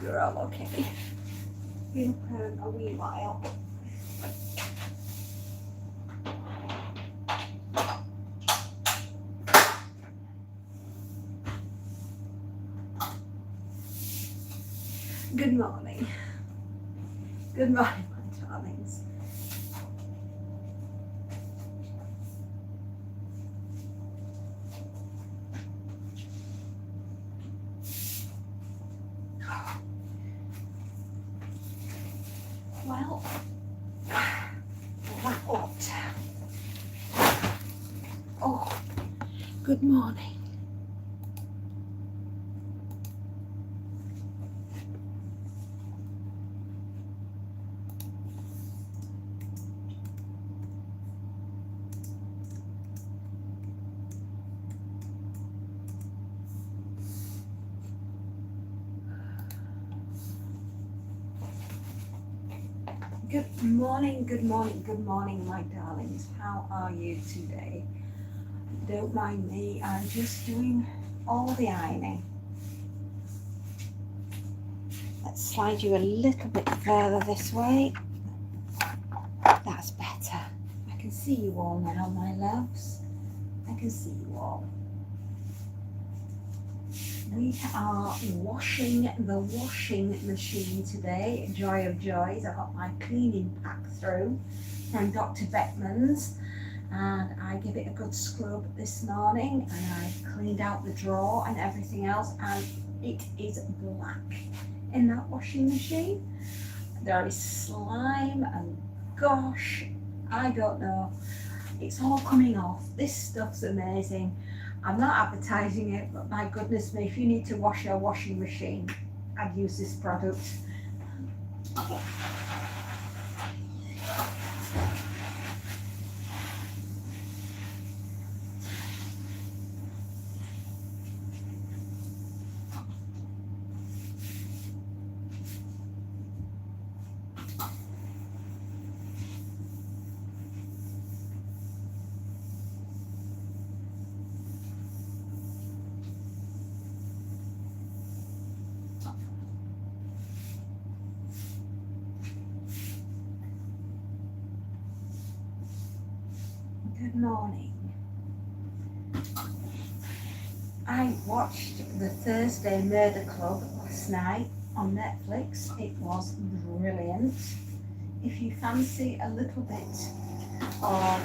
You're all okay. Been a wee while. Good morning. Good morning, my darlings. Well, that what? Oh, good morning. Good morning, good morning, good morning, my darlings. How are you today? Don't mind me, I'm just doing all the ironing. Let's slide you a little bit further this way. That's better. I can see you all now, my loves. I can see you all. We are washing the washing machine today. Joy of joys. I got my cleaning pack through from Dr. Beckman's and I give it a good scrub this morning and I cleaned out the drawer and everything else and it is black in that washing machine. There is slime and gosh, I don't know. It's all coming off. This stuff's amazing. I'm not advertising it, but my goodness me, if you need to wash your washing machine, I'd use this product. Good morning. I watched the Thursday Murder Club last night on Netflix. It was brilliant. If you fancy a little bit of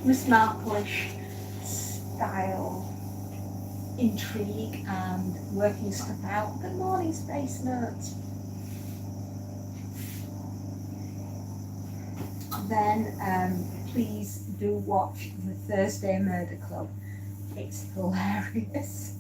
Miss Marple-ish style intrigue and working stuff out, good morning, Space Note. Then please do watch the Thursday Murder Club. It's hilarious.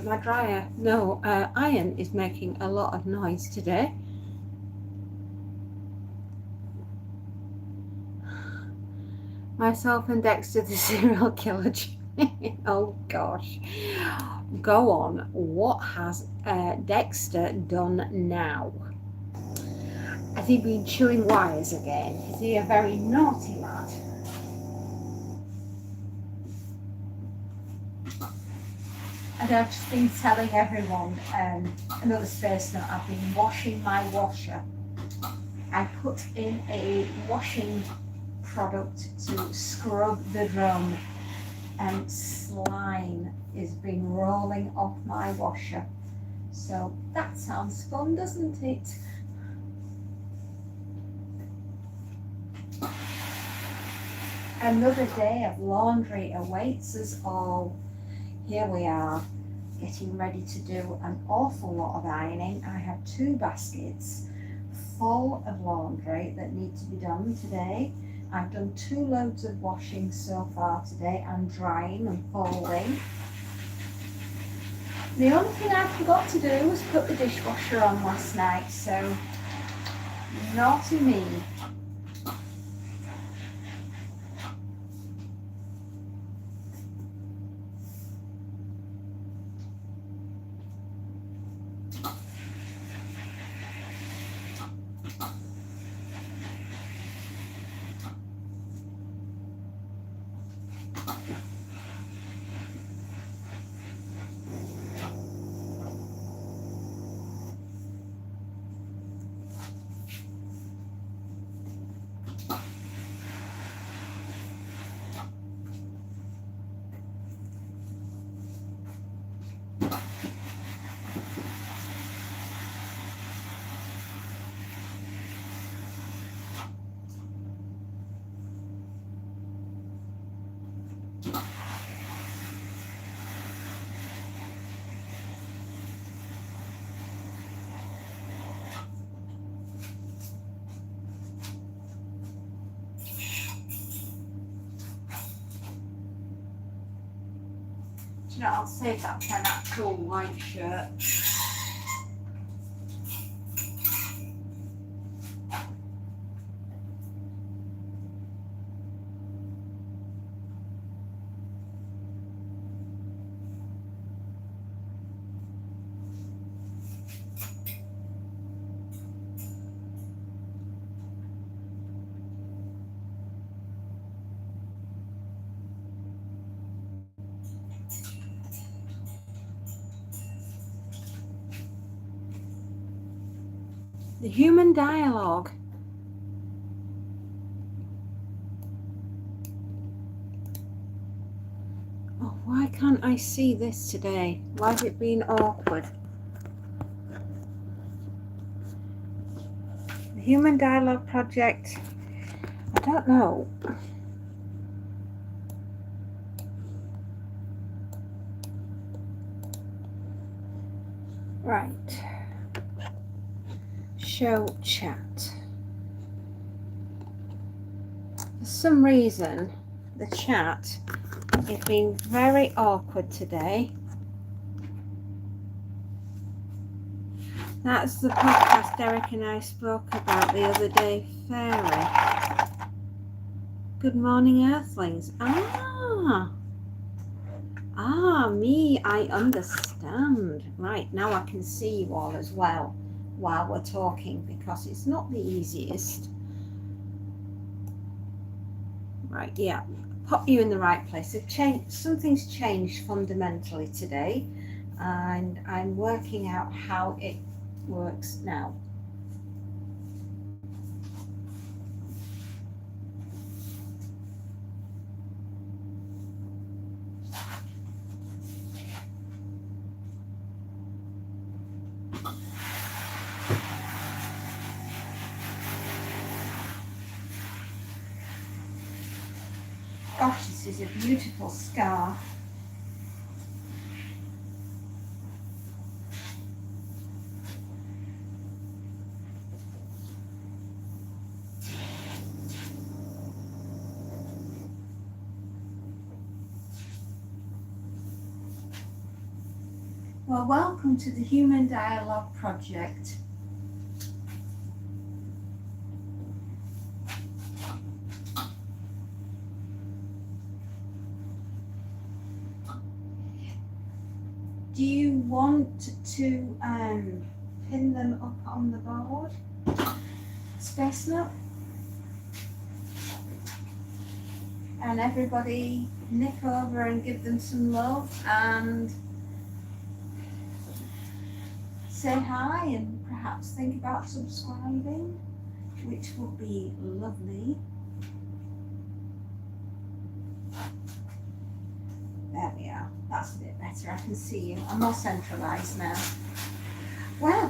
My dryer, no, iron is making a lot of noise today. Myself and Dexter the serial killer. Oh gosh. Go on. What has Dexter done now? Has he been chewing wires again? Is he a very naughty lad? And I've just been telling everyone, another space note, I've been washing my washer. I put in a washing product to scrub the drum and slime is been rolling off my washer. So that sounds fun, doesn't it? Another day of laundry awaits us all. Here we are, getting ready to do an awful lot of ironing. I have 2 baskets full of laundry that need to be done today. I've done 2 loads of washing so far today and drying and folding. The only thing I forgot to do was put the dishwasher on last night, so Naughty me. You know, I'll save that for an actual white shirt. The human dialogue. Oh, why can't I see this today? Why has it been awkward? The Human Dialogue Project. I don't know. Right. Show chat. For some reason, the chat is being very awkward today. That's the podcast Derek and I spoke about the other day, Fairy. Good morning, Earthlings. Me, I understand. Right, now I can see you all as well while we're talking, because it's not the easiest. Right, yeah, pop you in the right place. Something's changed fundamentally today, and I'm working out how it works now. Gosh, this is a beautiful scarf. Well, welcome to the Human Dialogue Project. Do you want to pin them up on the board? Space Nut? And everybody nick over and give them some love and say hi, and perhaps think about subscribing, which would be lovely. There we are. That's a bit better. I can see you. I'm more centralised now. Well,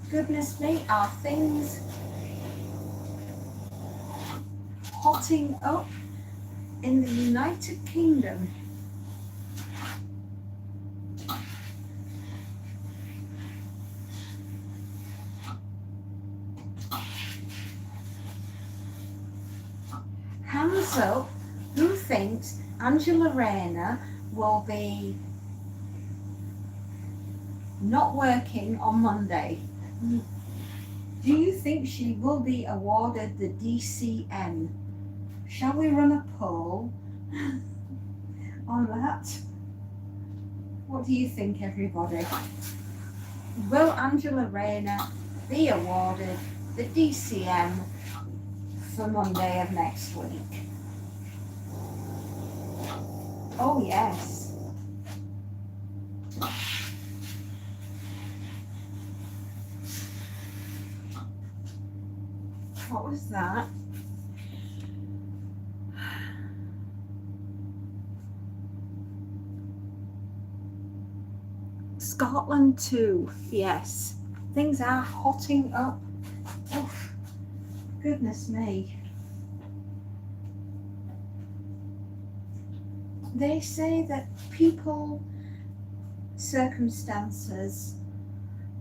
goodness me, are things hotting up in the United Kingdom? Hands up, who thinks Angela Rayner will be not working on Monday. Do you think she will be awarded the DCN? Shall we run a poll on that? What do you think, everybody? Will Angela Rayner be awarded the DCM for Monday of next week? Oh yes. What was that? Scotland too, yes. Things are hotting up. Oof. Goodness me. They say that people, circumstances,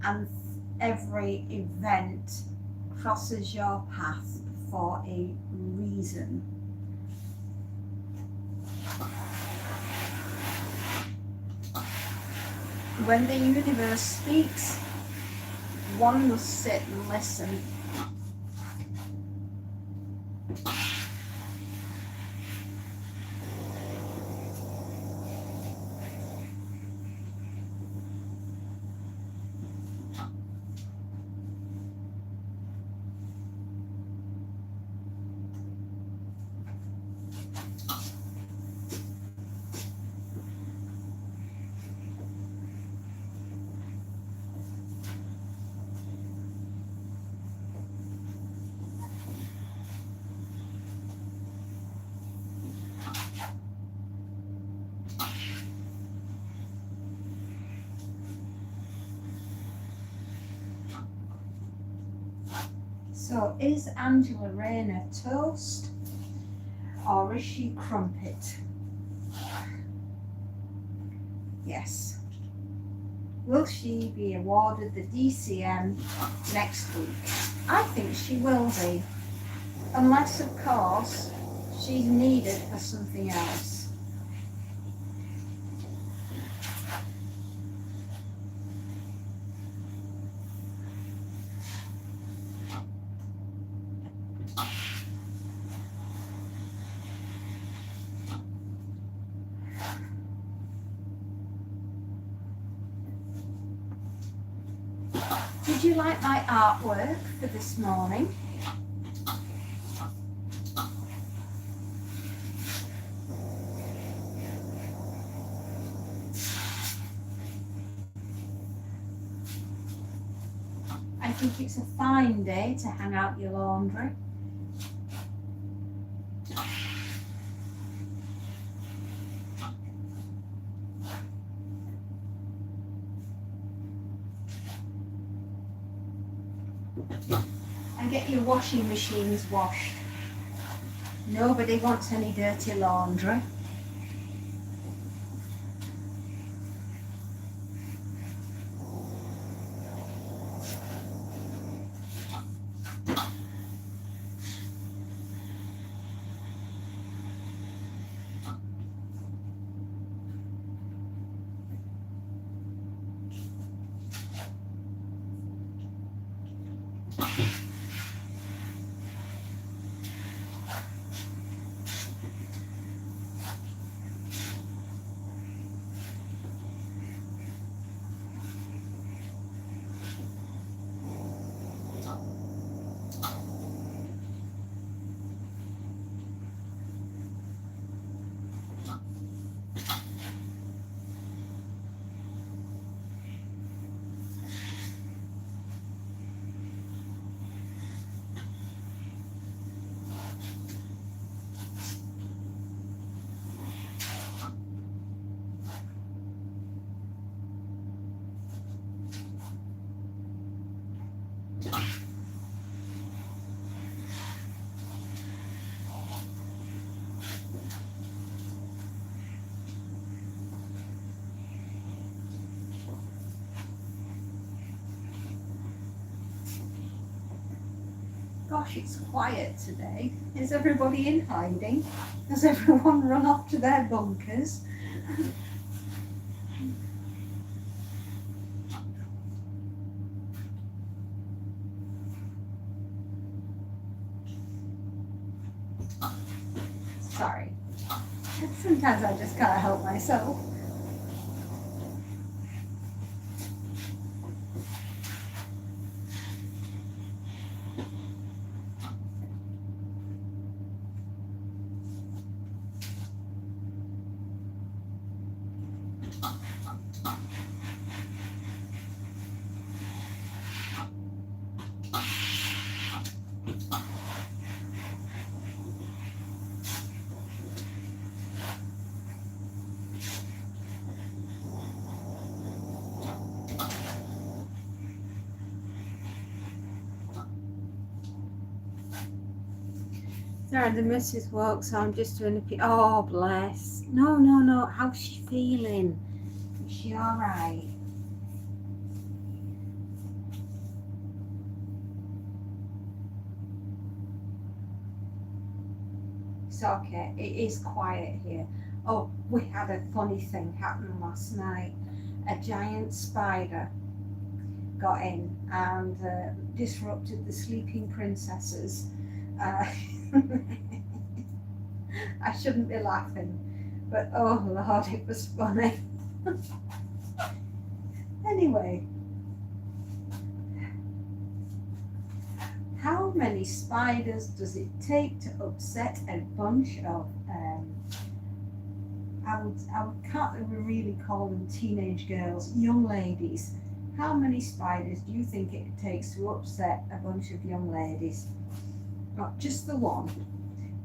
and every event crosses your path for a reason. When the universe speaks, one must sit and listen. So is Angela Rayner toast or is she crumpet? Yes. Will she be awarded the DCM next week? I think she will be. Unless, of course, she's needed for something else. Did you like my artwork for this morning? I think it's a fine day to hang out your laundry. And get your washing machines washed. Nobody wants any dirty laundry. Gosh, it's quiet today. Is everybody in hiding? Has everyone run off to their bunkers? Sorry. Sometimes I just can't help myself. Sorry, the missus woke, so I'm just doing a oh, bless. No. How's she feeling? Is she all right? It's okay. It is quiet here. Oh, we had a funny thing happen last night. A giant spider got in and disrupted the sleeping princesses. I shouldn't be laughing, but oh Lord, it was funny. Anyway, how many spiders does it take to upset a bunch of, I can't really call them teenage girls, young ladies? How many spiders do you think it takes to upset a bunch of young ladies? Not just the one,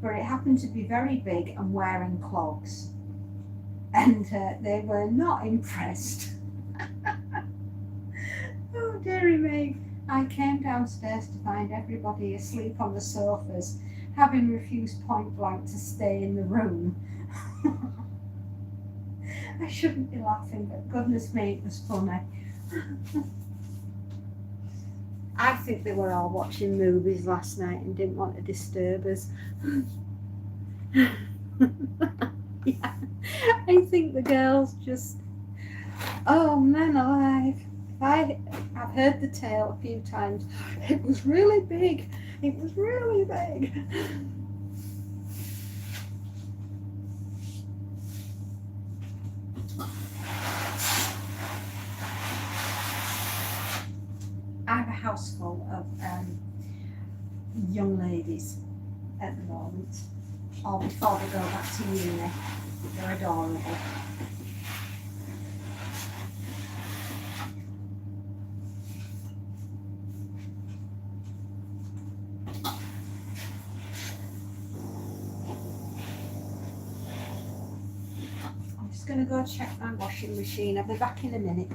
but it happened to be very big and wearing clogs. And they were not impressed. Oh, dearie me. I came downstairs to find everybody asleep on the sofas, having refused point blank to stay in the room. I shouldn't be laughing, but goodness me, it was funny. I think they were all watching movies last night and didn't want to disturb us. Yeah, I think the girls just, oh man alive. I've heard the tale a few times. It was really big. It was really big. I have a house full of young ladies at the moment, or before they go back to uni. They're adorable. I'm just going to go check my washing machine. I'll be back in a minute.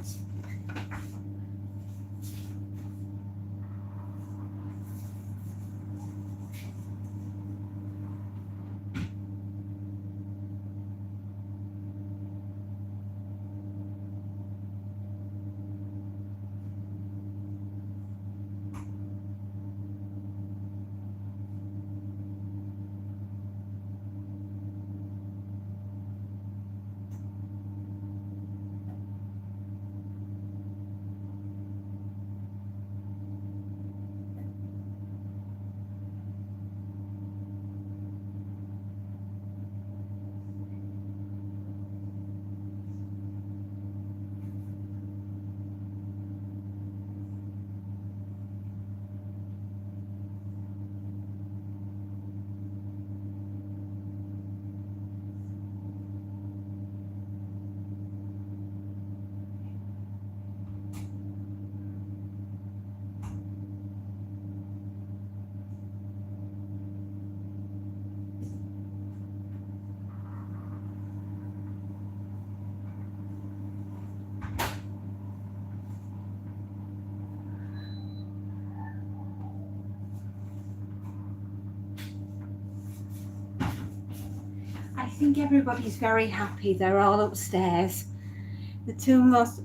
I think everybody's very happy. They're all upstairs. The two most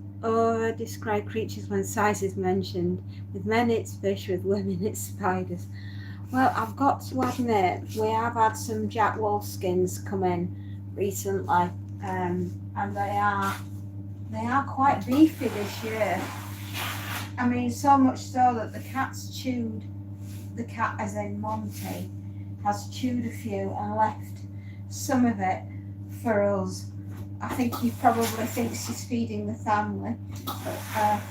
described creatures when size is mentioned. With men it's fish, with women it's spiders. Well, I've got to admit, we have had some Jack Wolfskins come in recently, and they are quite beefy this year. I mean, so much so that the cat's chewed, the cat as in Monty, has chewed a few and left some of it for us. I think he probably thinks he's feeding the family. But,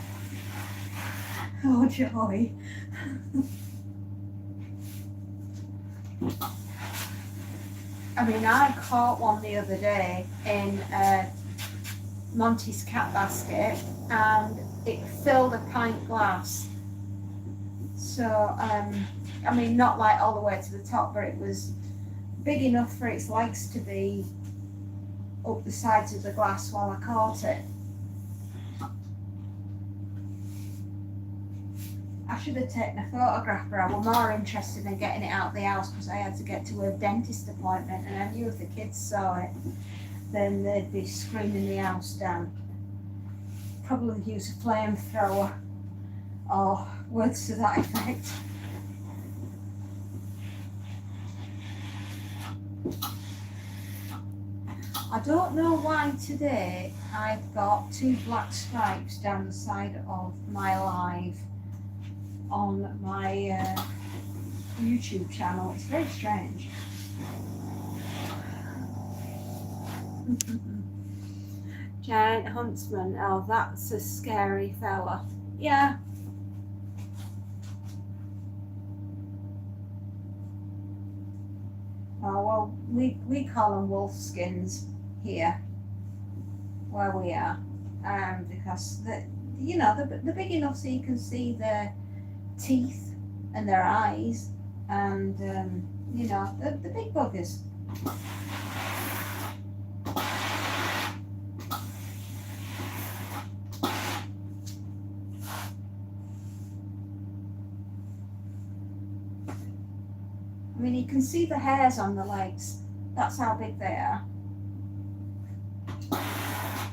oh joy. I mean, I caught one the other day in Monty's cat basket, and it filled a pint glass. So, I mean, not like all the way to the top, but it was big enough for its legs to be up the sides of the glass while I caught it. I should have taken a photograph, but I was more interested in getting it out of the house because I had to get to a dentist appointment, and I knew if the kids saw it, then they'd be screaming the house down. Probably use a flamethrower or words to that effect. I don't know why today I've got 2 black stripes down the side of my live on my YouTube channel. It's very strange. Giant huntsman. Oh, that's a scary fella. Yeah. Oh, well, we call them wolf skins here where we are, because they're big enough so you can see their teeth and their eyes, and the big buggers. I mean, you can see the hairs on the legs. That's how big they are.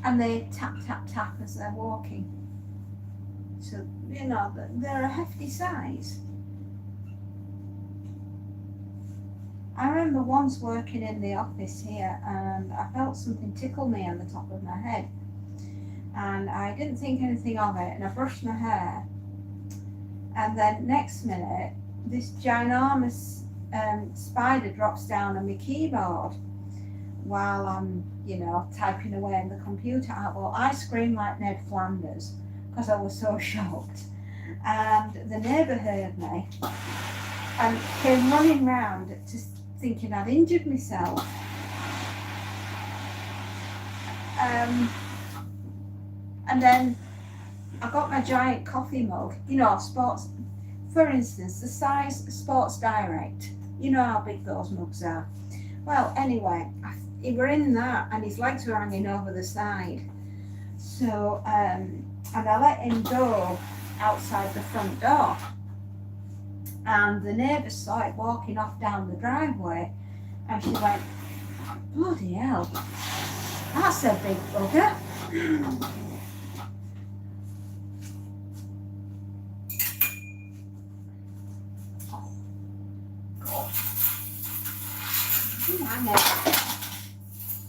And they tap, tap, tap as they're walking. So, they're a hefty size. I remember once working in the office here, and I felt something tickle me on the top of my head. And I didn't think anything of it, and I brushed my hair. And then next minute, this ginormous spider drops down on my keyboard while I'm, typing away on the computer. Well, I screamed like Ned Flanders because I was so shocked. And the neighbour heard me and came running round, just thinking I'd injured myself. And then I got my giant coffee mug, sports, for instance, the size Sports Direct. You know how big those mugs are. Well, anyway, he were in that, and his legs were hanging over the side. So, and I let him go outside the front door. And the neighbour saw it walking off down the driveway, and she went, "Bloody hell, that's a big bugger."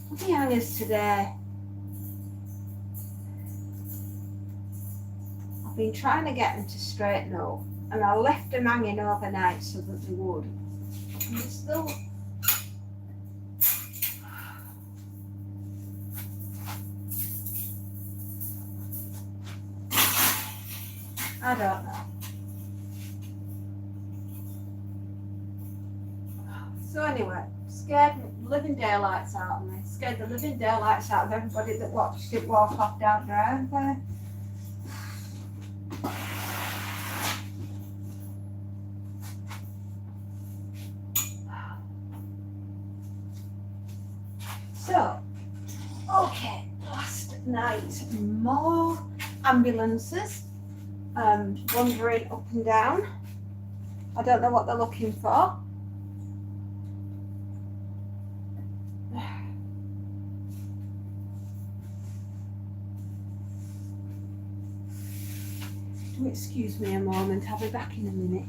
What the hangers today? I've been trying to get them to straighten up, and I left them hanging overnight so that they would. And they're still. I don't know. So anyway, scared the living daylights out of me. Scared the living daylights out of everybody that watched it walk off down the driveway. So, okay, last night, more ambulances wandering up and down. I don't know what they're looking for. Do excuse me a moment, I'll be back in a minute.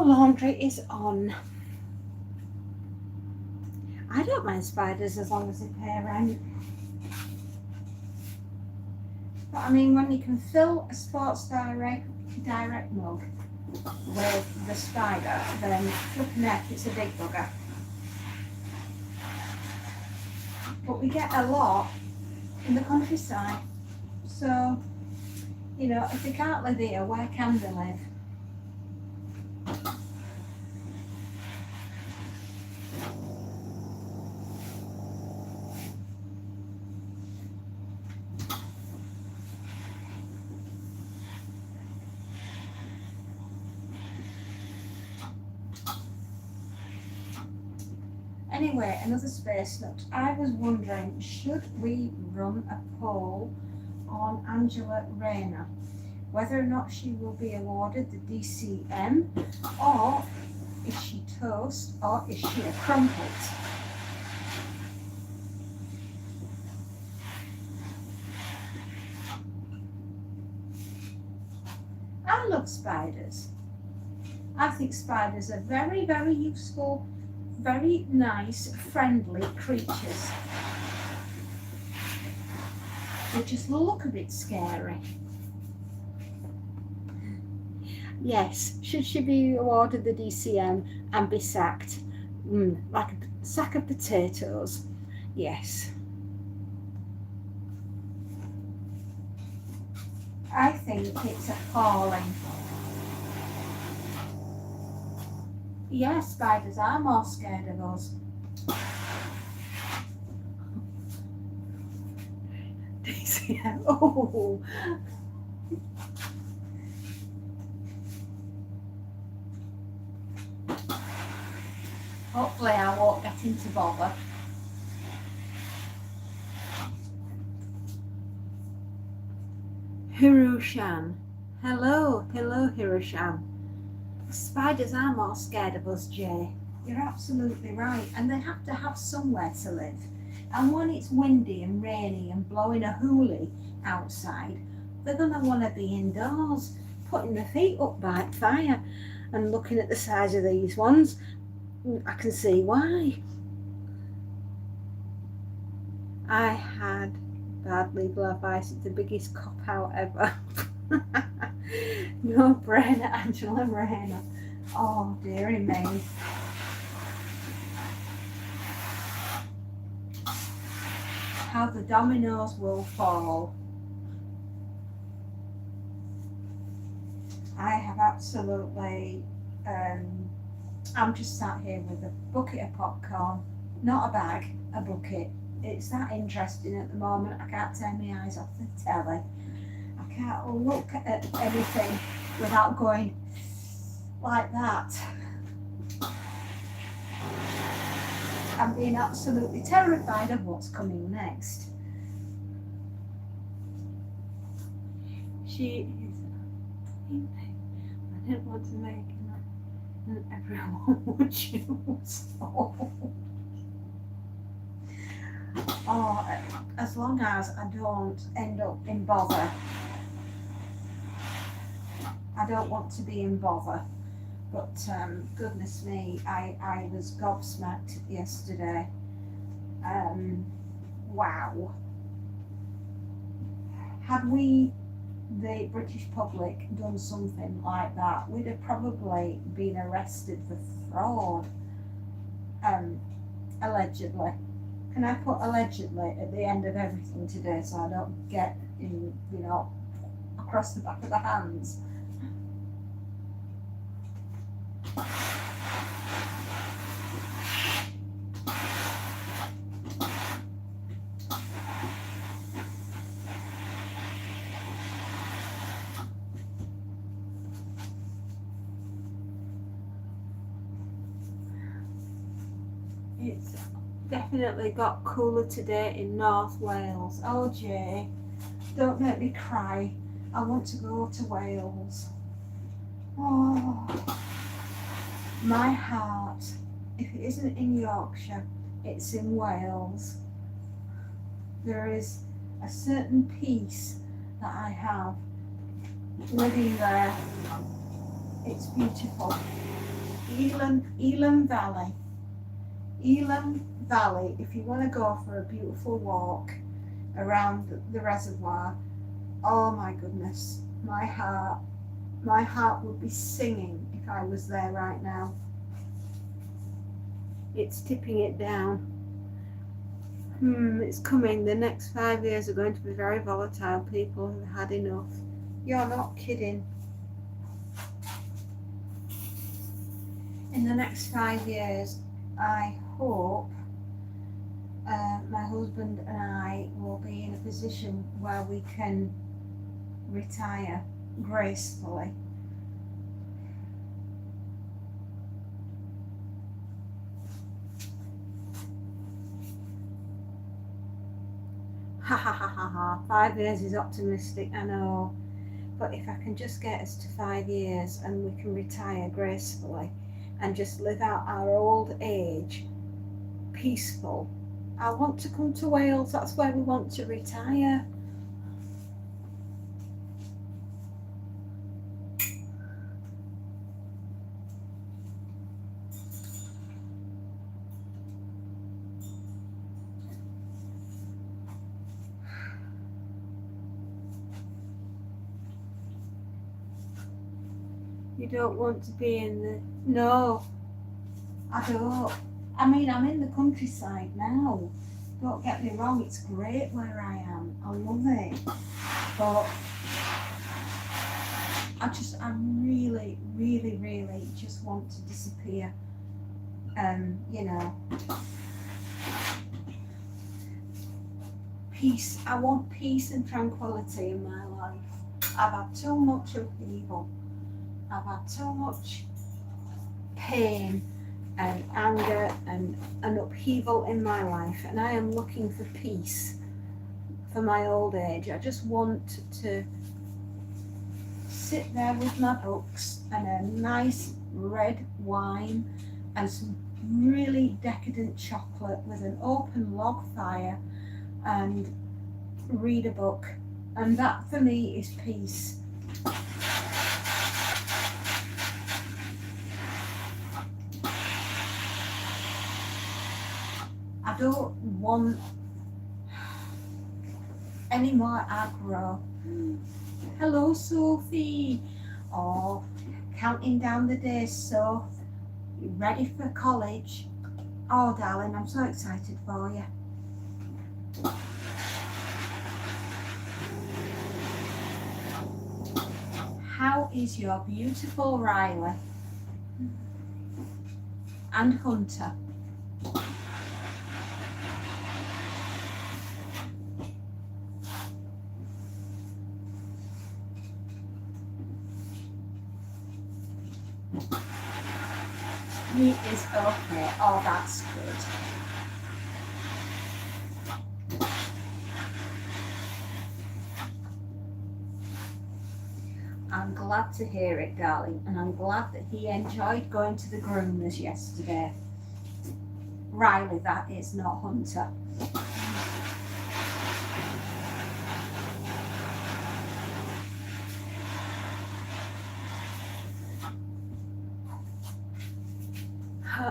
laundry is on. I don't mind spiders as long as they pay rent. But I mean, when you can fill a Sports Direct mug with the spider, then flipping heck, it's a big bugger. But we get a lot in the countryside. So, you know, if they can't live here, where can they live? Anyway, another space nut. I was wondering, should we run a poll on Angela Rayner, whether or not she will be awarded the DCM, or is she toast, or is she a crumpet? I love spiders. I think spiders are very, very useful, very nice, friendly creatures. They just look a bit scary. Yes, should she be awarded the DCM and be sacked? Like a sack of potatoes. Yes. I think it's appalling. Yes, spiders are more scared of us. Oh. Hopefully I won't get into bother. Hiroshan. Hello, Hiroshan. Spiders are more scared of us, Jay. You're absolutely right. And they have to have somewhere to live. And when it's windy and rainy and blowing a hoolie outside, they're going to want to be indoors, putting their feet up by the fire. And looking at the size of these ones, I can see why. I had bad legal advice. It's the biggest cop-out ever. No brainer, Angela Rayner. Oh, dearie me. How the dominoes will fall. I have absolutely, I'm just sat here with a bucket of popcorn, not a bag, a bucket. It's that interesting at the moment. I can't take my eyes off the telly. I can't look at anything without going like that. I'm being absolutely terrified of what's coming next. She is. I didn't want to make it, and everyone would choose. Oh, as long as I don't end up in bother. I don't want to be in bother. But goodness me, I was gobsmacked yesterday. Wow. Had we, the British public, done something like that, we'd have probably been arrested for fraud. Allegedly. Can I put allegedly at the end of everything today so I don't get in, across the back of the hands? It's definitely got cooler today in North Wales. Oh, Jay, don't make me cry. I want to go to Wales. Oh, my heart, if it isn't in Yorkshire, it's in Wales. There is a certain peace that I have living there. It's beautiful. Elam Valley. Elam Valley, if you want to go for a beautiful walk around the reservoir, oh my goodness, my heart would be singing if I was there right now. It's tipping it down. It's coming. The next 5 years are going to be very volatile. People have had enough. You're not kidding. In the next 5 years, I hope my husband and I will be in a position where we can retire gracefully. Ha ha ha ha ha. 5 years is optimistic, I know. But if I can just get us to 5 years and we can retire gracefully and just live out our old age peaceful. I want to come to Wales, that's where we want to retire. You don't want to be in the... No, I don't. I mean, I'm in the countryside now. Don't get me wrong, it's great where I am. I love it. But I really, really, really just want to disappear. You know. Peace. I want peace and tranquility in my life. I've had too much upheaval. I've had too much pain and anger and an upheaval in my life, and I am looking for peace for my old age. I just want to sit there with my books and a nice red wine and some really decadent chocolate with an open log fire and read a book, and that for me is peace. I don't want any more aggro. Hello, Sophie. Oh, counting down the days, Soph. You ready for college? Oh, darling, I'm so excited for you. How is your beautiful Riley and Hunter? He is okay. Oh, that's good. I'm glad to hear it, darling, and I'm glad that he enjoyed going to the groomers yesterday. Riley, that is, not Hunter.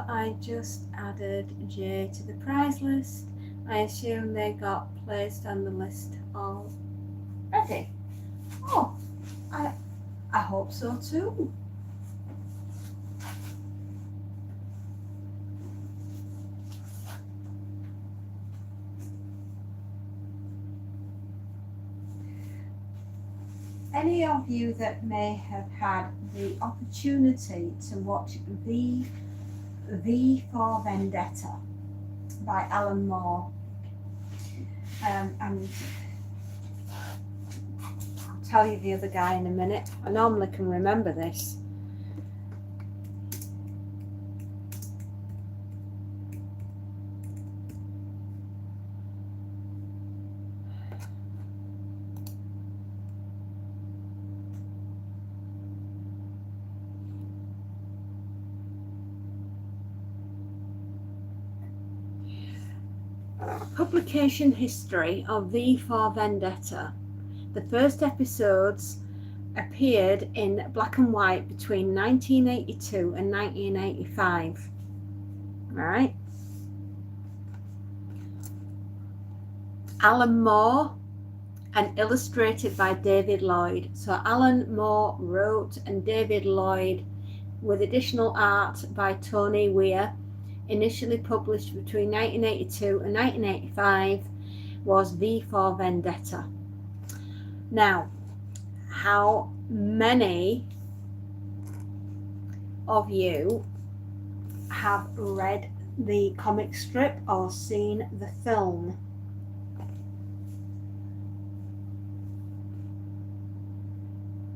I just added Jay to the prize list. I assume they got placed on the list already. Oh, I hope so too. Any of you that may have had the opportunity to watch V for Vendetta by Alan Moore, and I'll tell you the other guy in a minute. I normally can remember this. Publication history of V for Vendetta. The first episodes appeared in black and white between 1982 and 1985. Right? Alan Moore, and illustrated by David Lloyd. So Alan Moore wrote, and David Lloyd, with additional art by Tony Weir, initially published between 1982 and 1985, was V for Vendetta. Now, how many of you have read the comic strip or seen the film?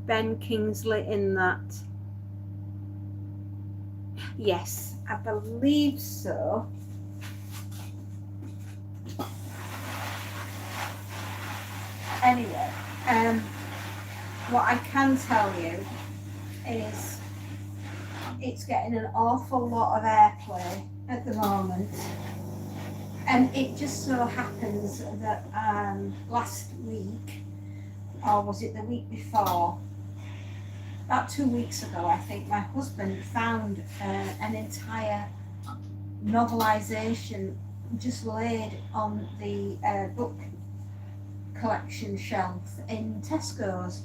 Ben Kingsley in that? Yes, I believe so. Anyway, what I can tell you is it's getting an awful lot of airplay at the moment, and it just so happens that last week, or was it the week before, about 2 weeks ago, I think, my husband found an entire novelisation just laid on the book collection shelf in Tesco's,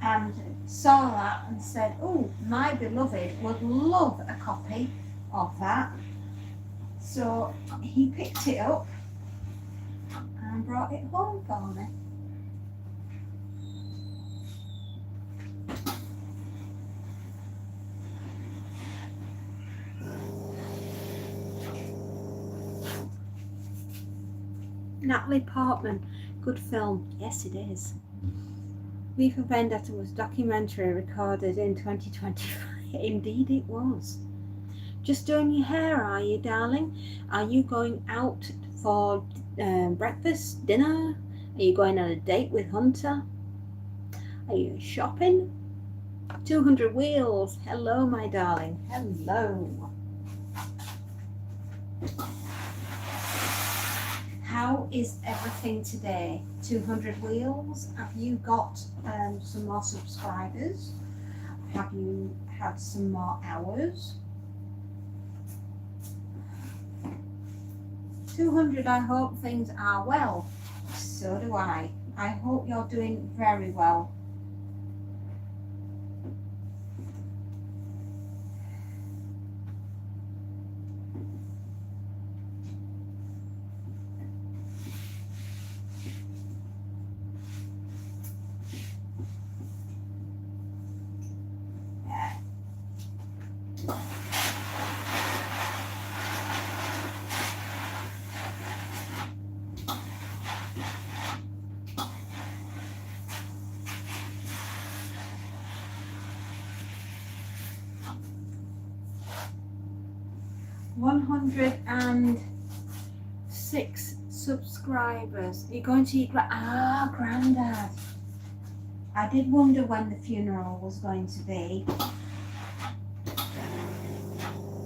and saw that and said, oh, my beloved would love a copy of that. So he picked it up and brought it home for me. Natalie Portman, good film. Yes, it is. V for Vendetta was documentary recorded in 2025. Indeed it was. Just doing your hair, are you, darling? Are you going out for breakfast, dinner? Are you going on a date with Hunter? Are you shopping? 200 Wheels. Hello, my darling. Hello. How is everything today? 200 Wheels, have you got some more subscribers? Have you had some more hours? 200, I hope things are well. So do I. I hope you're doing very well. And 6 subscribers. You're going to your granddad. I did wonder when the funeral was going to be.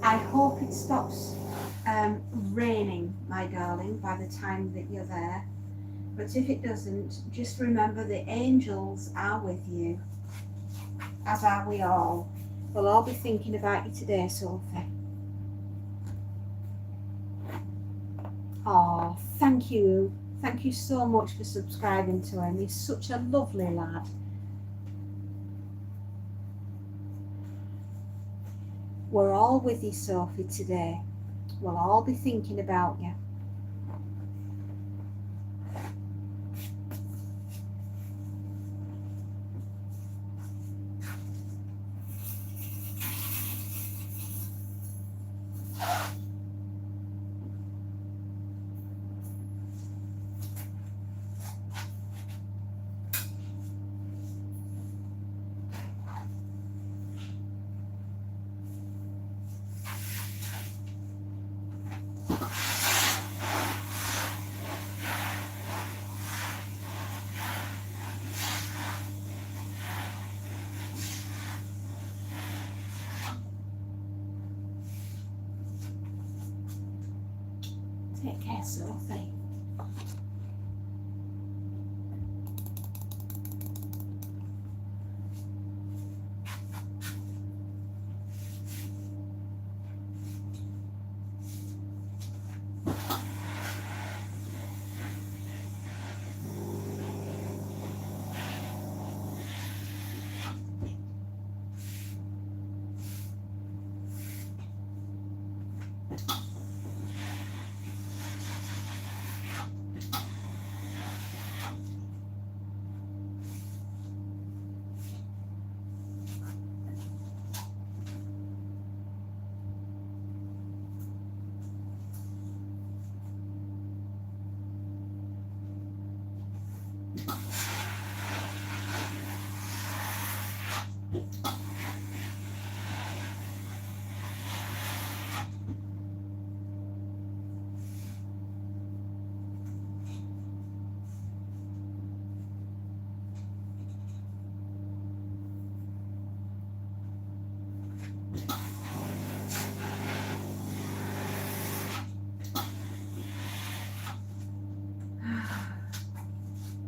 I hope it stops raining, my darling, by the time that you're there. But if it doesn't, just remember the angels are with you, as are we all. We'll all be thinking about you today, Sophie. Oh, thank you. Thank you so much for subscribing to him. He's such a lovely lad. We're all with you, Sophie, today. We'll all be thinking about you. Take care, Sophie.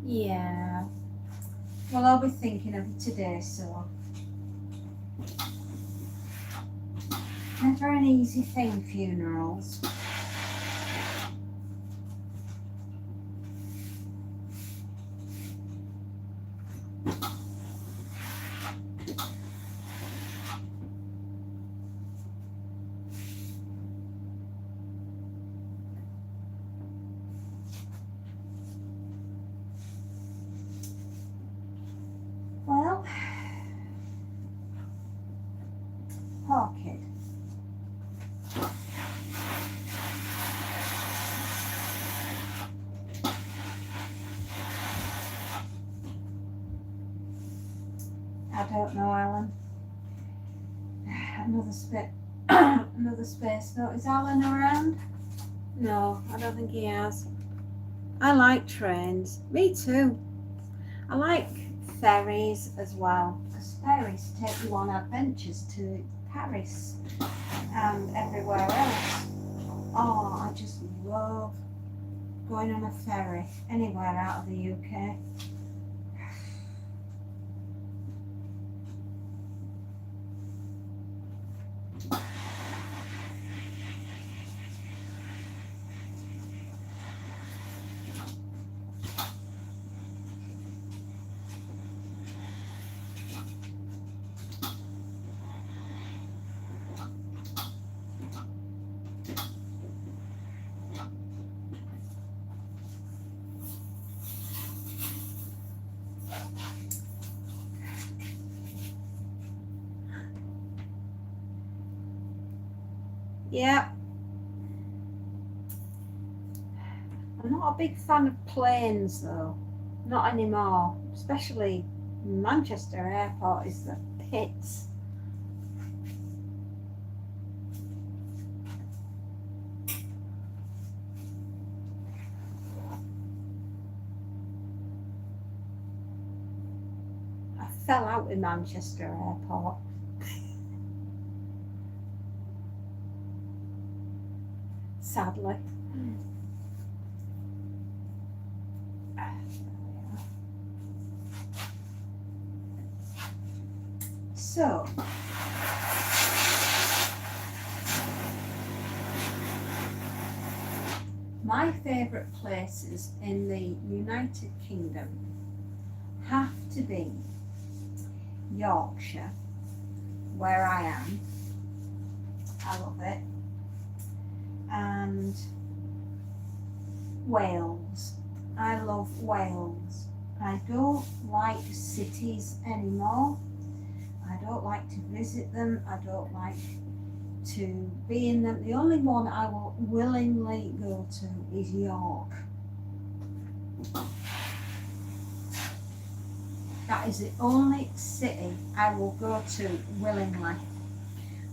Yeah. Well, I'll be thinking of you today, so. Never an easy thing, funerals. Well, poor kid. I don't know, Alan. Another space note. Is Alan around? No, I don't think he has. I like trains. Me too. I like ferries as well, because ferries take you on adventures to Paris and everywhere else. Oh, I just love going on a ferry anywhere out of the UK. Yeah. I'm not a big fan of planes though. Not anymore. Especially Manchester Airport is the pits. I fell out in Manchester Airport. Sadly. So, my favourite places in the United Kingdom have to be Yorkshire, where I am. I love it. And Wales. I love Wales. I don't like cities anymore. I don't like to visit them. I don't like to be in them. The only one I will willingly go to is York. That is the only city I will go to willingly.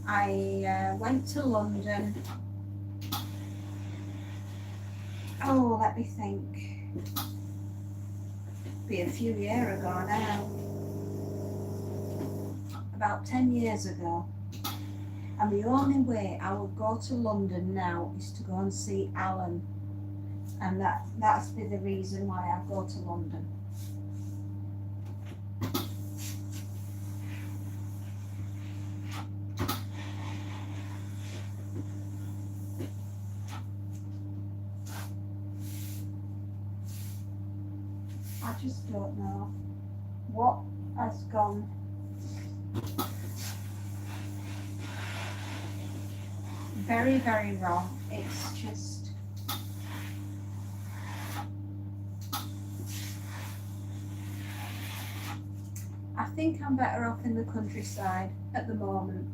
I went to London. Oh, let me think. Be a few years ago now. About 10 years ago. And the only way I would go to London now is to go and see Alan. And that's be the reason why I go to London. I just don't know what has gone very, very wrong. It's just, I think I'm better off in the countryside at the moment.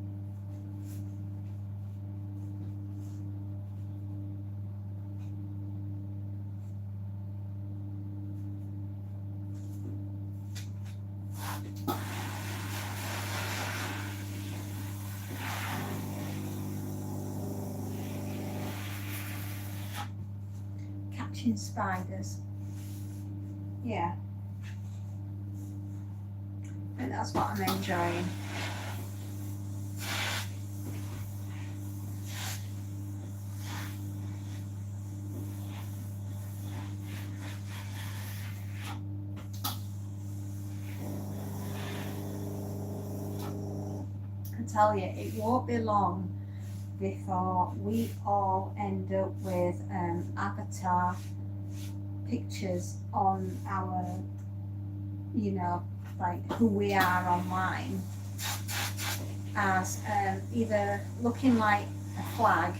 Catching spiders. Yeah. And that's what I'm enjoying. I tell you, it won't be long before we all end up with avatar pictures on our, you know, like who we are online, as either looking like a flag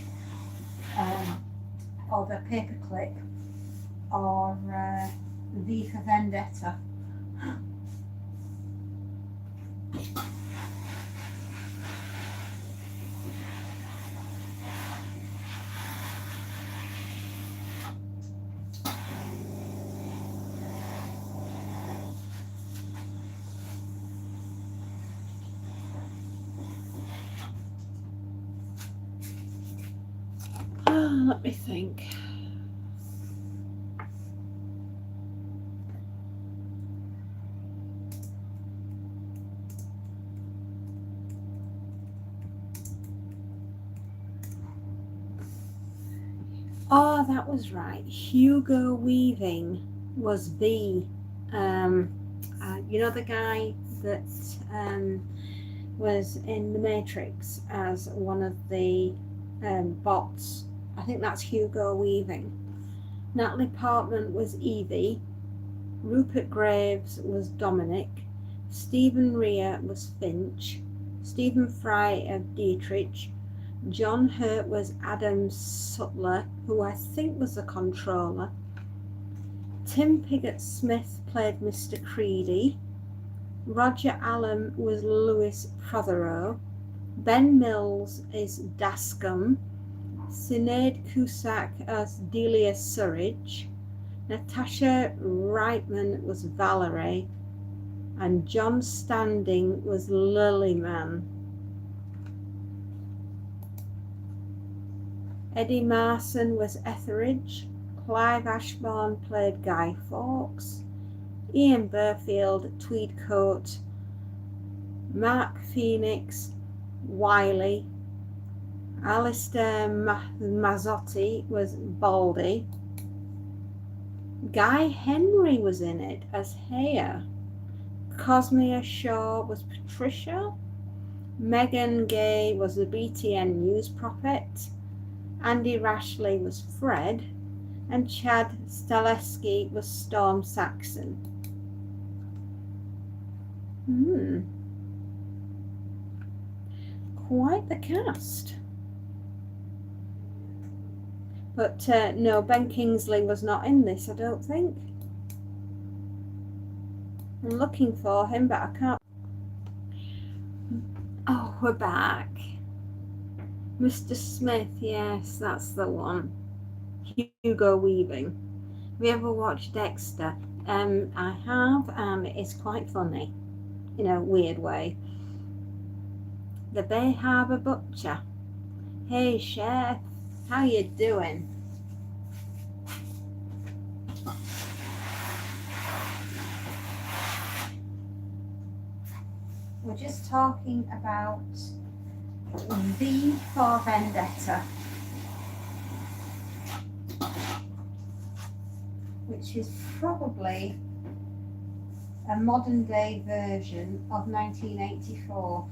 or the paperclip or V for Vendetta. Let me think. Oh, that was right. Hugo Weaving was V. You know the guy that was in The Matrix as one of the bots? I think that's Hugo Weaving. Natalie Portman was Evie. Rupert Graves was Dominic. Stephen Rea was Finch. Stephen Fry of Dietrich. John Hurt was Adam Sutler, who I think was the controller. Tim Pigott-Smith played Mr. Creedy. Roger Allen was Louis Prothero. Ben Mills is Dascom. Sinead Cusack as Delia Surridge. Natasha Reitman was Valerie. And John Standing was Lilyman. Eddie Marson was Etheridge. Clive Ashbourne played Guy Fawkes. Ian Burfield, Tweedcoat. Mark Phoenix, Wiley. Alistair Mazzotti was Baldy. Guy Henry was in it as Hare. Cosmia Shaw was Patricia. Megan Gay was the BTN news prophet. Andy Rashley was Fred. And Chad Staleski was Storm Saxon. Quite the cast. But no, Ben Kingsley was not in this, I don't think. I'm looking for him, but I can't. Oh, we're back. Mr. Smith, yes, that's the one. Hugo Weaving. Have you ever watched Dexter? I have, and it's quite funny in a weird way. The Bay Harbour Butcher. Hey, Chef, how you doing? We're just talking about V for Vendetta, which is probably a modern day version of 1984.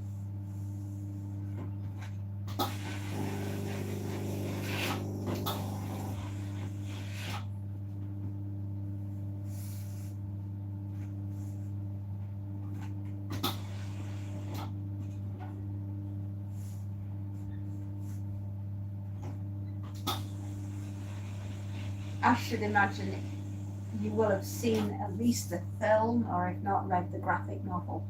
I should imagine you will have seen at least the film, or if not, read the graphic novel.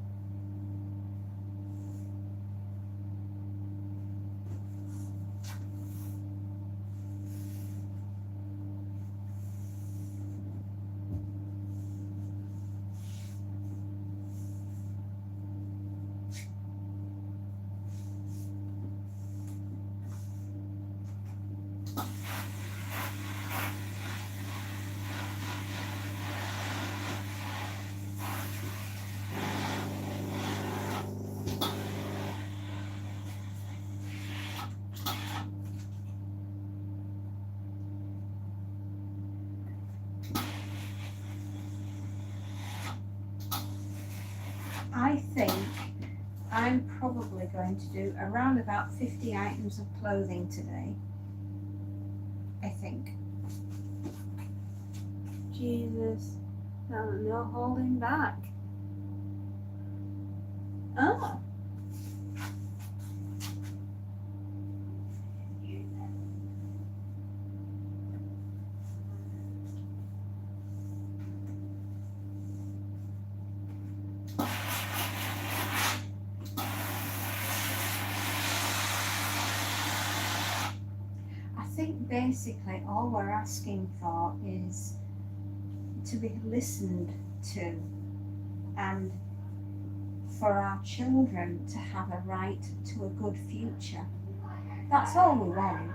I think I'm probably going to do around about 50 items of clothing today. I think. Jesus, no holding back. Oh. I think basically all we're asking for is to be listened to, and for our children to have a right to a good future. That's all we want.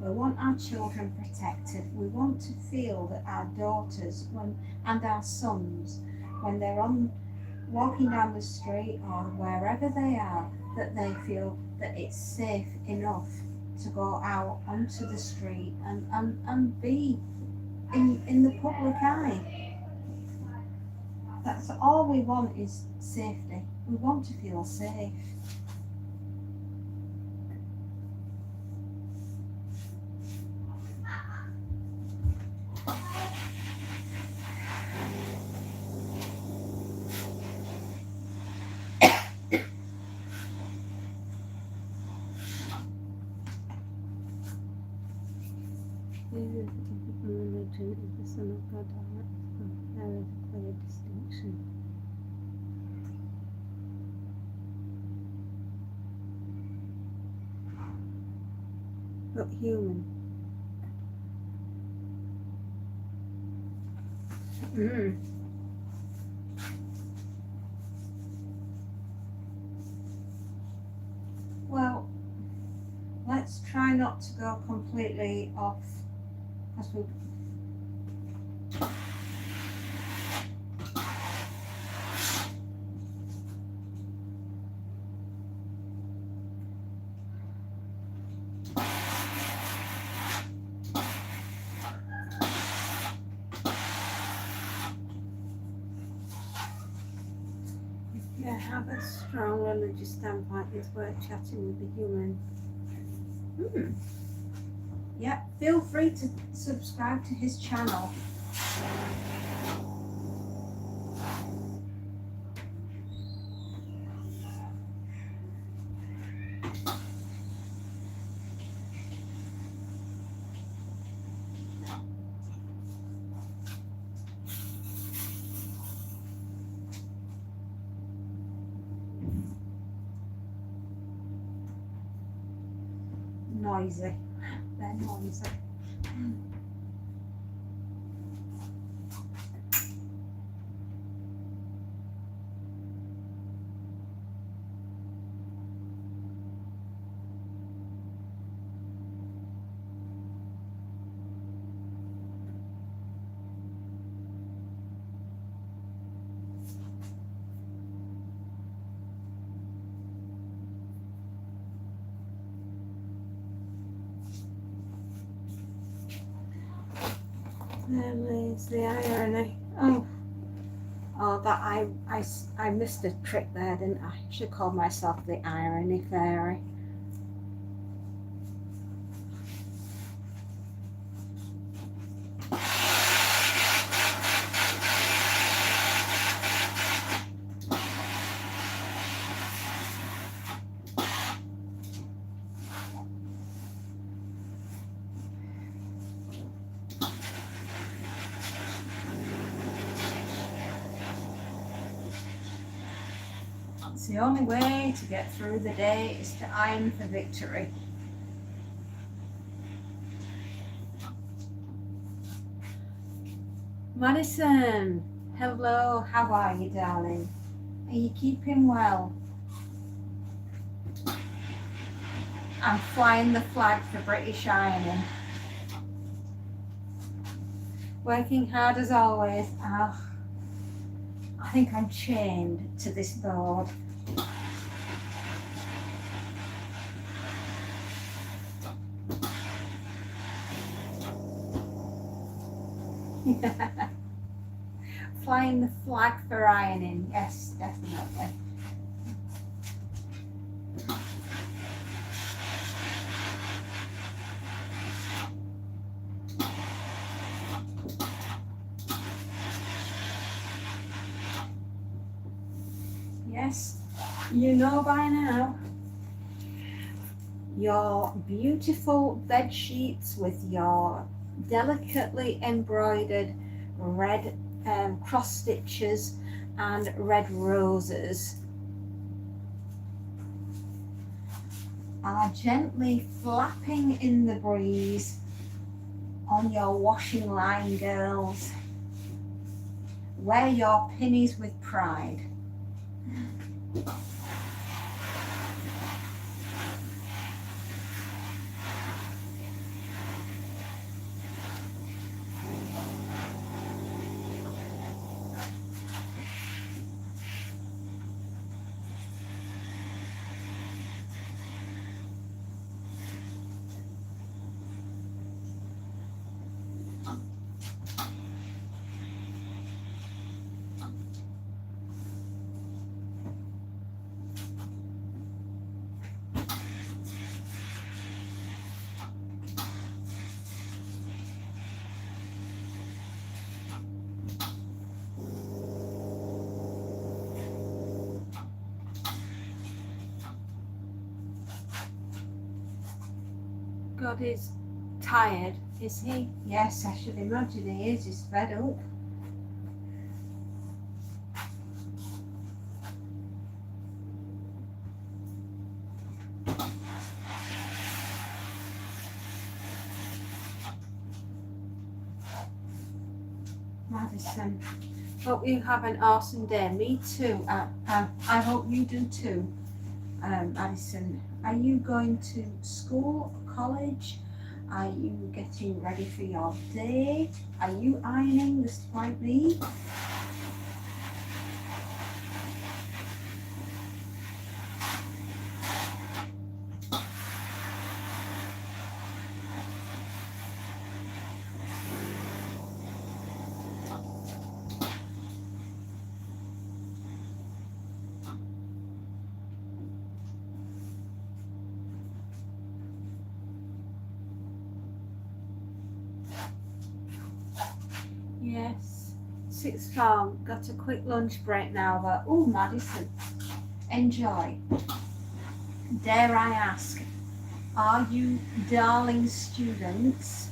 We want our children protected. We want to feel that our daughters and our sons, when they're walking down the street or wherever they are, that they feel that it's safe enough to go out onto the street and be in the public eye. That's all we want, is safety. We want to feel safe. Religion is the Son of God, there is a clear distinction. But human. Well, let's try not to go completely off. As we have a strong religious standpoint, it's worth chatting with the human. Yeah, feel free to subscribe to his channel. Noisy. They're noisy. There lays the irony. Oh, that I missed a trick there, didn't I? I should call myself the irony fairy. It's the only way to get through the day is to iron for victory. Madison, hello, how are you, darling? Are you keeping well? I'm flying the flag for British ironing. Working hard as always. I think I'm chained to this board. Flying the flag for ironing, yes, definitely. Yes, you know by now. Your beautiful bed sheets with your delicately embroidered red cross stitches and red roses are gently flapping in the breeze on your washing line, girls. Wear your pinnies with pride. God is tired, is he? Yes, I should imagine he is. He's fed up. Madison, hope you have an awesome day. Me too. I hope you do too. Madison, are you going to school, college? Are you getting ready for your day? Are you ironing just like me? Yes, sixth form, got a quick lunch break now, but oh, Madison, enjoy. Dare I ask, are you darling students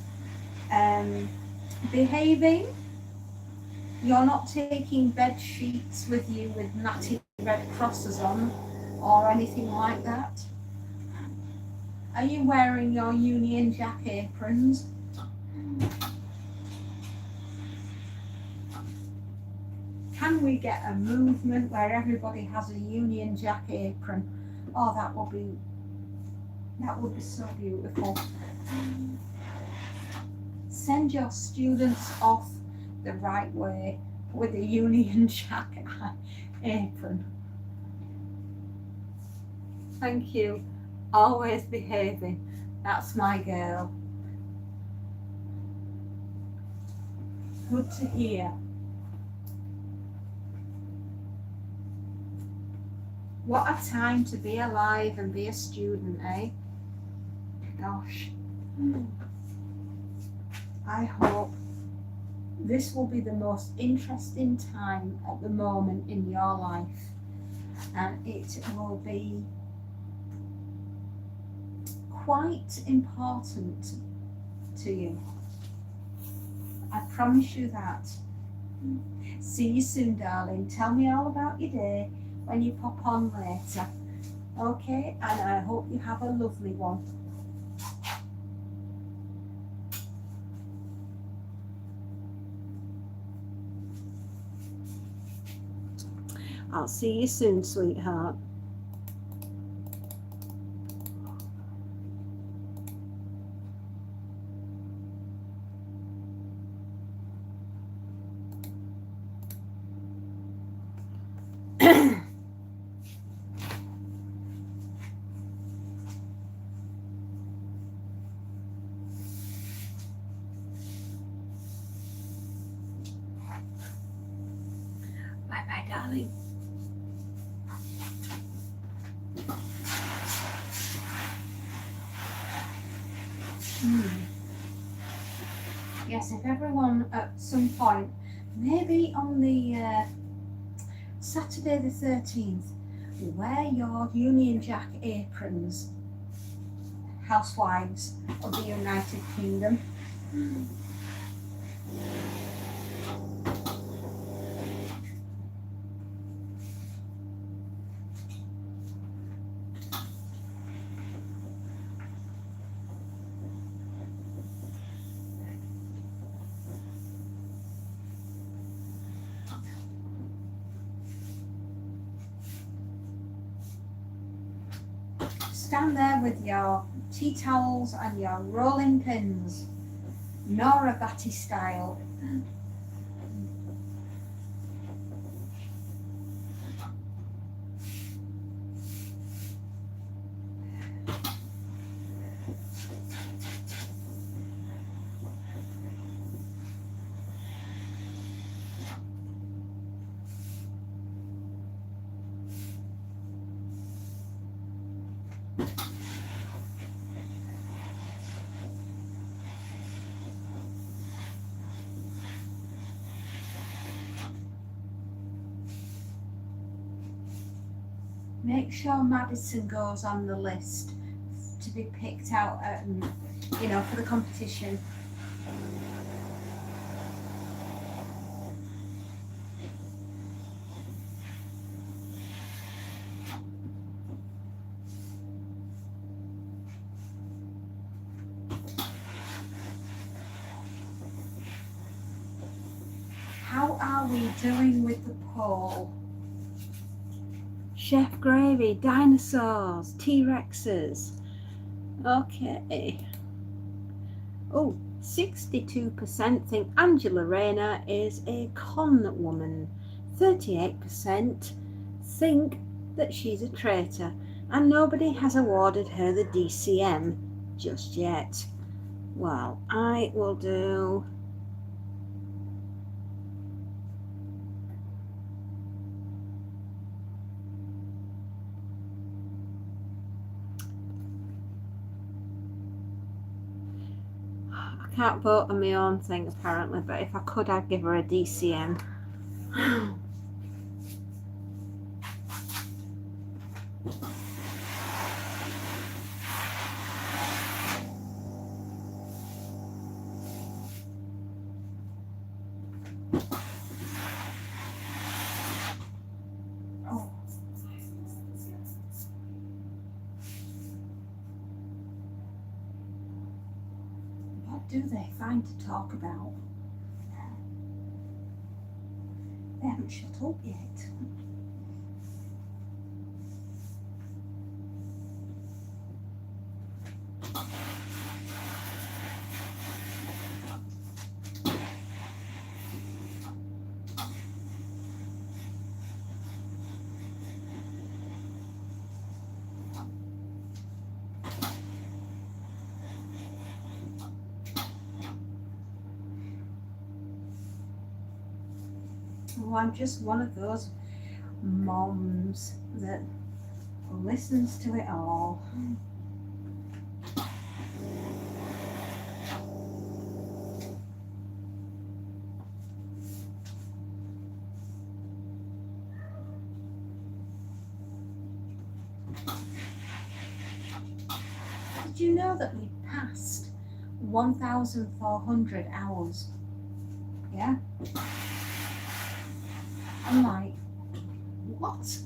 behaving? You're not taking bed sheets with you with natty red crosses on or anything like that? Are you wearing your Union Jack aprons? Can we get a movement where everybody has a Union Jack apron? Oh, that would be so beautiful. Send your students off the right way with a Union Jack apron. Thank you. Always behaving. That's my girl. Good to hear. What a time to be alive and be a student, eh? Gosh. I hope this will be the most interesting time at the moment in your life, and it will be quite important to you. I promise you that. See you soon, darling. Tell me all about your day. when you pop on later. Okay, and I hope you have a lovely one. I'll see you soon, sweetheart. Bye-bye, darling. Yes, if everyone at some point, maybe on the Saturday the 13th, wear your Union Jack aprons, housewives of the United Kingdom. Stand there with your tea towels and your rolling pins, Nora Batty style. Make sure Madison goes on the list to be picked out, you know, for the competition. How are we doing with the poll? Chef Gravy, dinosaurs, T-Rexes. Okay. Oh, 62% think Angela Rayner is a con woman. 38% think that she's a traitor, and nobody has awarded her the DCM just yet. Well, I will do... I can't vote on my own thing apparently, but if I could, I'd give her a DCM. What do they find to talk about? They haven't shut up yet. Oh, I'm just one of those moms that listens to it all. Did you know that we passed 1,400 hours? Yeah? I'm like, what?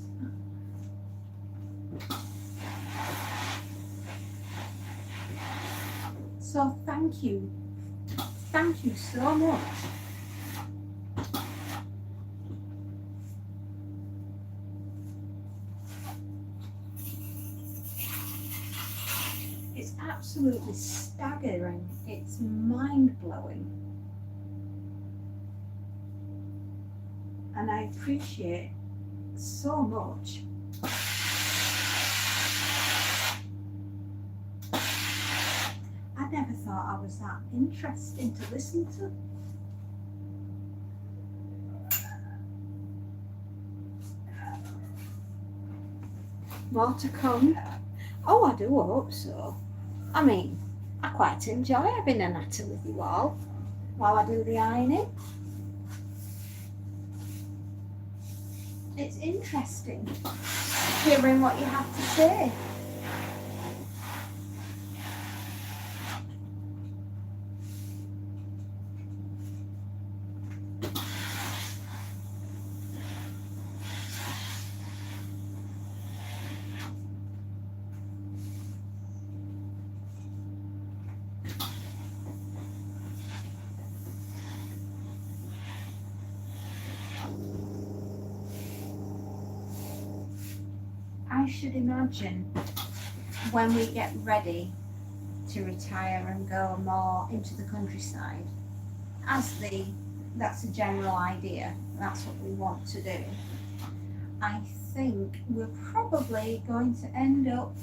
So thank you. Thank you so much. It's absolutely staggering. It's mind-blowing. And I appreciate so much. I never thought I was that interesting to listen to. More to come. Oh, I do hope so. I mean, I quite enjoy having a natter with you all while I do the ironing. It's interesting hearing what you have to say. I should imagine when we get ready to retire and go more into the countryside, that's a general idea, that's what we want to do. I think we're probably going to end up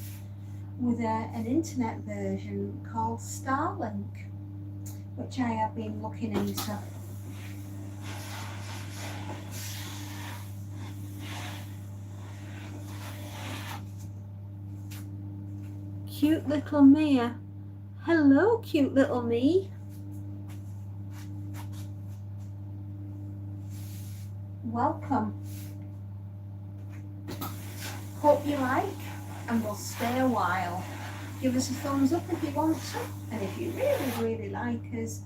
with an internet version called Starlink, which I have been looking into. Cute little Mia. Hello, cute little me. Welcome. Hope you like, and we'll stay a while. Give us a thumbs up if you want to, and if you really, really like us,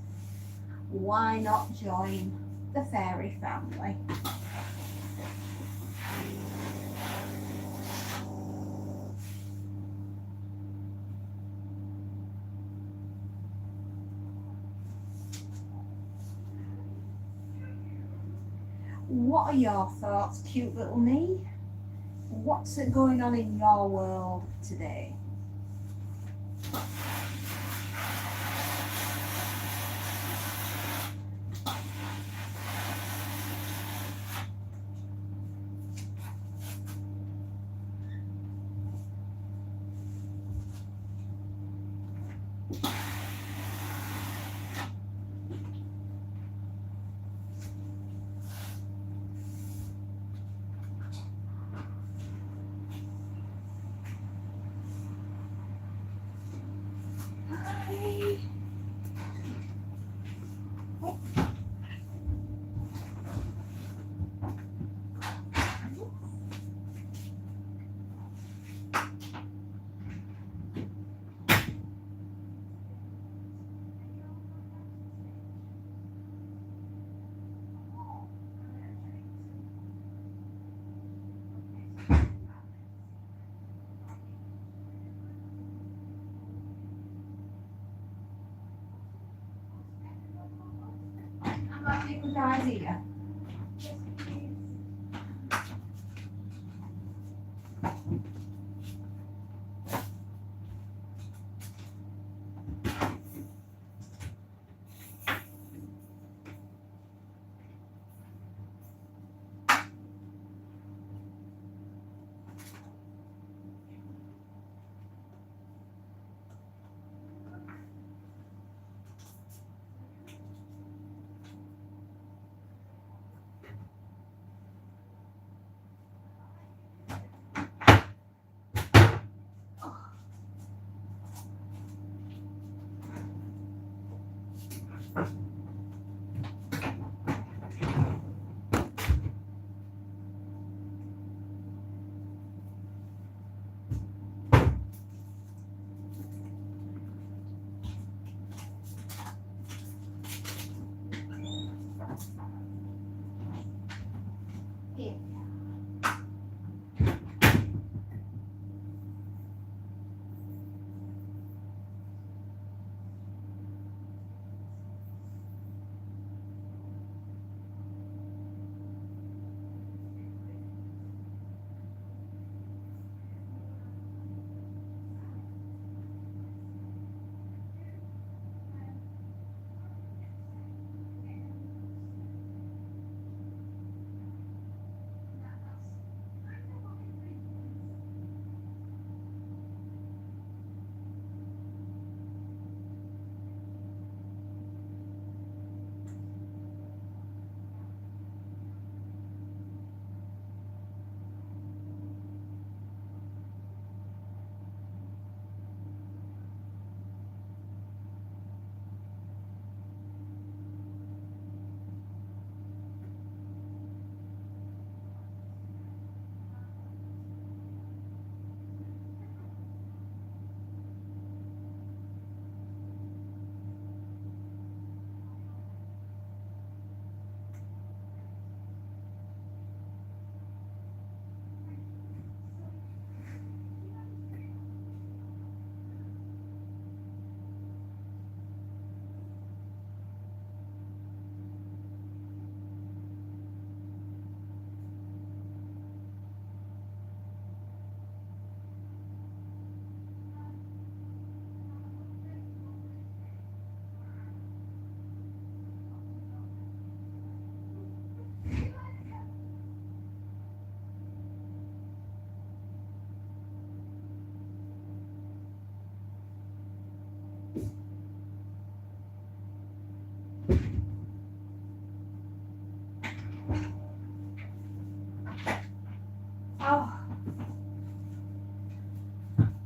why not join the fairy family? What are your thoughts, cute little me? What's going on in your world today? Might be a good idea.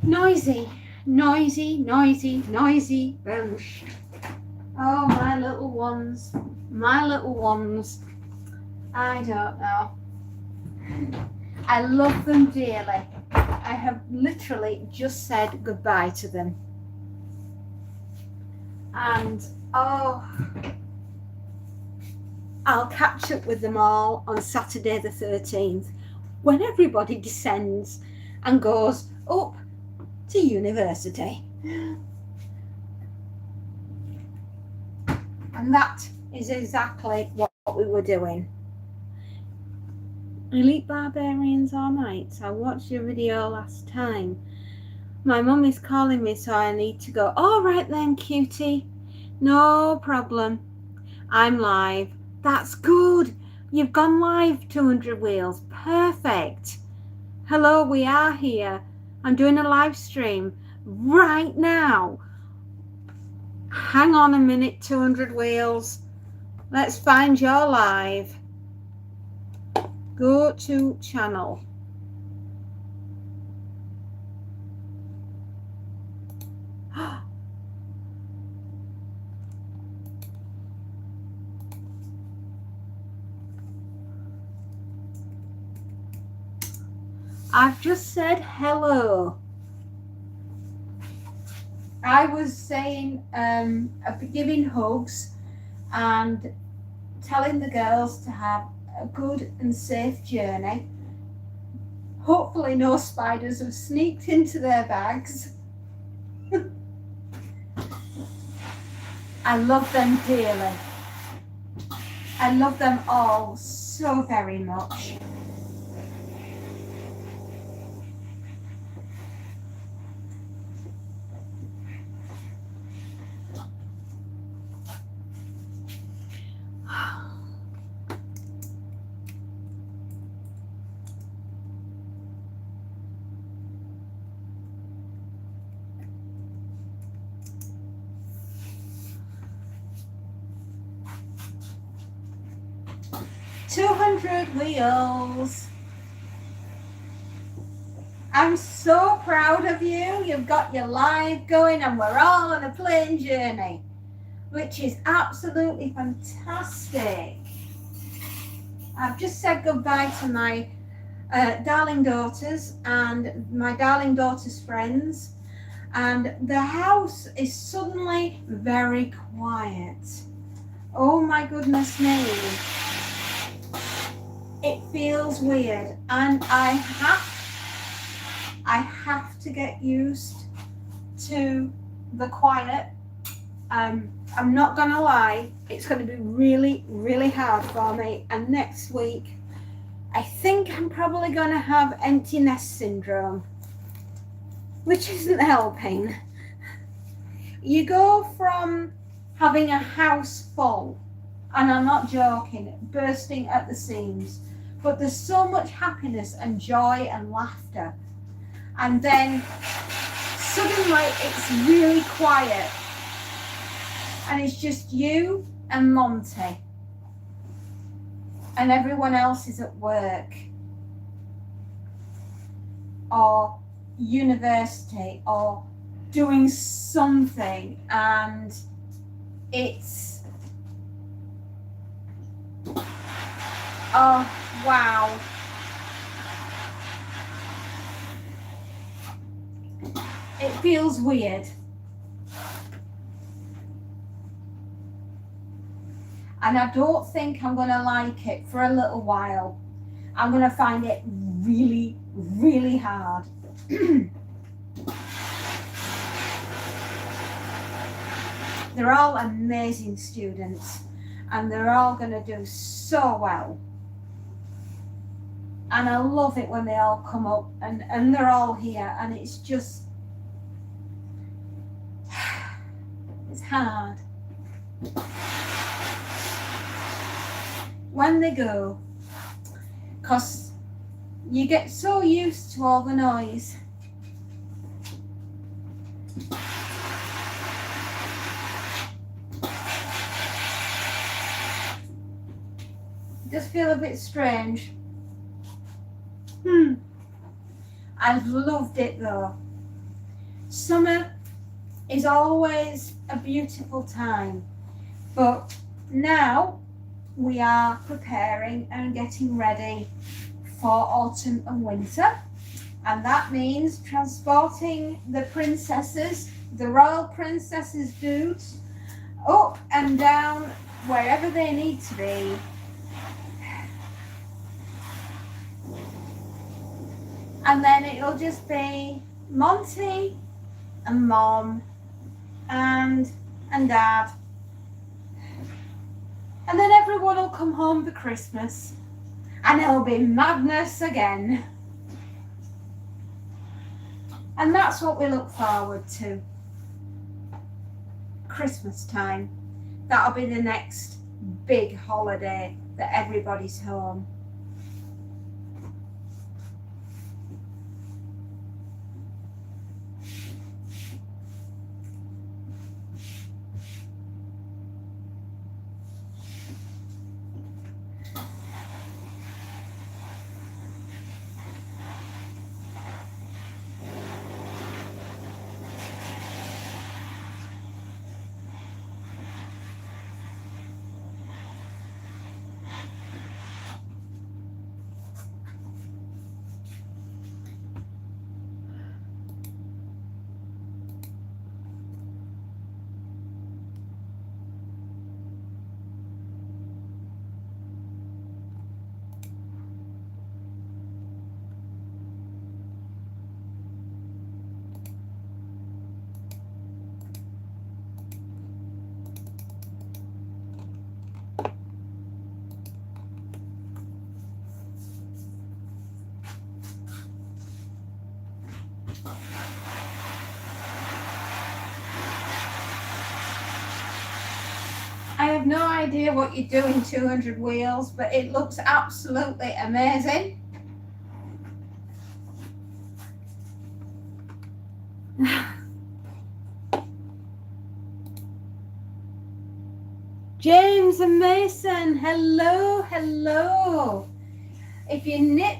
Noisy, noisy, noisy, noisy bunch. Oh, my little ones. My little ones. I don't know. I love them dearly. I have literally just said goodbye to them. And, oh, I'll catch up with them all on Saturday the 13th when everybody descends and goes up to university. And that is exactly what we were doing. Elite Barbarians All Night. I watched your video last time. My mum is calling me, so I need to go. All right then, cutie. No problem. I'm live. That's good. You've gone live, 200 Wheels. Perfect. Hello, we are here. I'm doing a live stream right now. Hang on a minute, 200 Wheels. Let's find your live. Go to channel. I've just said hello. I was saying, giving hugs and telling the girls to have a good and safe journey. Hopefully no spiders have sneaked into their bags. I love them dearly. I love them all so very much. Wheels. I'm so proud of you. You've got your live going and we're all on a plane journey, which is absolutely fantastic. I've just said goodbye to my darling daughters and my darling daughters' friends, and the house is suddenly very quiet. Oh my goodness me. It feels weird, and I have to get used to the quiet. I'm not gonna lie, it's gonna be really, really hard for me. And next week, I think I'm probably gonna have empty nest syndrome, which isn't helping. You go from having a house full, and I'm not joking, bursting at the seams, but there's so much happiness and joy and laughter. And then suddenly it's really quiet. And it's just you and Monty. And everyone else is at work. Or university or doing something. And it's... oh, wow. It feels weird. And I don't think I'm going to like it for a little while. I'm going to find it really, really hard. They're all amazing students and they're all going to do so well. And I love it when they all come up and they're all here, and it's just, it's hard. When they go, because you get so used to all the noise. It does feel a bit strange. I've loved it though. Summer is always a beautiful time, but now we are preparing and getting ready for autumn and winter, and that means transporting the princesses, the royal princesses' dudes, up and down wherever they need to be. And then it'll just be Monty and Mom and Dad. And then everyone will come home for Christmas. And it'll be madness again. And that's what we look forward to. Christmas time. That'll be the next big holiday that everybody's home. I have no idea what you do in 200 wheels, but it looks absolutely amazing. James and Mason, hello, hello. If you nip,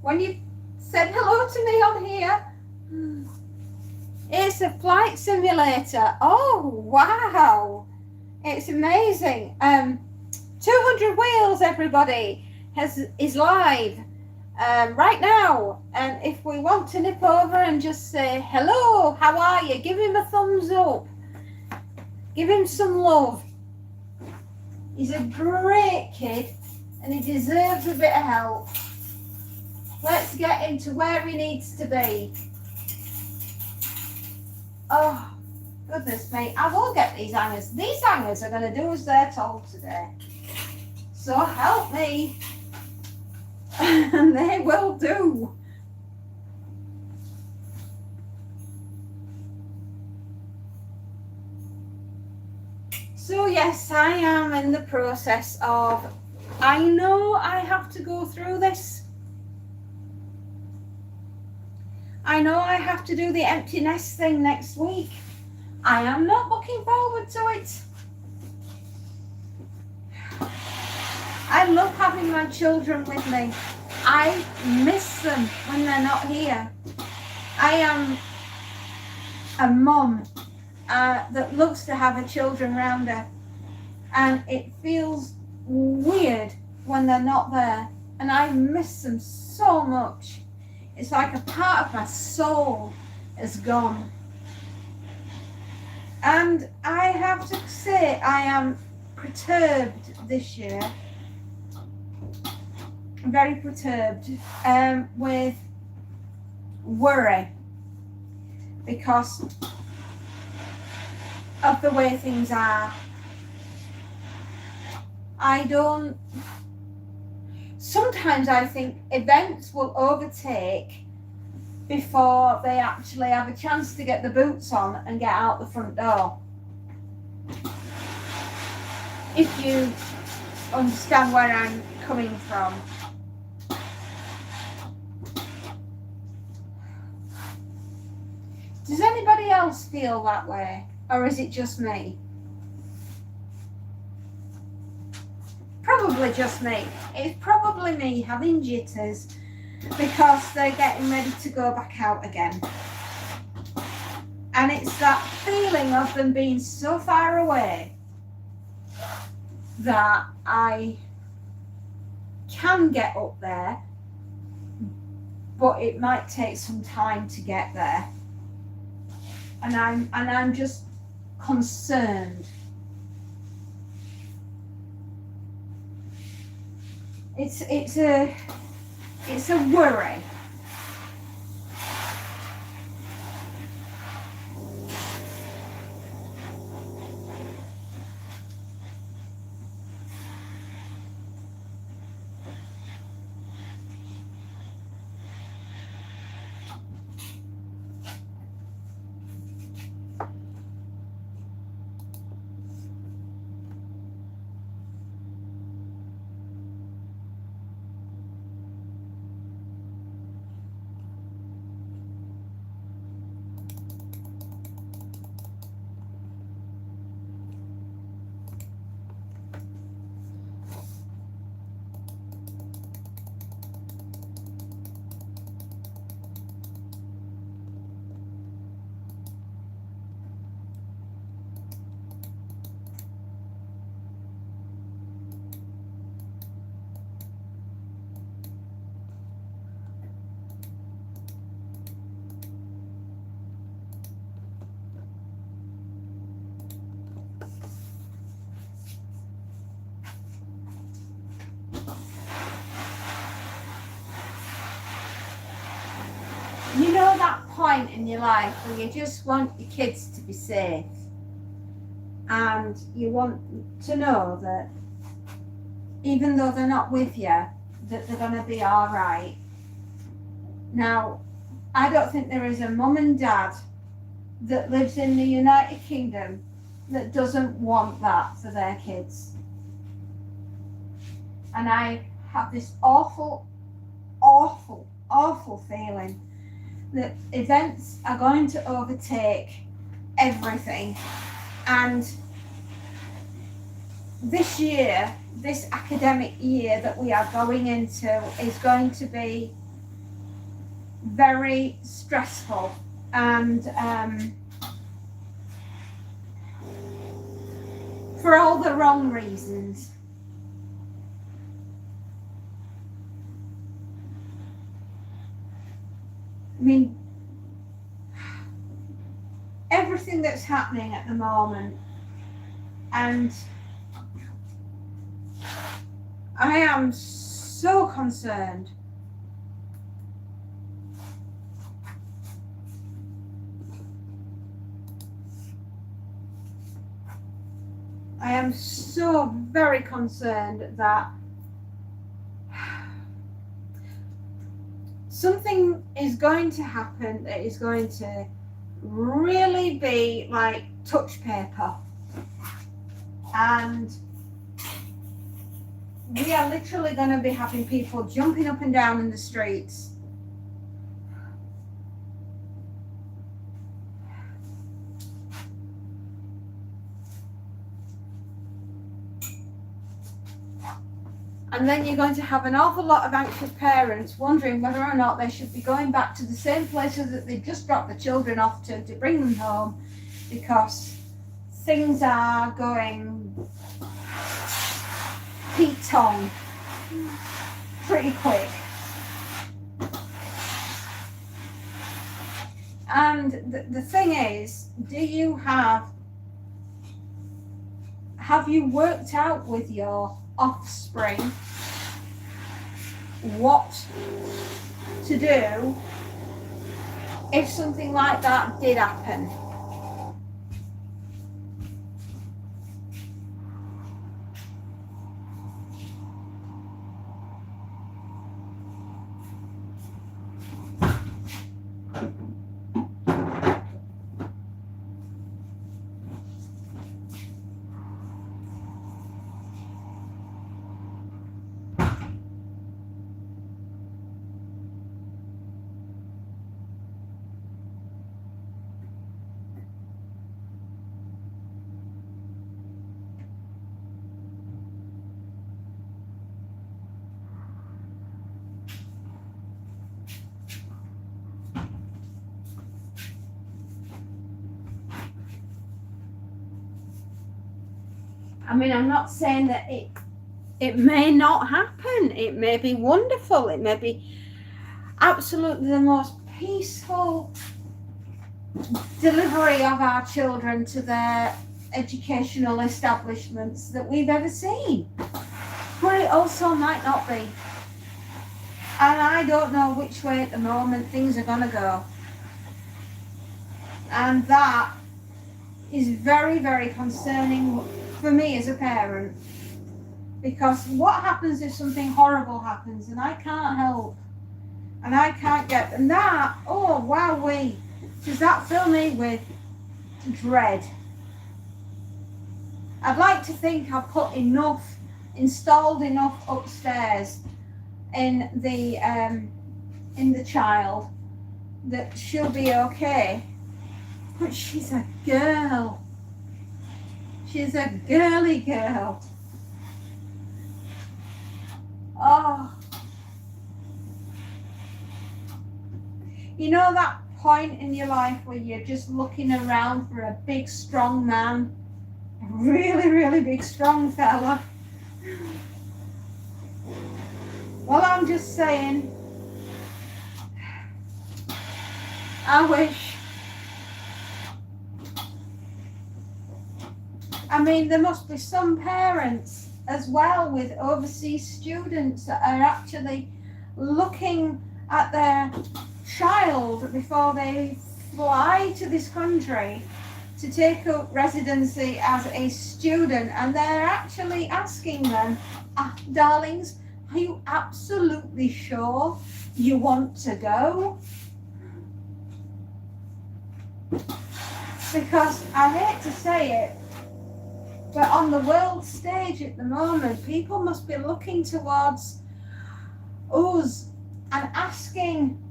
when you said hello to me on here, it's a flight simulator. Oh, wow. It's amazing. 200 Wheels, everybody, is live right now. And if we want to nip over and just say, hello, how are you? Give him a thumbs up. Give him some love. He's a great kid and he deserves a bit of help. Let's get him to where he needs to be. Oh, goodness me, I will get these hangers. These hangers are going to do as they're told today. So help me. And they will do. So yes, I am in the process of, I know I have to go through this. I know I have to do the empty nest thing next week. I am not looking forward to it. I love having my children with me. I miss them when they're not here. I am a mum that loves to have her children around her. And it feels weird when they're not there. And I miss them so much. It's like a part of my soul is gone. And I have to say, I am perturbed this year. Very perturbed with worry because of the way things are. Sometimes I think events will overtake before they actually have a chance to get the boots on and get out the front door. If you understand where I'm coming from. Does anybody else feel that way? Or is it just me? Probably just me. It's probably me having jitters because they're getting ready to go back out again. And it's that feeling of them being so far away that I can get up there, but it might take some time to get there. And I'm just concerned. It's a worry. You know that point in your life where you just want your kids to be safe, and you want to know that even though they're not with you, that they're going to be all right. Now, I don't think there is a mum and dad that lives in the United Kingdom that doesn't want that for their kids. And I have this awful, awful, awful feeling that events are going to overtake everything. And this year, this academic year that we are going into, is going to be very stressful, and for all the wrong reasons. I mean, everything that's happening at the moment, and I am so concerned. I am so very concerned that something is going to happen that is going to really be like touch paper, and we are literally going to be having people jumping up and down in the streets. And then you're going to have an awful lot of anxious parents wondering whether or not they should be going back to the same places that they just dropped the children off to bring them home, because things are going Pete on pretty quick. And the thing is, have you worked out with your offspring what to do if something like that did happen? I mean, I'm not saying that it may not happen. It may be wonderful. It may be absolutely the most peaceful delivery of our children to their educational establishments that we've ever seen. But it also might not be. And I don't know which way at the moment things are going to go. And that is very, very concerning for me as a parent. Because what happens if something horrible happens and I can't help? And I can't get, and that, oh, wowee, does that fill me with dread? I'd like to think I've put enough, installed enough upstairs in the child that she'll be okay. But she's a girl. She's a girly girl. Oh. You know that point in your life where you're just looking around for a big, strong man? A really, really big, strong fella? Well, I'm just saying, I wish. I mean, there must be some parents as well with overseas students that are actually looking at their child before they fly to this country to take up residency as a student, and they're actually asking them, darlings, are you absolutely sure you want to go? Because I hate to say it, but on the world stage at the moment, people must be looking towards us and asking,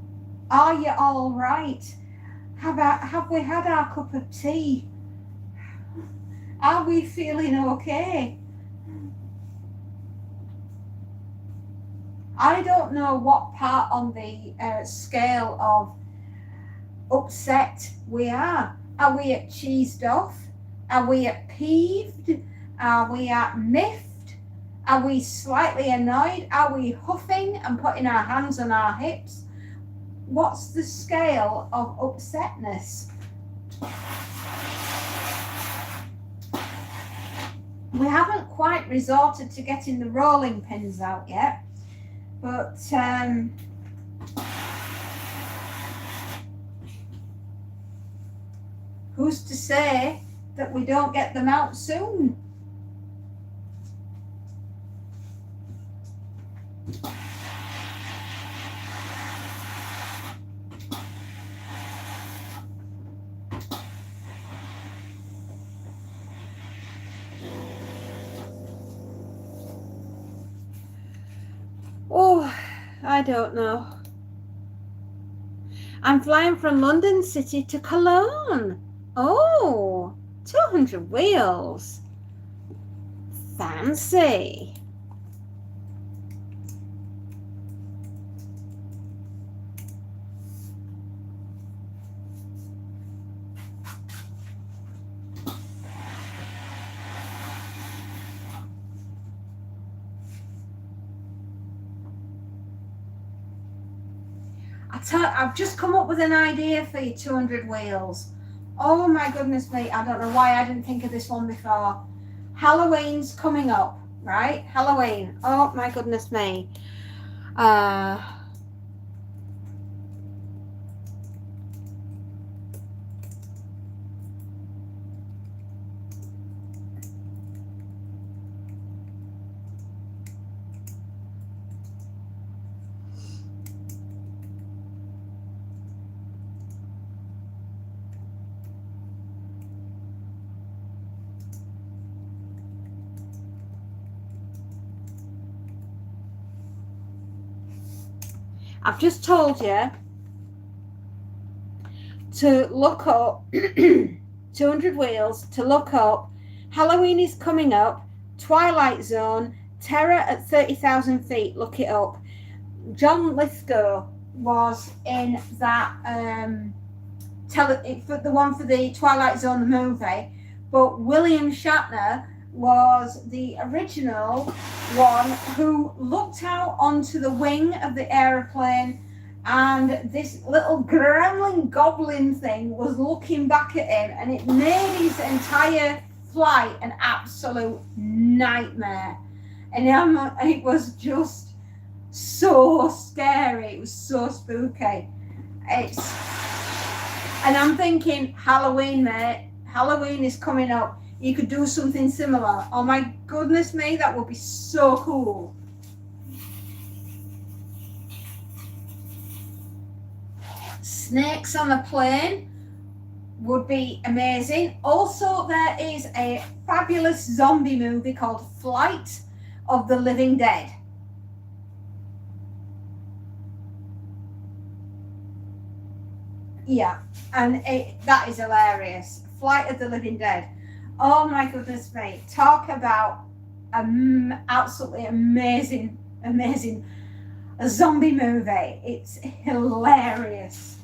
are you all right? Have we had our cup of tea? Are we feeling okay? I don't know what part on the scale of upset we are. Are we at cheesed off? Are we at peeved? Are we at miffed? Are we slightly annoyed? Are we huffing and putting our hands on our hips? What's the scale of upsetness? We haven't quite resorted to getting the rolling pins out yet, but who's to say that we don't get them out soon? Oh, I don't know. I'm flying from London City to Cologne. Oh, 200 wheels. Fancy. I've just come up with an idea for you, 200 wheels. Oh my goodness me, I don't know why I didn't think of this one before. Halloween's coming up, right? Halloween. Oh my goodness me. I've just told you to look up 200 wheels, to look up Halloween is coming up, Twilight Zone, Terror at 30,000 feet. Look it up. John Lithgow was in that the one for the Twilight Zone the movie, but William Shatner was the original one who looked out onto the wing of the aeroplane, and this little gremlin goblin thing was looking back at him, and it made his entire flight an absolute nightmare. And it was just so scary. It was so spooky. And I'm thinking, Halloween, mate. Halloween is coming up. You could do something similar. Oh my goodness me, that would be so cool. Snakes on a plane would be amazing. Also, there is a fabulous zombie movie called Flight of the Living Dead. Yeah, and that is hilarious. Flight of the Living Dead. Oh my goodness me. Talk about absolutely amazing a zombie movie. It's hilarious.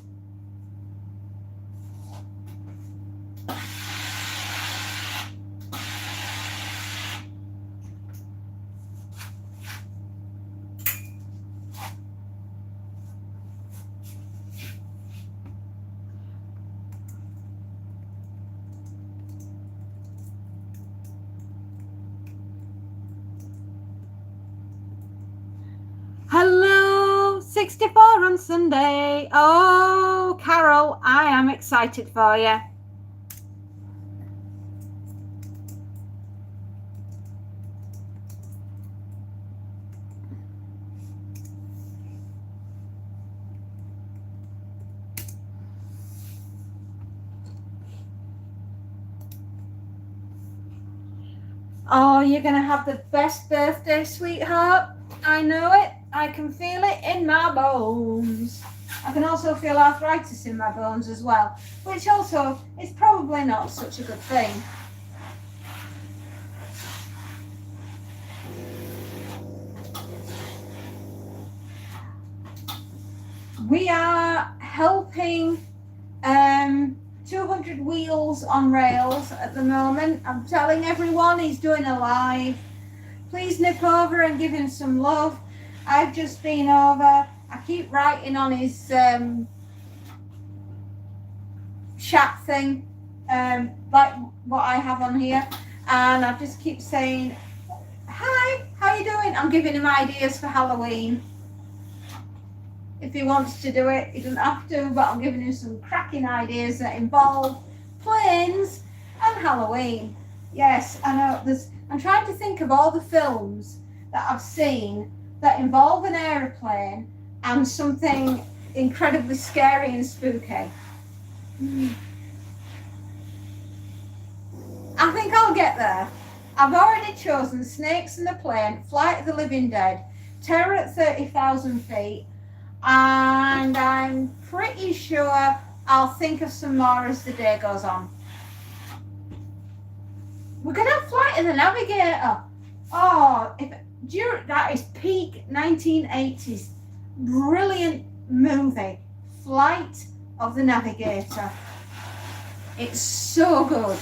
Hello, 64 on Sunday. Oh, Carol, I am excited for you. Oh, you're going to have the best birthday, sweetheart. I know it. I can feel it in my bones. I can also feel arthritis in my bones as well, which also is probably not such a good thing. We are helping 200 Wheels on Rails at the moment. I'm telling everyone he's doing a live. Please nip over and give him some love. I've just been over. I keep writing on his chat thing, like what I have on here, and I just keep saying, hi, how you doing? I'm giving him ideas for Halloween. If he wants to do it, he doesn't have to, but I'm giving him some cracking ideas that involve planes and Halloween. Yes, I know. I'm trying to think of all the films that I've seen that involve an aeroplane and something incredibly scary and spooky. I think I'll get there. I've already chosen Snakes in the Plane, Flight of the Living Dead, Terror at 30,000 Feet, and I'm pretty sure I'll think of some more as the day goes on. We're going to have Flight of the Navigator. Oh, that is peak 1980s. Brilliant movie. Flight of the Navigator. It's so good.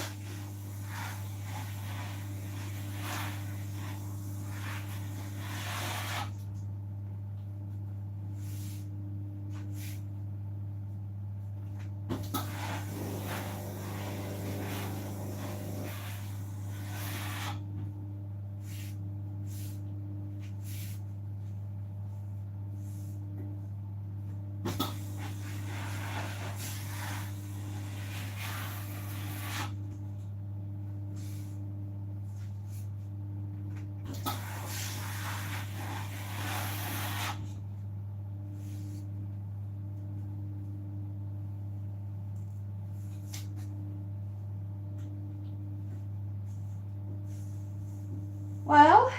Well,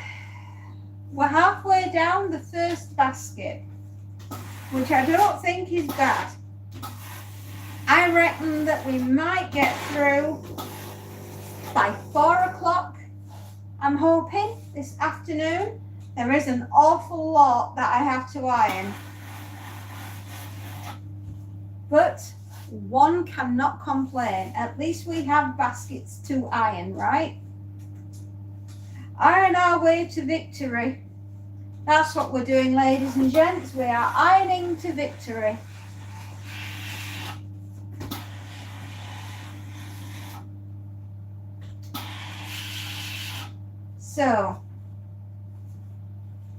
we're halfway down the first basket, which I don't think is bad. I reckon that we might get through by 4 o'clock. I'm hoping this afternoon. There is an awful lot that I have to iron. But one cannot complain. At least we have baskets to iron, right? Iron our way to victory. That's what we're doing, ladies and gents. We are ironing to victory. So,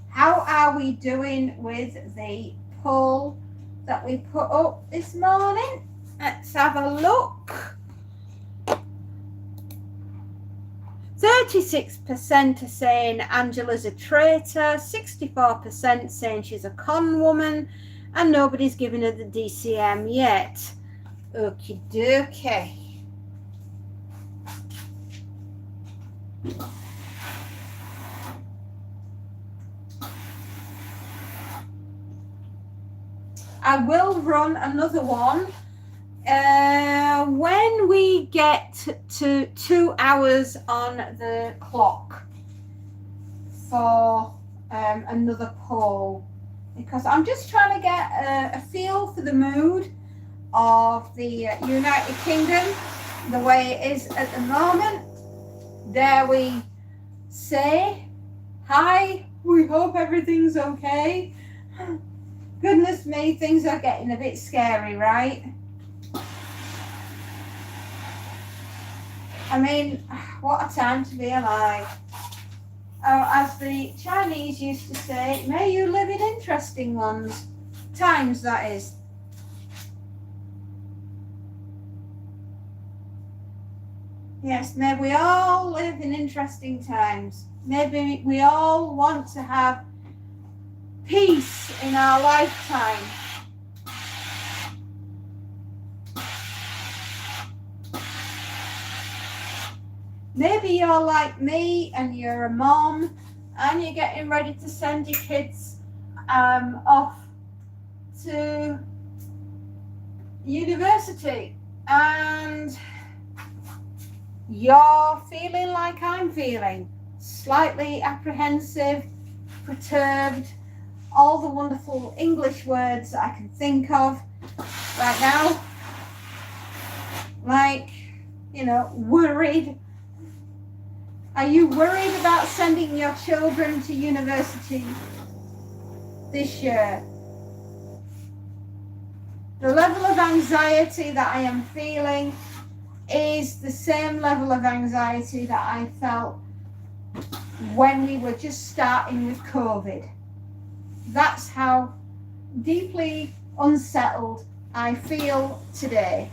how are we doing with the poll that we put up this morning? Let's have a look. 36% are saying Angela's a traitor, 64% saying she's a con woman, and nobody's given her the DCM yet. Okie dokie. I will run another one when we get to 2 hours on the clock for another poll, because I'm just trying to get a feel for the mood of the United Kingdom, the way it is at the moment. Dare we say, hi, we hope everything's okay. Goodness me, things are getting a bit scary, right? I mean, what a time to be alive. As the Chinese used to say, may you live in interesting ones. Times, that is. Yes, may we all live in interesting times. Maybe we all want to have peace in our lifetime. Maybe you're like me and you're a mom and you're getting ready to send your kids off to university, and you're feeling like I'm feeling, slightly apprehensive, perturbed, all the wonderful English words that I can think of right now, like, you know, worried. Are you worried about sending your children to university this year? The level of anxiety that I am feeling is the same level of anxiety that I felt when we were just starting with COVID. That's how deeply unsettled I feel today.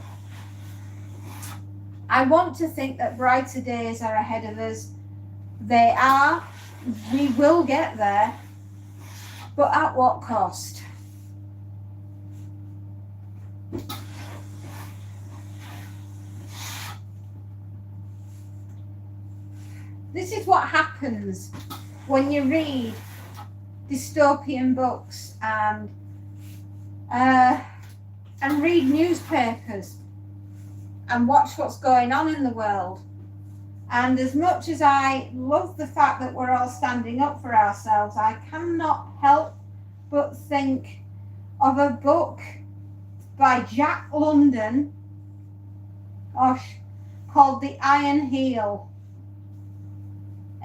I want to think that brighter days are ahead of us. They are. We will get there. But at what cost? This is what happens when you read dystopian books and read newspapers and watch what's going on in the world. And as much as I love the fact that we're all standing up for ourselves, I cannot help but think of a book by Jack London called The Iron Heel.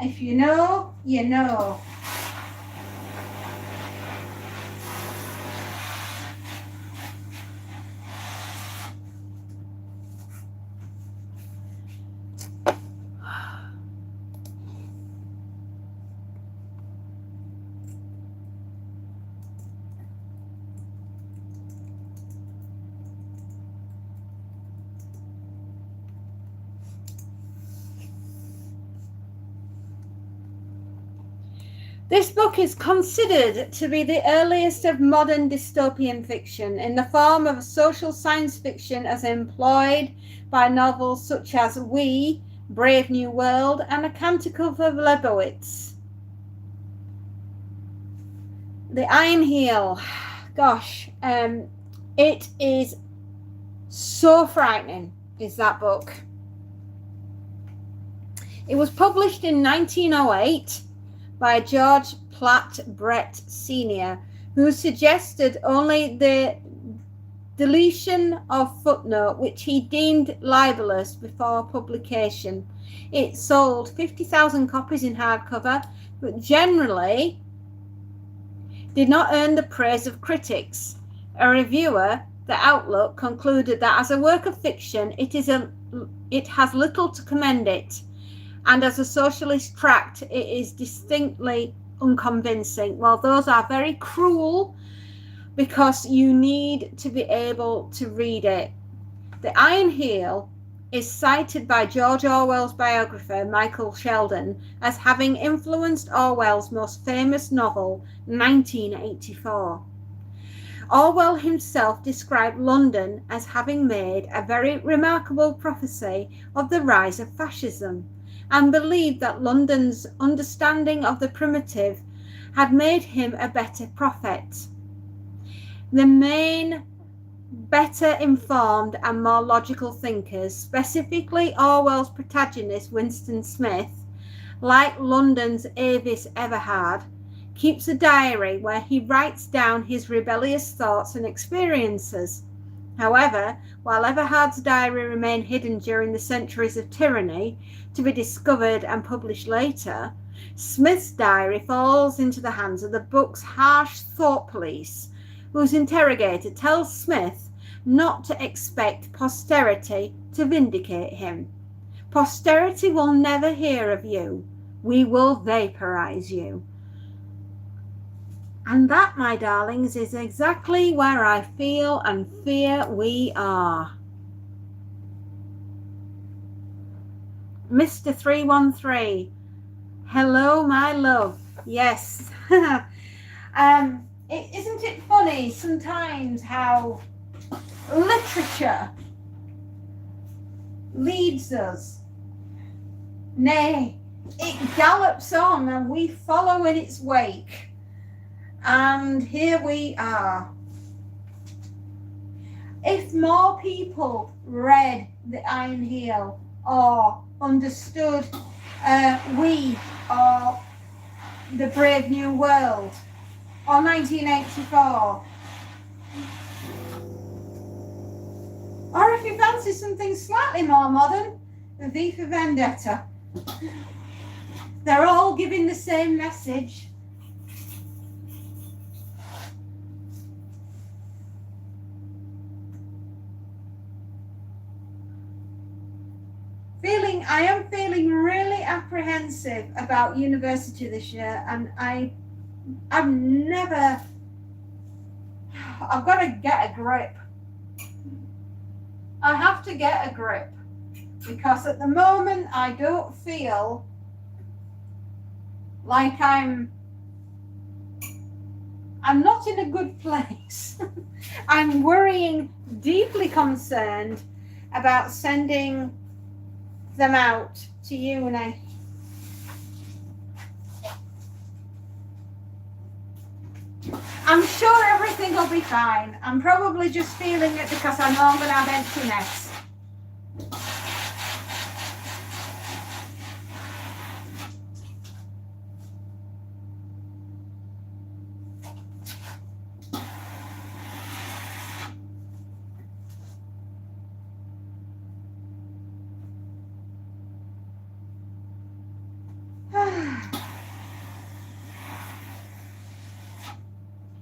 If you know, you know. This book is considered to be the earliest of modern dystopian fiction in the form of social science fiction as employed by novels such as We, Brave New World, and A Canticle for Lebowitz. The Iron Heel. Gosh, it is so frightening, is that book. It was published in 1908 by George Platt Brett Sr., who suggested only the deletion of footnote, which he deemed libelous, before publication. It sold 50,000 copies in hardcover, but generally did not earn the praise of critics. A reviewer, The Outlook, concluded that as a work of fiction, it has little to commend it, and as a socialist tract, it is distinctly unconvincing. Well, those are very cruel because you need to be able to read it. The Iron Heel is cited by George Orwell's biographer Michael Sheldon as having influenced Orwell's most famous novel, 1984. Orwell himself described London as having made a very remarkable prophecy of the rise of fascism, and believed that London's understanding of the primitive had made him a better prophet. The main better informed and more logical thinkers, specifically Orwell's protagonist Winston Smith, like London's Avis Everhard, keeps a diary where he writes down his rebellious thoughts and experiences. However, while Everhard's diary remained hidden during the centuries of tyranny, to be discovered and published later, Smith's diary falls into the hands of the book's harsh thought police, whose interrogator tells Smith not to expect posterity to vindicate him. Posterity will never hear of you. We will vaporize you. And that, my darlings, is exactly where I feel and fear we are. Mr. 313, hello, my love. Yes. Isn't it funny sometimes how literature leads us? Nay, it gallops on and we follow in its wake. And here we are. If more people read The Iron Heel or understood We or The Brave New World or 1984, or if you fancy something slightly more modern, the V for Vendetta, they're all giving the same message. I am feeling really apprehensive about university this year, and I've got to get a grip. I have to get a grip, because at the moment I don't feel like I'm not in a good place. I'm worrying, deeply concerned about sending them out to uni. I'm sure everything will be fine. I'm probably just feeling it because I know I'm going to have emptiness.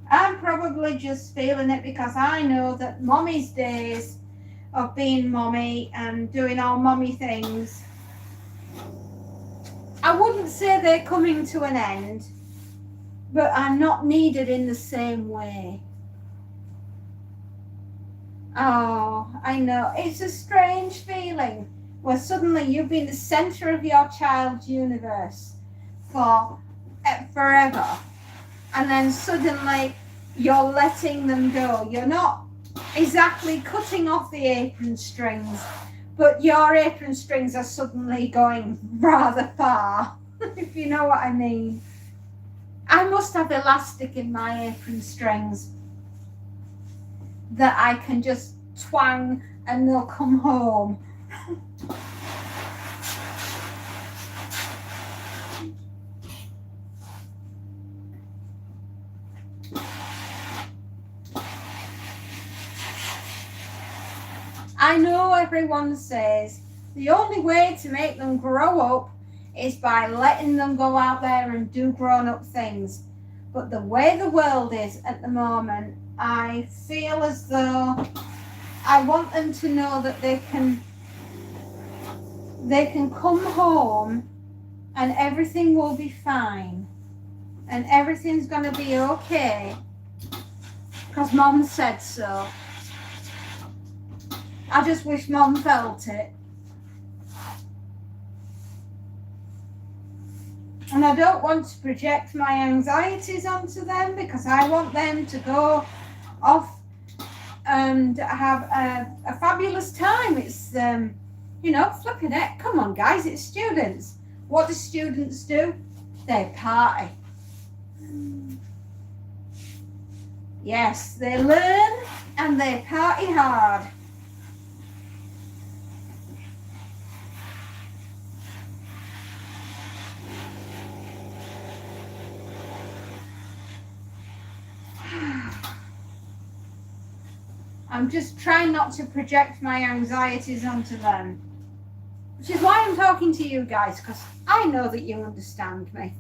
I'm probably just feeling it because I know that mommy's days of being mommy and doing all mommy things, I wouldn't say they're coming to an end, but I'm not needed in the same way. Oh, I know. It's a strange feeling where suddenly you've been the center of your child's universe for forever, and then suddenly you're letting them go. You're not exactly cutting off the apron strings, but your apron strings are suddenly going rather far, if you know what I mean. I must have elastic in my apron strings that I can just twang and they'll come home. I know everyone says The only way to make them grow up is by letting them go out there and do grown-up things. But the way the world is at the moment, I feel as though I want them to know that they can come home and everything will be fine and everything's going to be okay because Mom said so. I just wish Mom felt it. And I don't want to project my anxieties onto them because I want them to go off and have a fabulous time. It's, you know, flipping it. Come on, guys, it's students. What do students do? They party. Yes, they learn and they party hard. I'm just trying not to project my anxieties onto them. Which is why I'm talking to you guys, because I know that you understand me.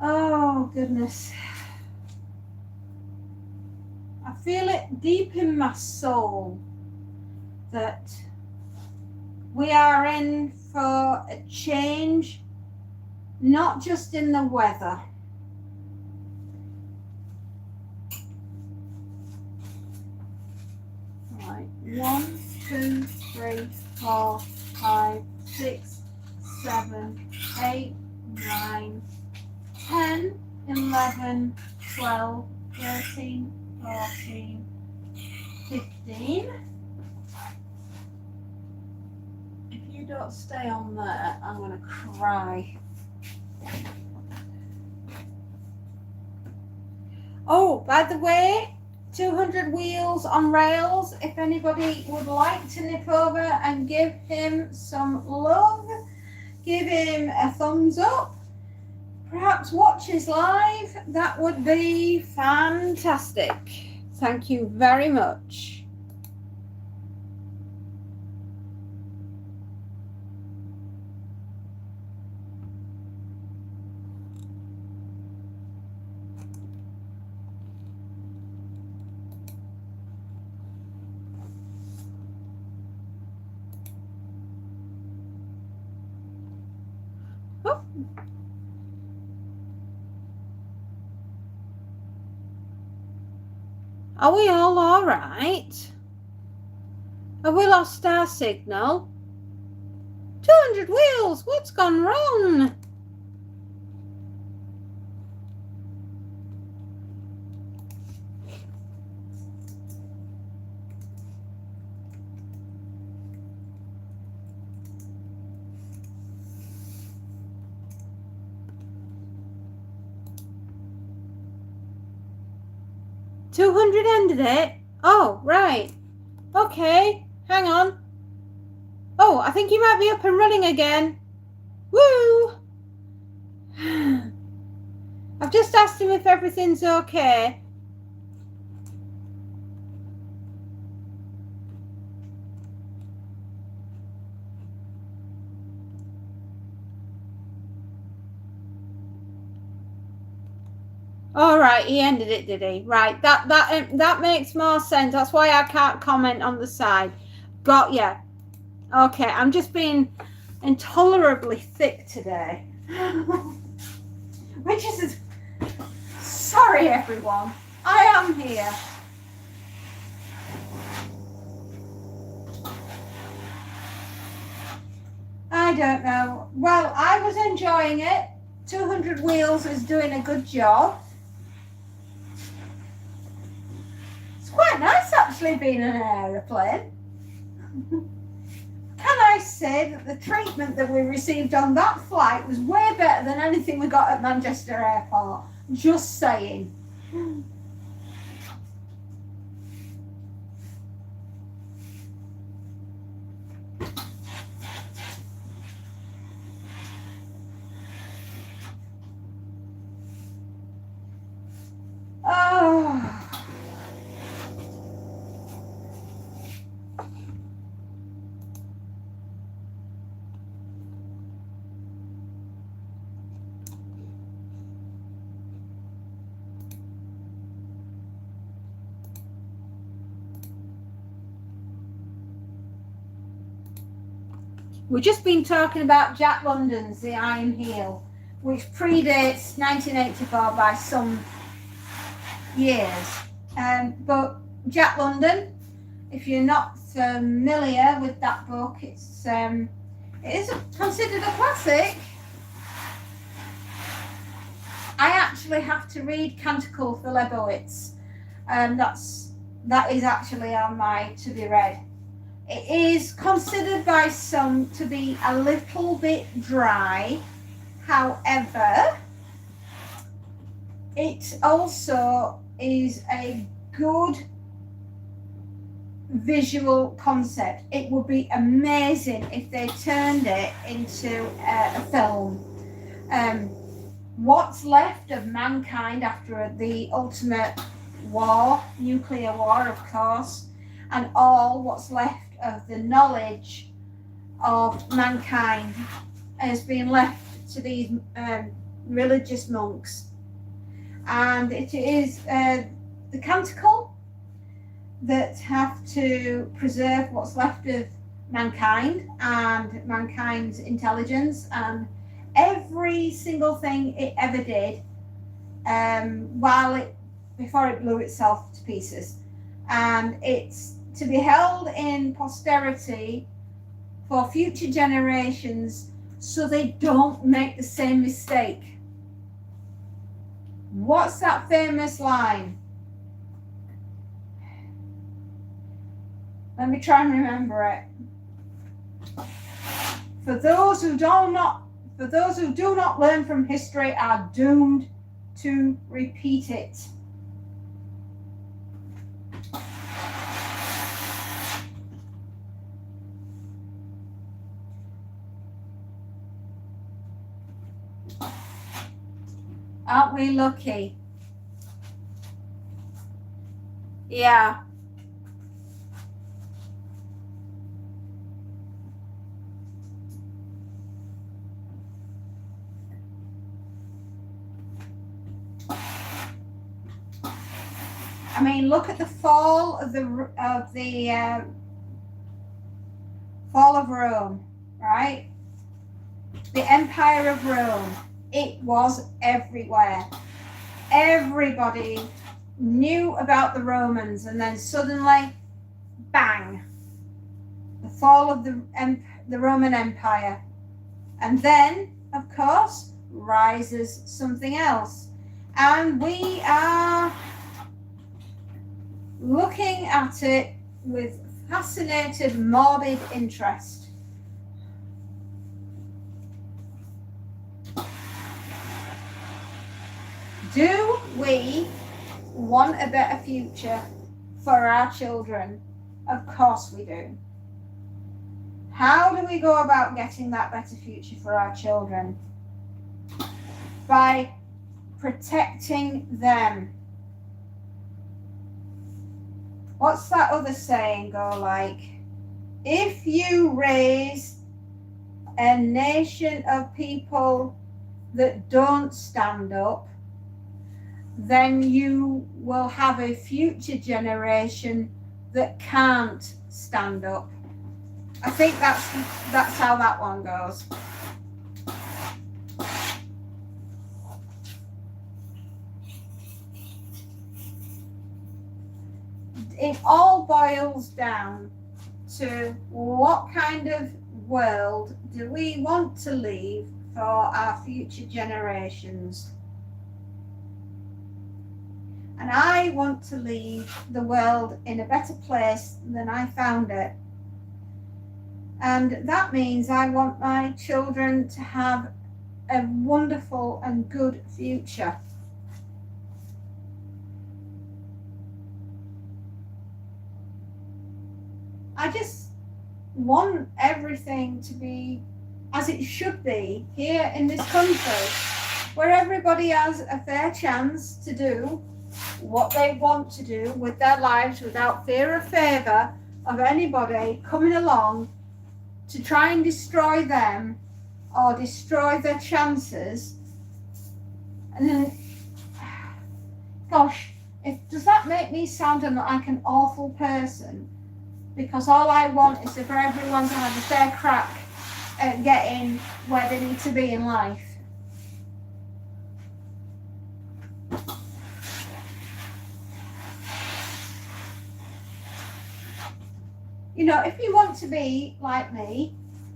Oh, goodness. I feel it deep in my soul that we are in for a change, not just in the weather. Right, 1, 2, 3, 4, 5, 6, 7, 8, 9, 10, 11, 12, 13, 14, 15. If you don't stay on there, I'm going to cry. Oh, by the way, 200 wheels on rails. If anybody would like to nip over and give him some love, give him a thumbs up. Perhaps watch his live. That would be fantastic. Thank you very much. Oh. Are we all right? Have we lost our signal? 200 wheels, what's gone wrong? $200 ended it. Oh, right. Okay, hang on. Oh, I think he might be up and running again. Woo! I've just asked him if everything's okay. All right, he ended it, did he? Right, that makes more sense. That's why I can't comment on the side. Got ya. Okay, I'm just being intolerably thick today. Which is, sorry everyone, I am here. I don't know. Well, I was enjoying it. 200 Wheels is doing a good job. It's quite nice actually being an aeroplane. Can I say that the treatment that we received on that flight was way better than anything we got at Manchester Airport? Just saying. Oh. We've just been talking about Jack London's The Iron Heel, which predates 1984 by some years. But Jack London, if you're not familiar with that book, it is considered a classic. I actually have to read Canticle for Lebowitz, and that is actually on my to be read. It is considered by some to be a little bit dry. However, it also is a good visual concept. It would be amazing if they turned it into a film. What's left of mankind after the ultimate war, nuclear war, of course, and all what's left of the knowledge of mankind has been left to these religious monks. And it is the Canticle that have to preserve what's left of mankind and mankind's intelligence and every single thing it ever did before it blew itself to pieces. And it's to be held in posterity for future generations so they don't make the same mistake. What's that famous line? Let me try and remember it. For those who do not learn from history are doomed to repeat it. Aren't we lucky? Yeah. I mean, look at the fall of fall of Rome, right? The Empire of Rome. It was everywhere. Everybody knew about the Romans, and then suddenly, bang, the fall of the Roman Empire. And then, of course, rises something else. And we are looking at it with fascinated, morbid interest. Do we want a better future for our children? Of course we do. How do we go about getting that better future for our children? By protecting them. What's that other saying go like? If you raise a nation of people that don't stand up, then you will have a future generation that can't stand up. I think that's how that one goes. It all boils down to what kind of world do we want to leave for our future generations. And I want to leave the world in a better place than I found it. And that means I want my children to have a wonderful and good future. I just want everything to be as it should be here in this country, where everybody has a fair chance to do what they want to do with their lives without fear or favour of anybody coming along to try and destroy them or destroy their chances. And then, gosh, does that make me sound like an awful person? Because all I want is for everyone to have a fair crack at getting where they need to be in life. You know, if you want to be like me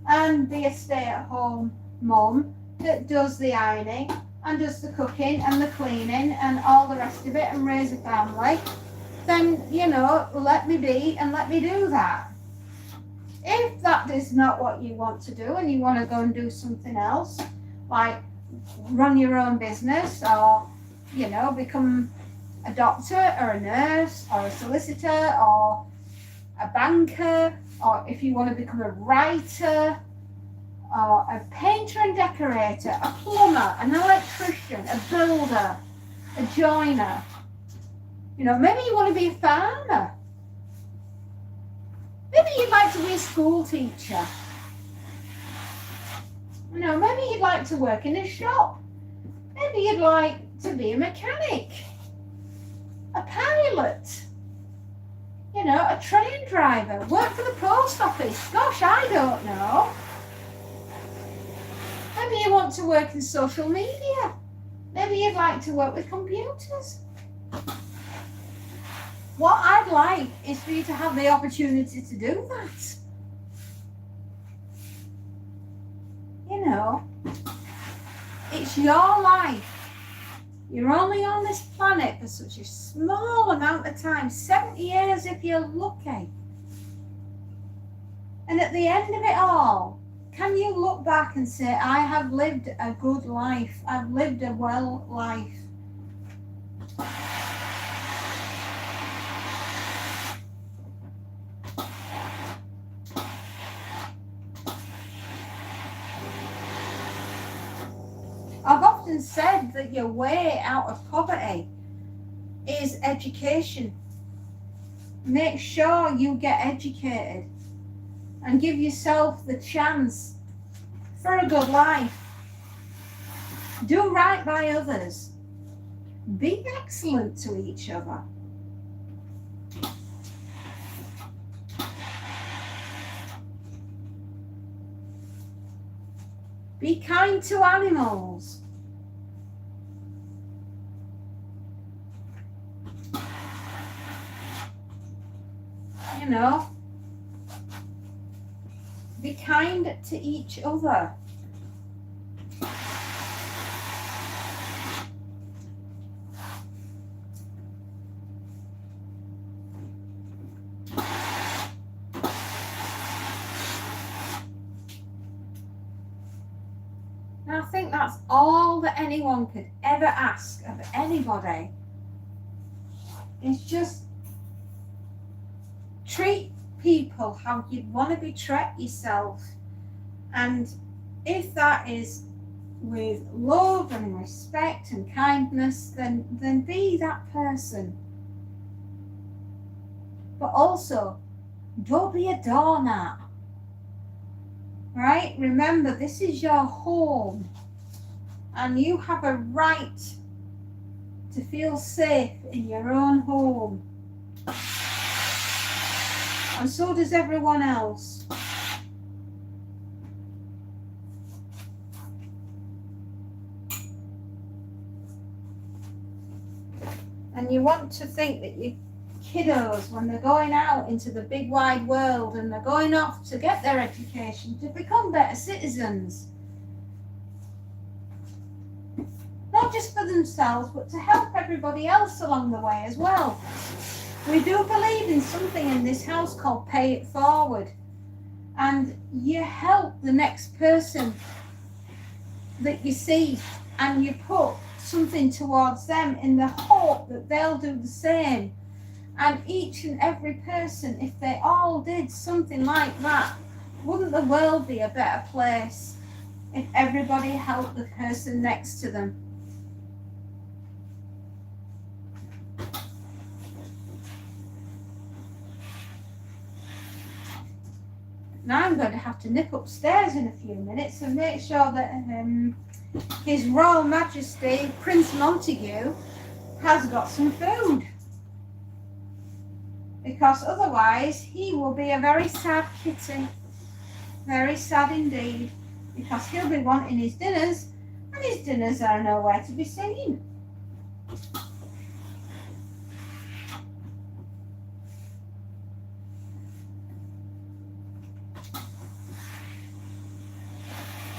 and be a stay-at-home mum that does the ironing and does the cooking and the cleaning and all the rest of it and raise a family, then, you know, let me be and let me do that. If that is not what you want to do and you want to go and do something else, like run your own business or, you know, become a doctor or a nurse or a solicitor or a banker, or if you want to become a writer or a painter and decorator, a plumber, an electrician, a builder, a joiner, you know, maybe you want to be a farmer. Maybe you'd like to be a school teacher. You know, maybe you'd like to work in a shop. Maybe you'd like to be a mechanic, a pilot, you know, a train driver, work for the post office. Gosh, I don't know. Maybe you want to work in social media. Maybe you'd like to work with computers. What I'd like is for you to have the opportunity to do that. You know, it's your life. You're only on this planet for such a small amount of time, 70 years if you're lucky. And at the end of it all, can you look back and say, I have lived a good life, I've lived a well life? I've often said that your way out of poverty is education. Make sure you get educated and give yourself the chance for a good life. Do right by others. Be excellent to each other. Be kind to animals. You know, be kind to each other. And I think that's all that anyone could ever ask of anybody. It's just treat people how you'd want to be treated yourself. And if that is with love and respect and kindness, then be that person. But also, don't be a doormat. Right? Remember, this is your home. And you have a right to feel safe in your own home. And so does everyone else. And you want to think that your kiddos, when they're going out into the big wide world and they're going off to get their education, to become better citizens, not just for themselves, but to help everybody else along the way as well. We do believe in something in this house called pay it forward, and you help the next person that you see, and you put something towards them in the hope that they'll do the same. And each and every person, if they all did something like that, wouldn't the world be a better place if everybody helped the person next to them? Now I'm going to have to nip upstairs in a few minutes and make sure that His Royal Majesty Prince Montague has got some food, because otherwise he will be a very sad kitty, very sad indeed, because he'll be wanting his dinners, and his dinners are nowhere to be seen.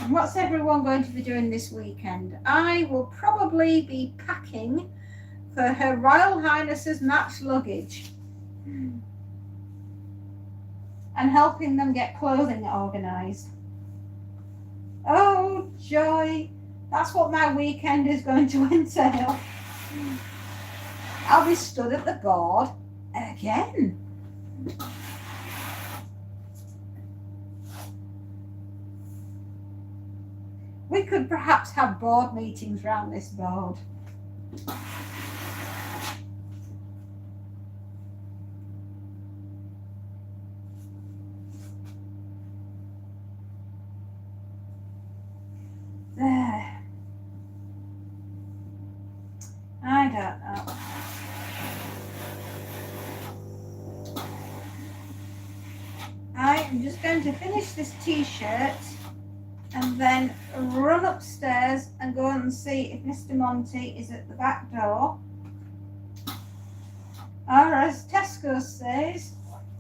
And what's everyone going to be doing this weekend? I will probably be packing for Her Royal Highness's match luggage and helping them get clothing organised. Oh joy, that's what my weekend is going to entail. I'll be stood at the board again. We could perhaps have board meetings round this board. There. I don't know. I'm just going to finish this t-shirt and then run upstairs and go and see if Mr. Monty is at the back door. Or as Tesco says,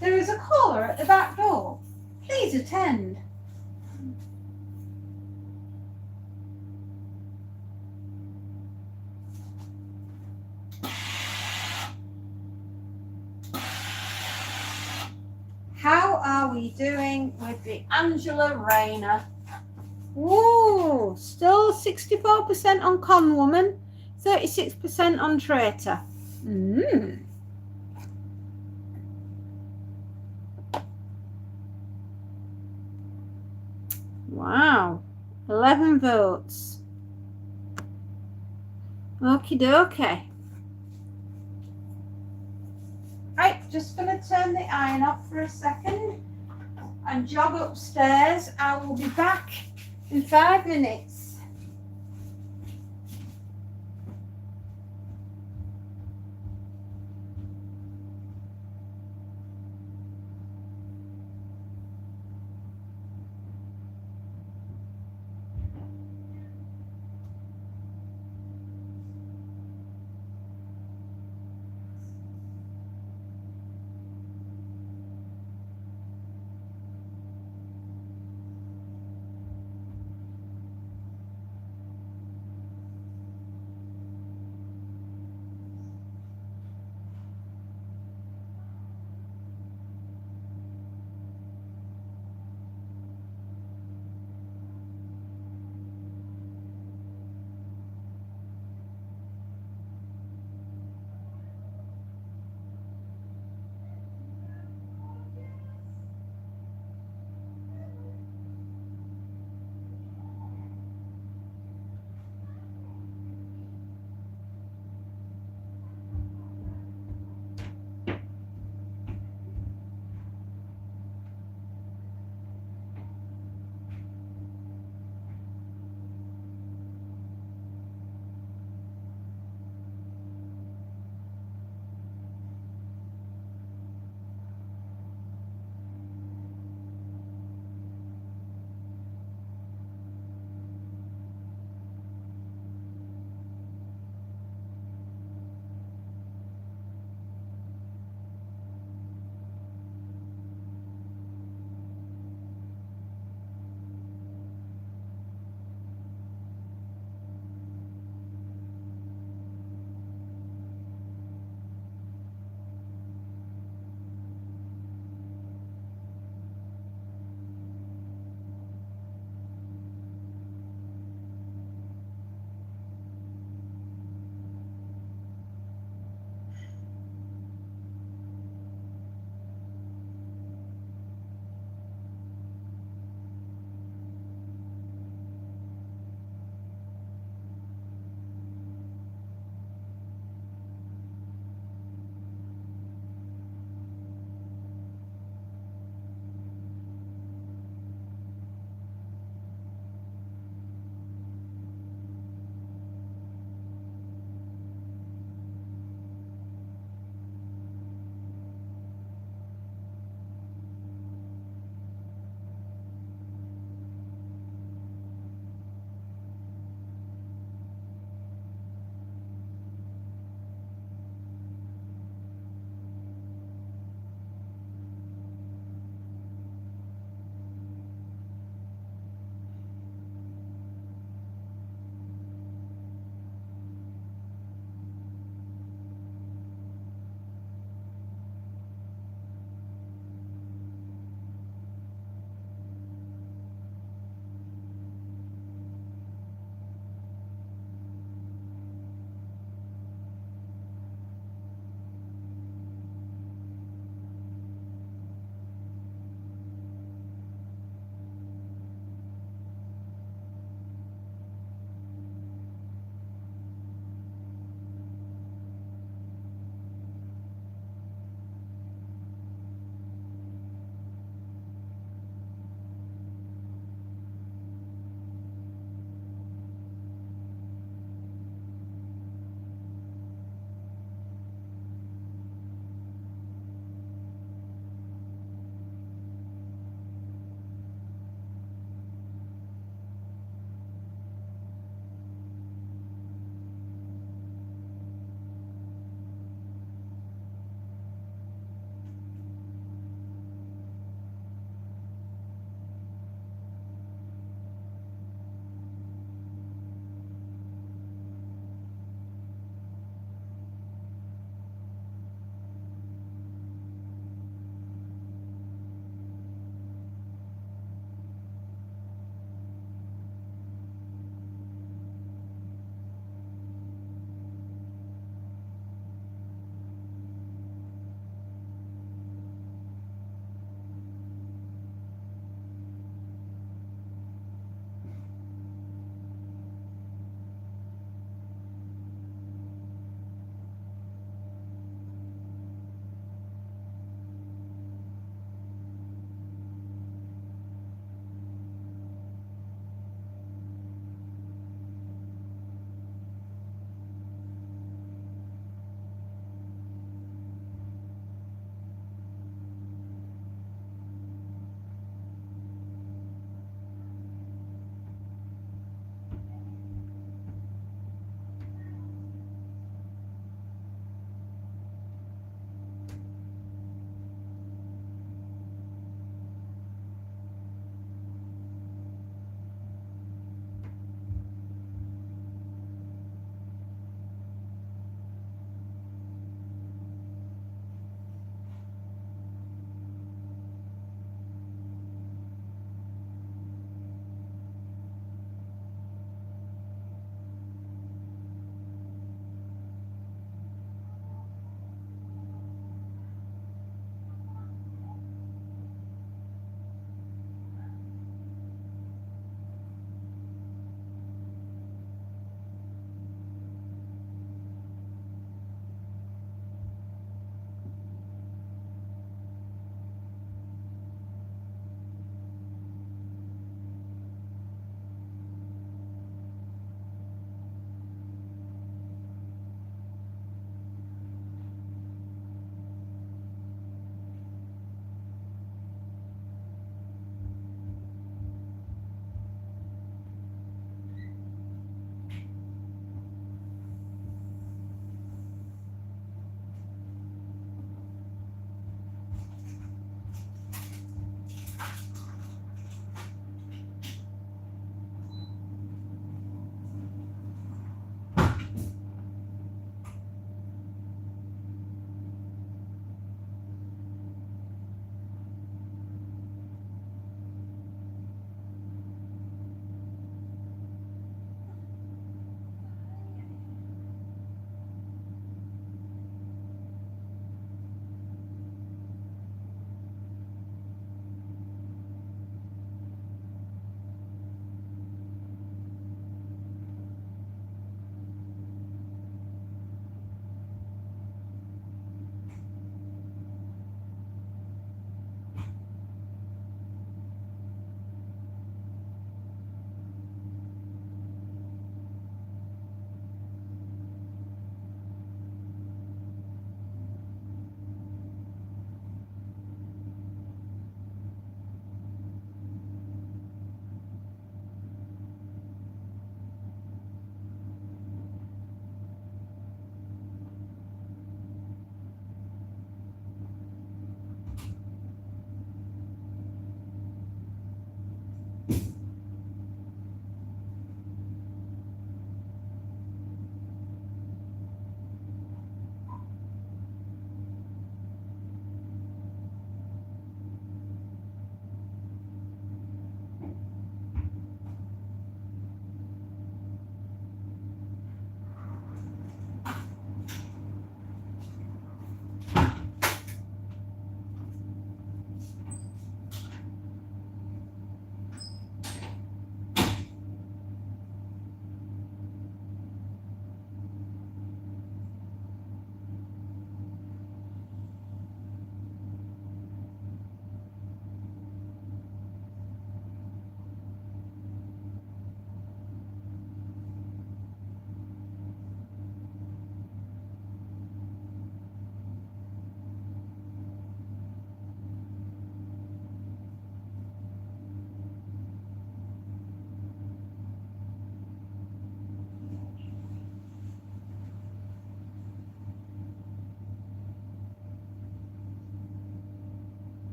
there is a caller at the back door. Please attend. How are we doing with the Angela Rayner? Ooh, still 64% on con woman, 36% on traitor. Wow, 11 votes. Okie dokie. Right, just going to turn the iron off for a second and jog upstairs. I will be back in 5 minutes.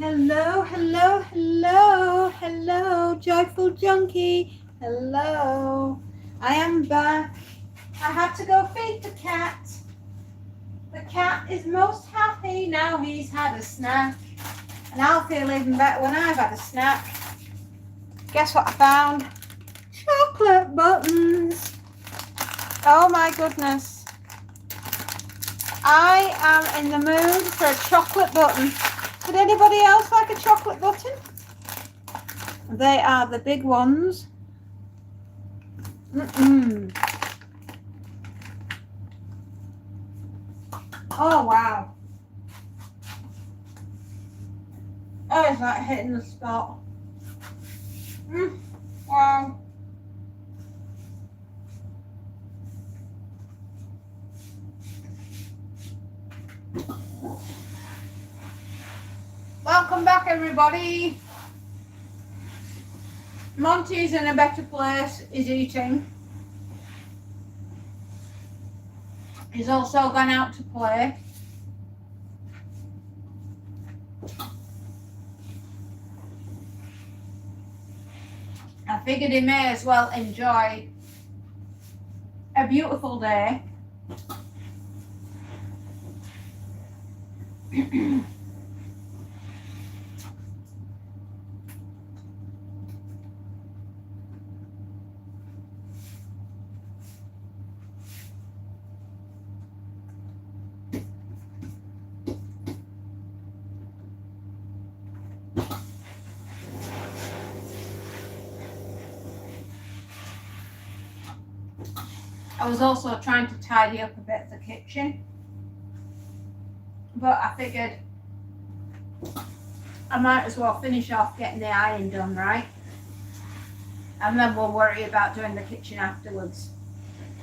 Hello, hello, hello, hello, joyful junkie. Hello. I am back. I had to go feed the cat. The cat is most happy now he's had a snack. And I'll feel even better when I've had a snack. Guess what I found? Chocolate buttons. Oh my goodness. I am in the mood for a chocolate button. Would anybody else like a chocolate button? They are the big ones. Oh wow. Oh, it's like hitting the spot. Wow. Welcome back, everybody. Monty's in a better place. He's eating. He's also gone out to play. I figured he may as well enjoy a beautiful day. I was also trying to tidy up a bit of the kitchen, but I figured I might as well finish off getting the iron done, right? And then we'll worry about doing the kitchen afterwards.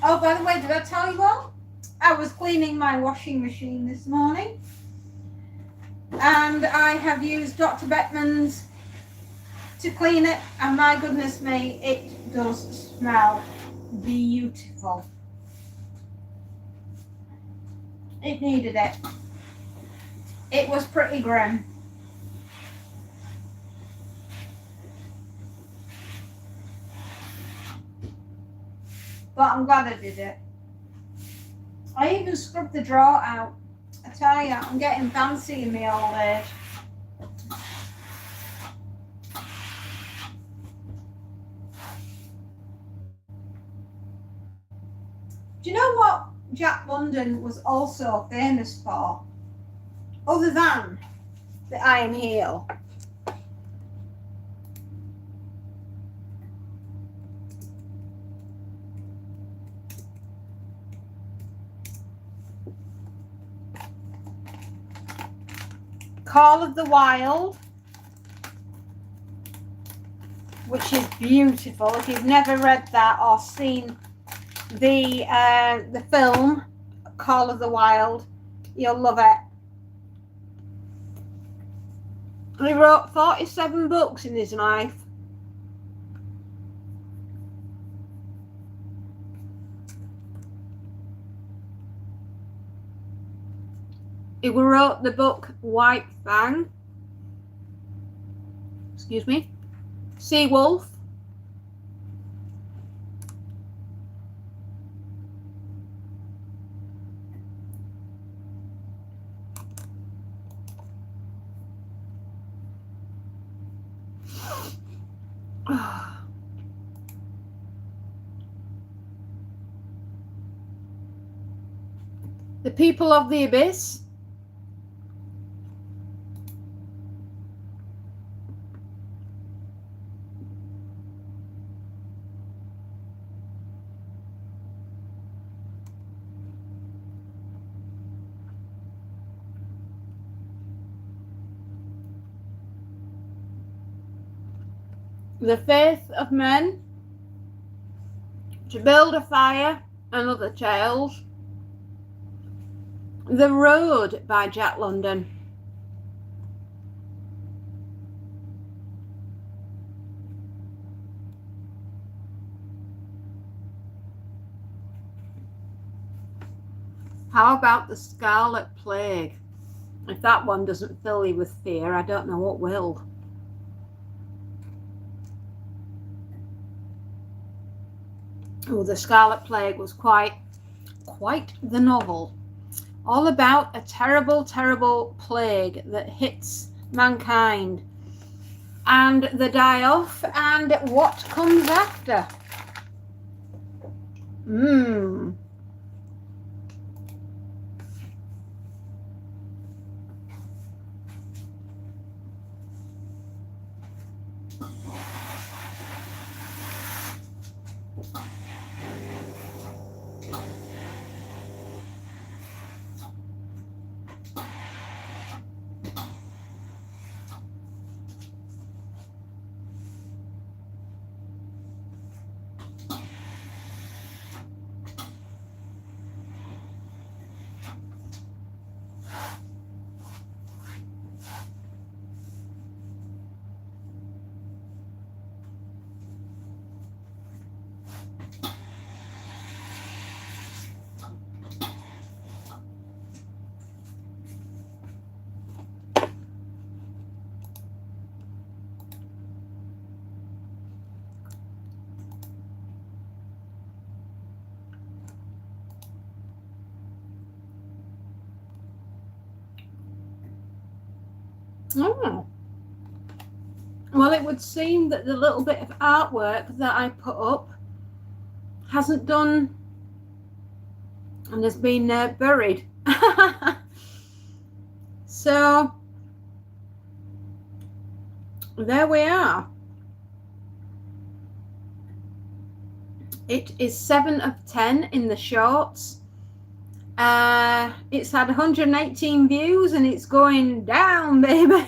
Oh, by the way, did I tell you all? I was cleaning my washing machine this morning, and I have used Dr. Beckman's to clean it, and my goodness me, it does smell beautiful. It needed it. It was pretty grim. But I'm glad I did it. I even scrubbed the drawer out. I tell you, I'm getting fancy in my old age. Do you know what Jack London was also famous for? Other than the Iron Heel. Call of the Wild, which is beautiful. If you've never read that or seen the film Call of the Wild, you'll love it. He wrote 47 books in his life. He wrote the book White Fang. Excuse me. Sea Wolf. The People of the Abyss. The Faith of Men. To Build a Fire and Other Tales. The Road by Jack London. How about The Scarlet Plague? If that one doesn't fill you with fear, I don't know what will. Oh, the Scarlet Plague was quite the novel. All about a terrible, terrible plague that hits mankind. And they die off, and what comes after? Oh. Well, it would seem that the little bit of artwork that I put up hasn't done and has been buried. So there we are. It is 7 of 10 in the shorts. It's had 118 views and it's going down, baby.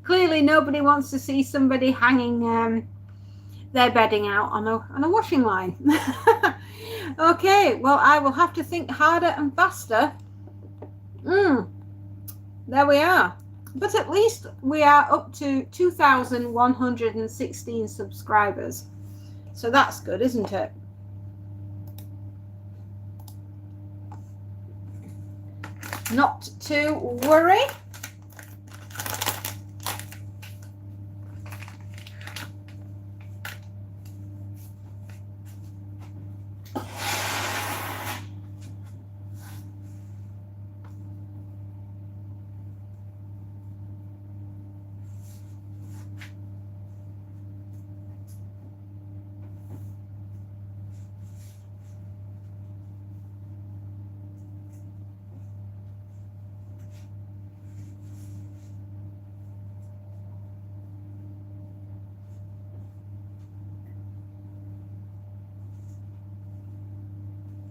Clearly nobody wants to see somebody hanging their bedding out on a washing line. Okay, well, I will have to think harder and faster. There we are. But at least we are up to 2,116 subscribers. So that's good, isn't it? Not to worry.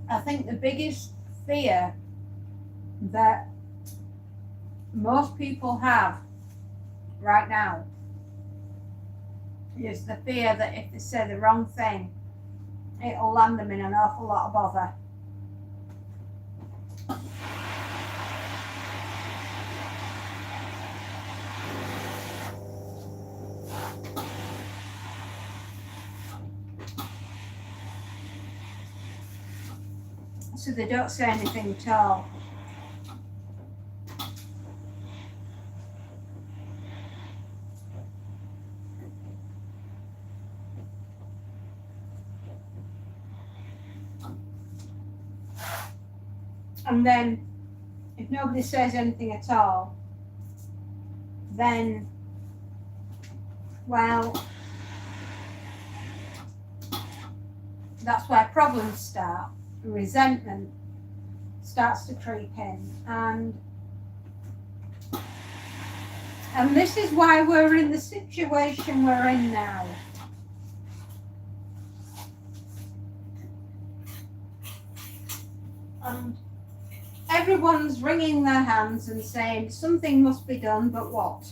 I think the biggest fear that most people have right now is the fear that if they say the wrong thing, it'll land them in an awful lot of bother. So they don't say anything at all. And then, if nobody says anything at all, then, well, that's where problems start. Resentment starts to creep in, and this is why we're in the situation we're in now. And everyone's wringing their hands and saying something must be done, but what?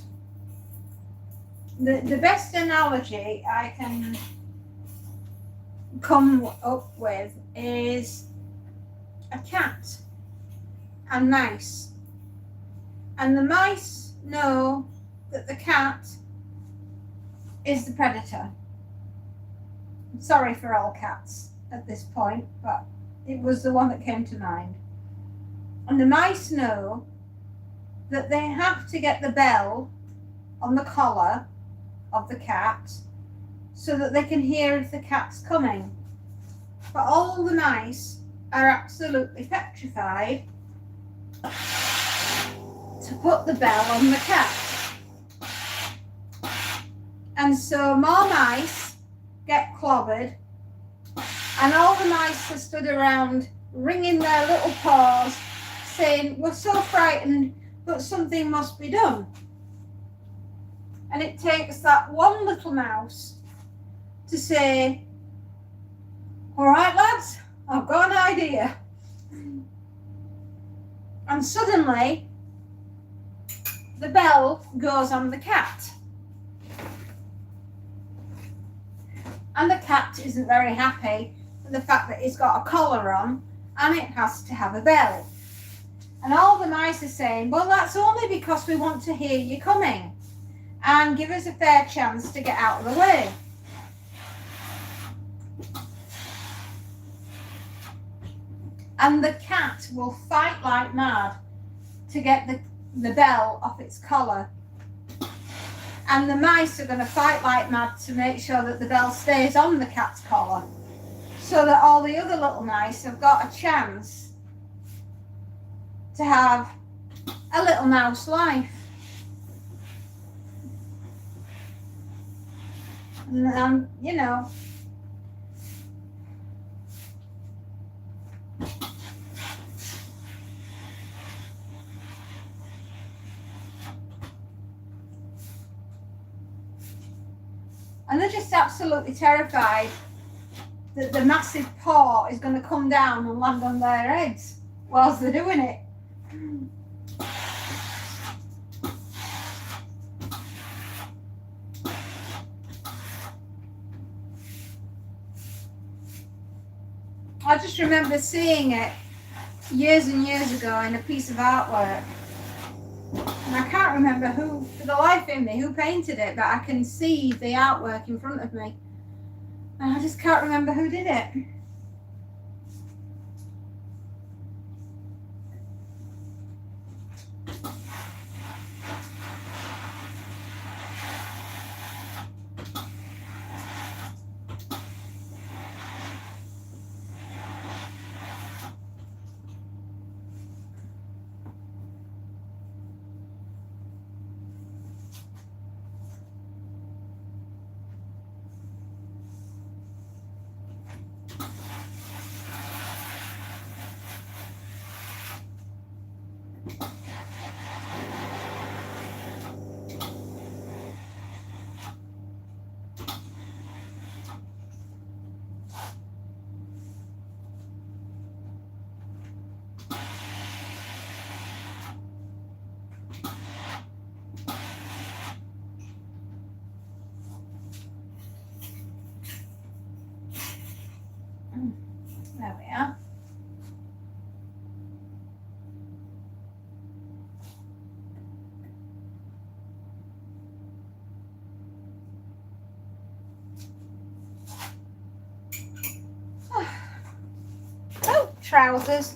The best analogy I can come up with is a cat and mice, and the mice know that the cat is the predator. I'm sorry for all cats at this point, but it was the one that came to mind. And the mice know that they have to get the bell on the collar of the cat so that they can hear if the cat's coming. But all the mice are absolutely petrified to put the bell on the cat. And so more mice get clobbered, and all the mice are stood around wringing their little paws, saying, we're so frightened, but something must be done. And it takes that one little mouse to say, all right, lads, I've got an idea. And suddenly, the bell goes on the cat. And the cat isn't very happy with the fact that it's got a collar on and it has to have a bell. And all the mice are saying, well, that's only because we want to hear you coming and give us a fair chance to get out of the way. And the cat will fight like mad to get the bell off its collar. And the mice are going to fight like mad to make sure that the bell stays on the cat's collar, so that all the other little mice have got a chance to have a little mouse life. And, you know, and they're just absolutely terrified that the massive paw is going to come down and land on their heads whilst they're doing it. I just remember seeing it years and years ago in a piece of artwork. And I can't remember who, for the life of me, who painted it, but I can see the artwork in front of me. And I just can't remember who did it. There we are. Oh, trousers.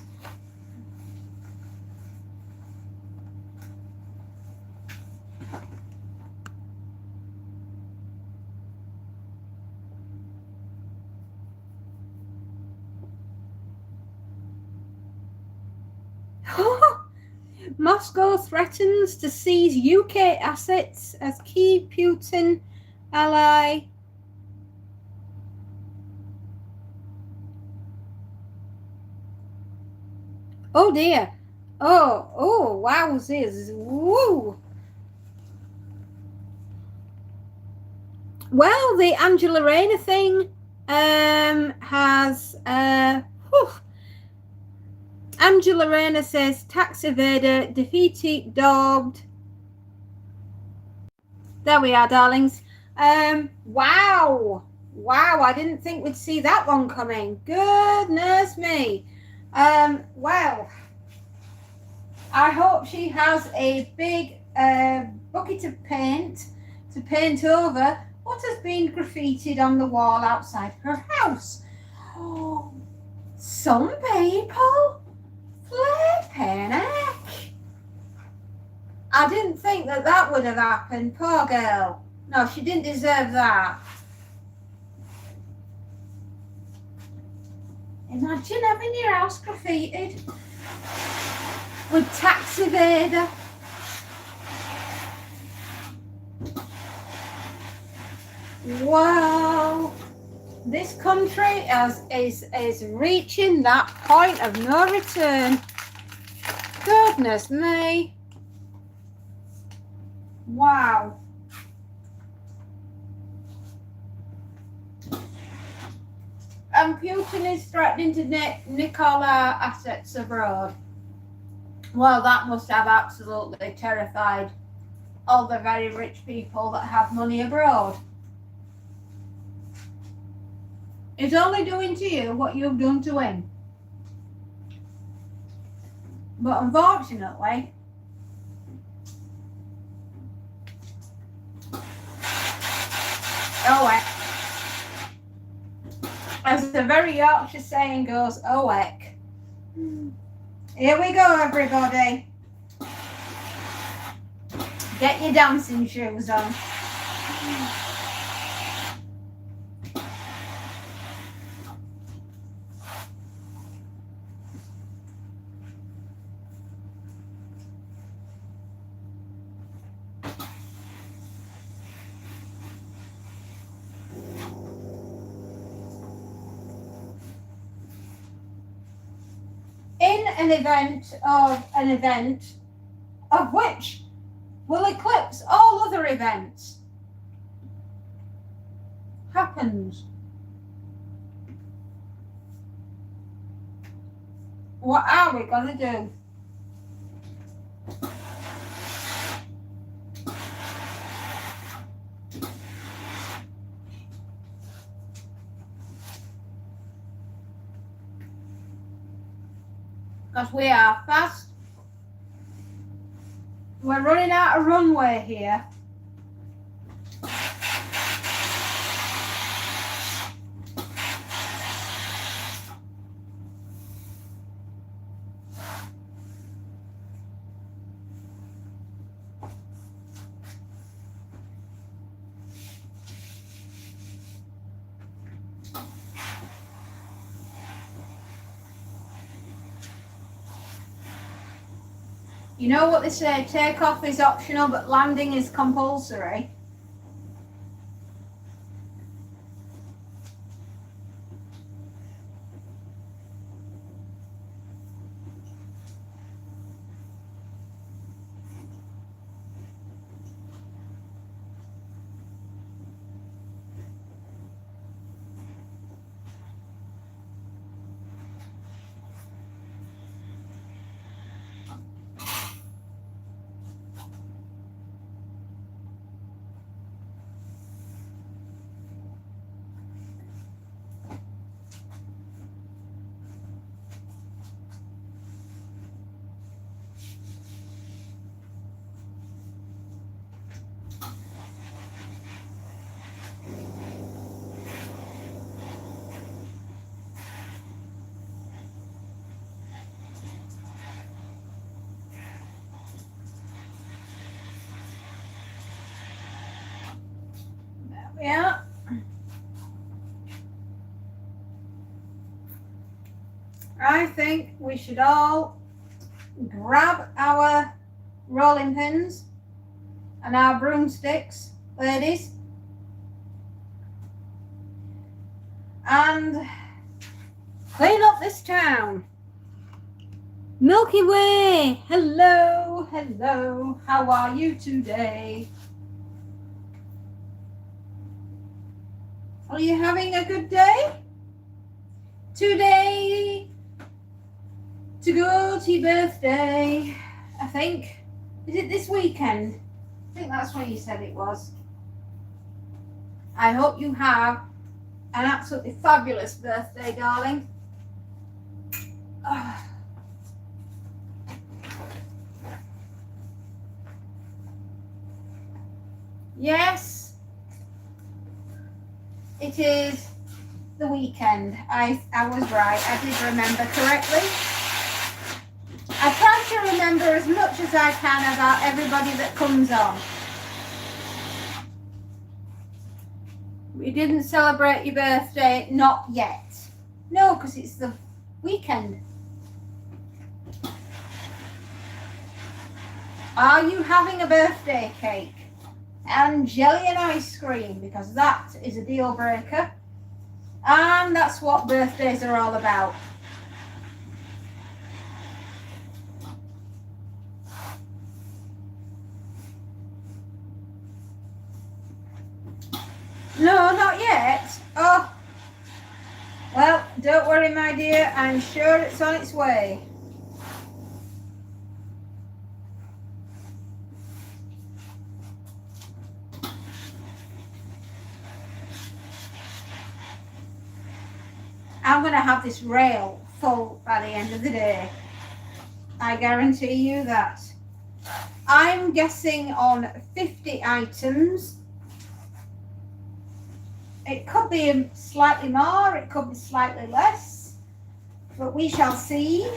Moscow threatens to seize UK assets as key Putin ally. Oh dear. Oh, wowzers. Woo. Well, the Angela Rayner thing has Angela Rayner says tax evader defeated dogged. There we are, darlings. Wow, I didn't think we'd see that one coming. Goodness me. Well, I hope she has a big bucket of paint to paint over what has been graffitied on the wall outside her house. Oh, some people flipping heck. I didn't think that that would have happened. Poor girl. No, she didn't deserve that. Imagine having your house graffitied with tax evader. Wow. This country is reaching that point of no return. Goodness me. Wow. And Putin is threatening to nick all our assets abroad. Well, that must have absolutely terrified all the very rich people that have money abroad. He's only doing to you what you've done to him. But unfortunately, oh heck. As the very Yorkshire saying goes, oh heck. Here we go, everybody. Get your dancing shoes on. In an event of which will eclipse all other events happens. What are we going to do? Because we are fast. We're running out of runway here. You know what they say, takeoff is optional, but landing is compulsory. Yeah. I think we should all grab our rolling pins and our broomsticks, ladies, and clean up this town. Milky Way, hello, hello, how are you today? Are you having a good day? Today, to go to your birthday, I think. Is it this weekend? I think that's what you said it was. I hope you have an absolutely fabulous birthday, darling. Yes, it is the weekend. I was right. I did remember correctly. I tried to remember as much as I can about everybody that comes on. We didn't celebrate your birthday, not yet. No, because it's the weekend. Are you having a birthday cake and jelly and ice cream? Because that is a deal breaker. And that's what birthdays are all about. No, not yet. Oh, well, don't worry, my dear. I'm sure it's on its way. I'm going to have this rail full by the end of the day. I guarantee you that. I'm guessing on 50 items. It could be slightly more, it could be slightly less, but we shall see.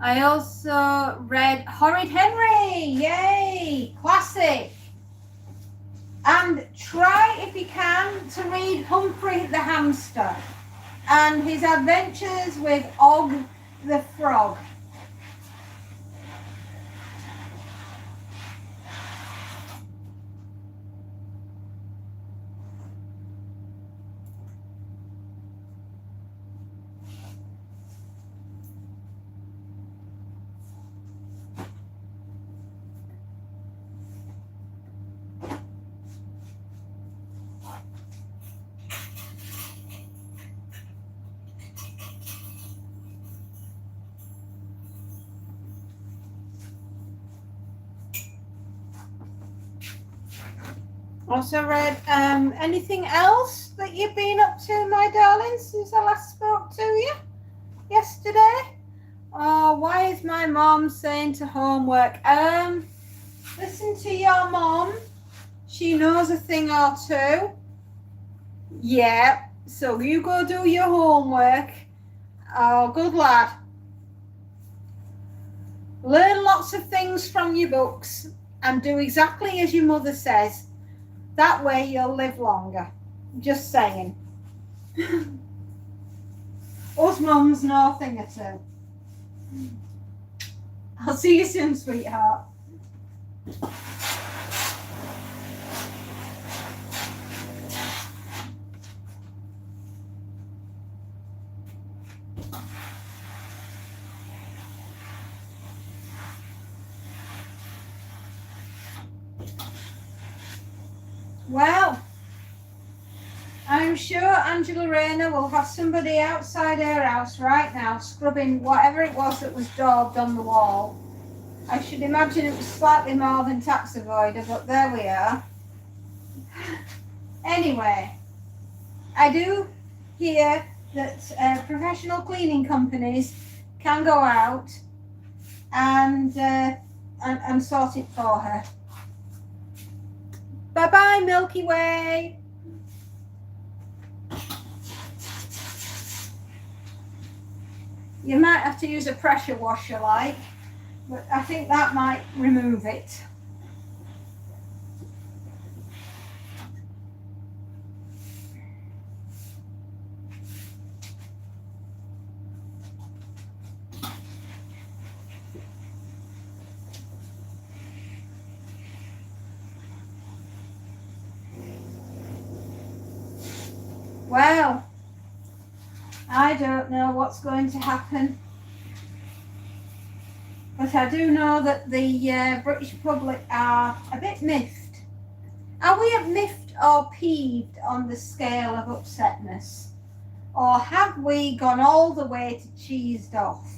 I also read Horrid Henry, yay, classic. And try, if you can, to read Humphrey the Hamster and his adventures with Og the Frog. Also read anything else that you've been up to, my darling, since I last spoke to you yesterday? Oh, why is my mom saying to homework? Listen to your mom. She knows a thing or two. Yeah, so you go do your homework. Oh, good lad. Learn lots of things from your books and do exactly as your mother says. That way you'll live longer. Just saying. Us mums know a thing or two. I'll see you soon, sweetheart. Well, I'm sure Angela Rayner will have somebody outside her house right now scrubbing whatever it was that was daubed on the wall. I should imagine it was slightly more than tax avoider, but there we are. Anyway, I do hear that professional cleaning companies can go out and sort it for her. Bye-bye, Milky Way. You might have to use a pressure washer, like, but I think that might remove it. Well, I don't know what's going to happen, but I do know that the British public are a bit miffed. Are we miffed or peeved on the scale of upsetness? Or have we gone all the way to cheesed off?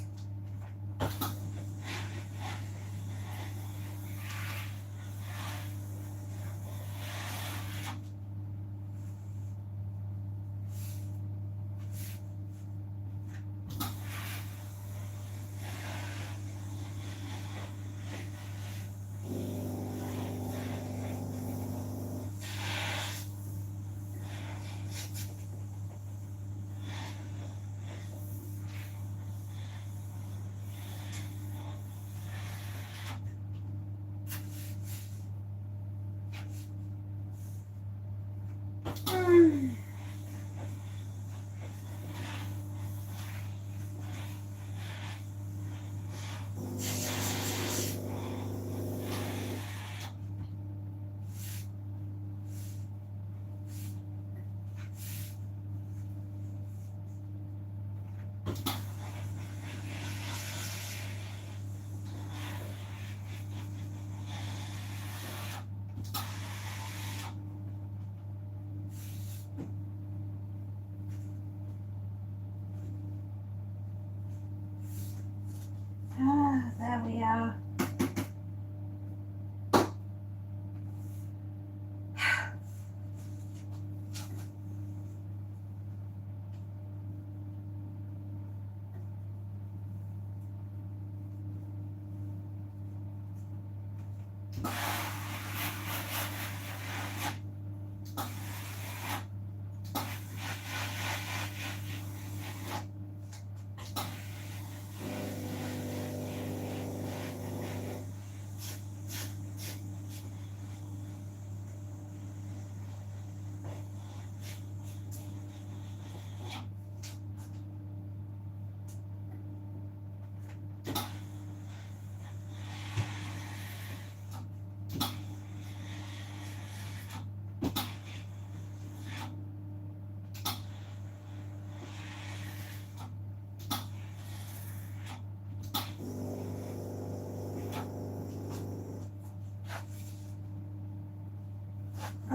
There we are.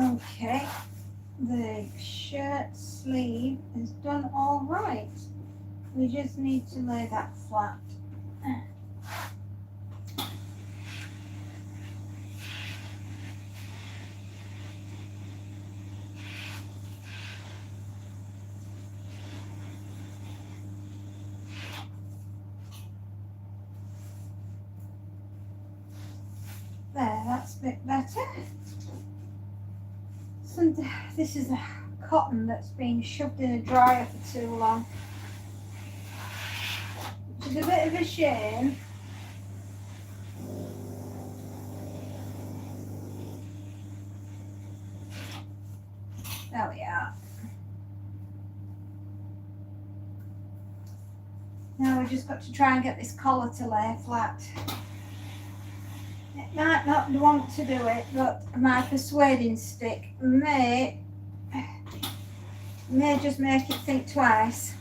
Okay, the shirt sleeve is done all right. We just need to lay that flat. There, that's a bit better. So this is a cotton that's been shoved in a dryer for too long, which is a bit of a shame. There we are. Now we've just got to try and get this collar to lay flat. It might not want to do it, but my persuading stick may just make it think twice.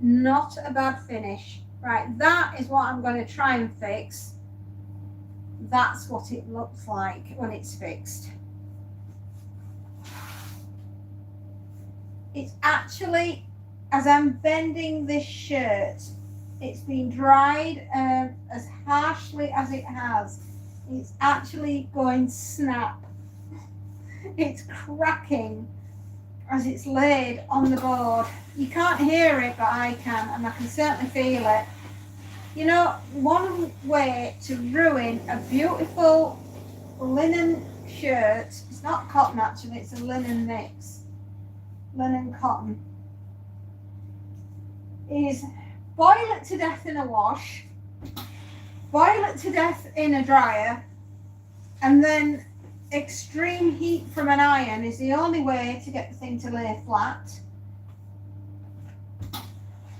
Not a bad finish. Right, that is what I'm going to try and fix. That's what it looks like when it's fixed. It's actually, as I'm bending this shirt, it's been dried as harshly as it has. It's actually going snap. It's cracking as it's laid on the board. You can't hear it, but I can, and I can certainly feel it. You know, one way to ruin a beautiful linen shirt, it's not cotton actually, it's a linen mix, linen cotton, is boil it to death in a wash, boil it to death in a dryer, and then extreme heat from an iron is the only way to get the thing to lay flat.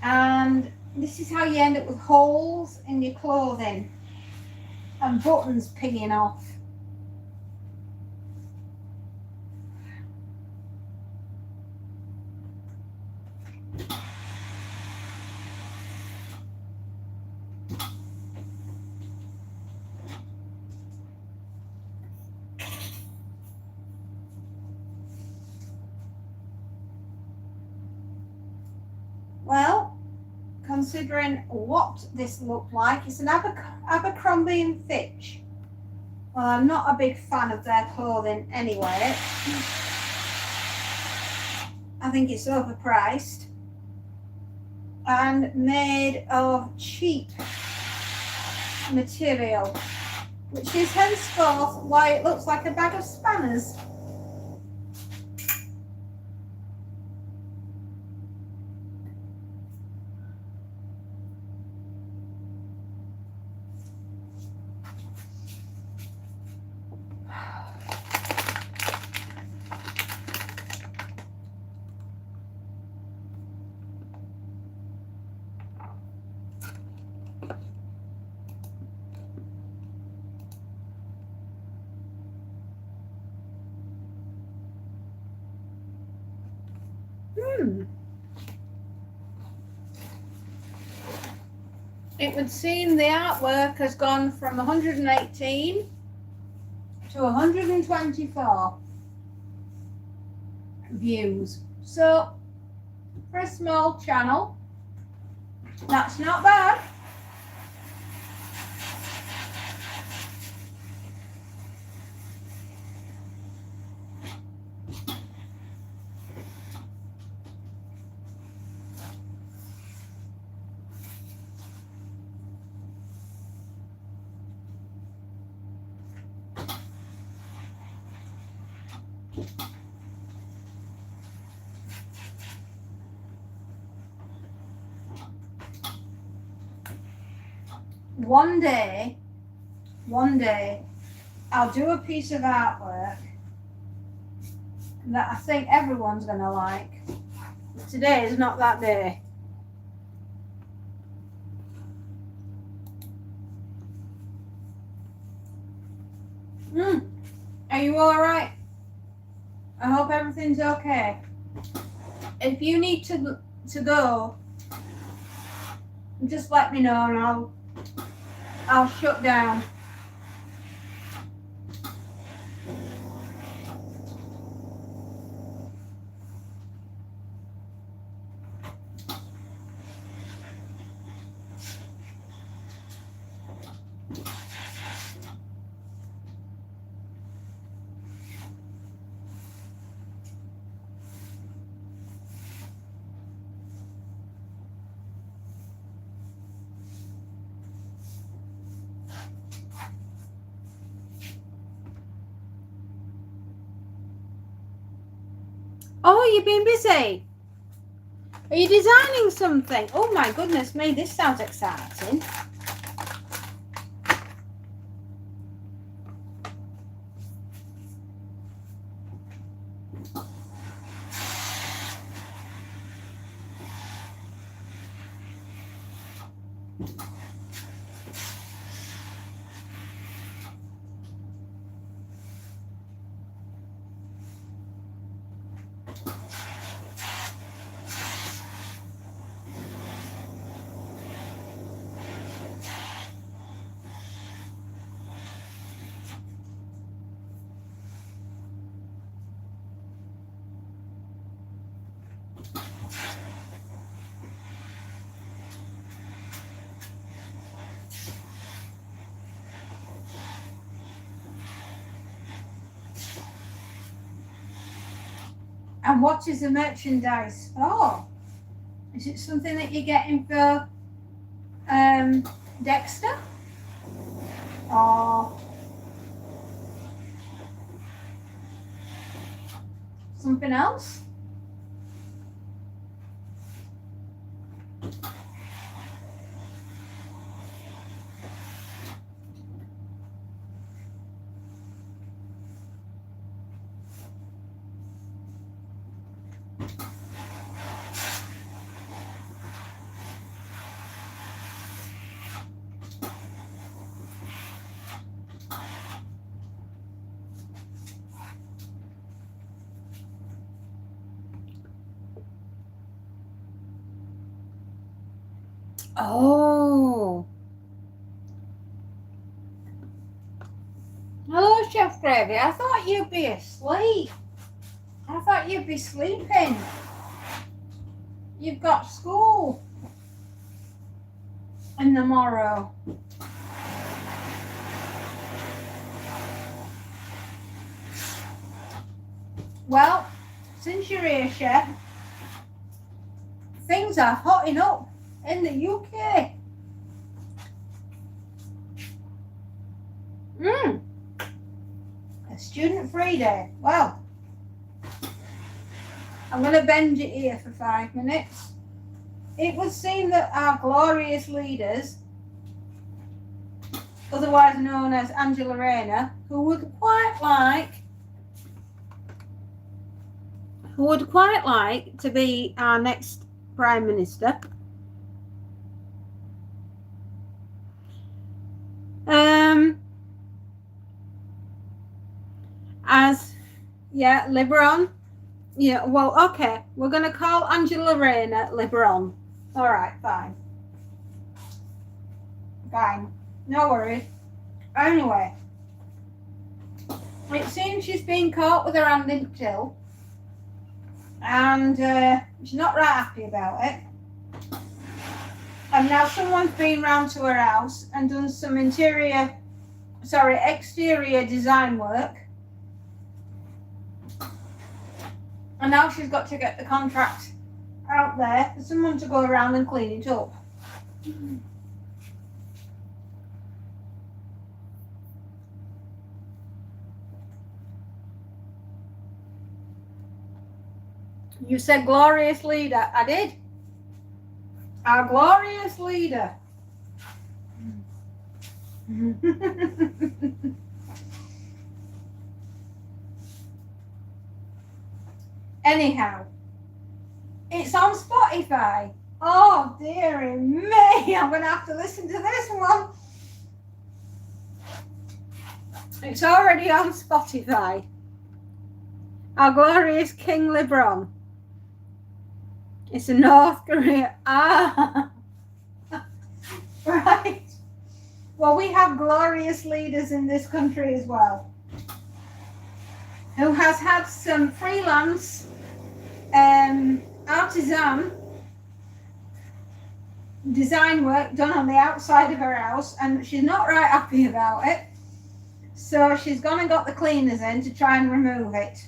And this is how you end up with holes in your clothing and buttons pinging off. Well, considering what this looked like, it's an Abercrombie and Fitch. Well, I'm not a big fan of their clothing anyway. I think it's overpriced and made of cheap material, which is henceforth why it looks like a bag of spanners. It would seem the artwork has gone from 118 to 124 views. So for a small channel, that's not bad. One day, I'll do a piece of artwork that I think everyone's going to like. But today is not that day. Are you all right? I hope everything's okay. If you need to go, just let me know and I'll shut down. Oh, you've been busy. Are you designing something? Oh my goodness me, this sounds exciting. And what is the merchandise? Oh, is it something that you're getting for Dexter? Or something else? Oh. Hello, Chef Gravy. I thought you'd be asleep. I thought you'd be sleeping. You've got school in the morrow. Well, since you're here, Chef, things are hotting up in the UK. A student-free day. Well, I'm going to bend it here for 5 minutes. It would seem that our glorious leaders, otherwise known as Angela Rayner, who would quite like to be our next Prime Minister, as LeBron Yeah, well, okay. We're going to call Angela Rayner Liberon. All right, fine. Fine. No worries. Anyway, it seems she's been caught with her hand in till, and she's not right happy about it. And now someone's been round to her house and done some exterior design work. And now she's got to get the contract out there for someone to go around and clean it up. You said glorious leader. I did. Our glorious leader. Anyhow, it's on Spotify. Oh, dearie me. I'm going to have to listen to this one. It's already on Spotify. Our glorious King Lebron. It's a North Korea. Ah. Right. Well, we have glorious leaders in this country as well, who has had some freelance artisan design work done on the outside of her house, and she's not right happy about it. So she's gone and got the cleaners in to try and remove it.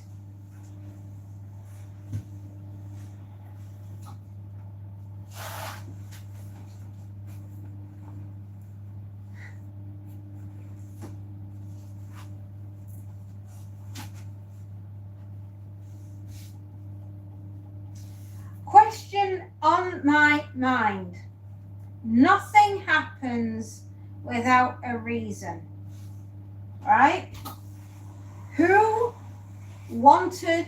Question on my mind. Nothing happens without a reason, right? Who wanted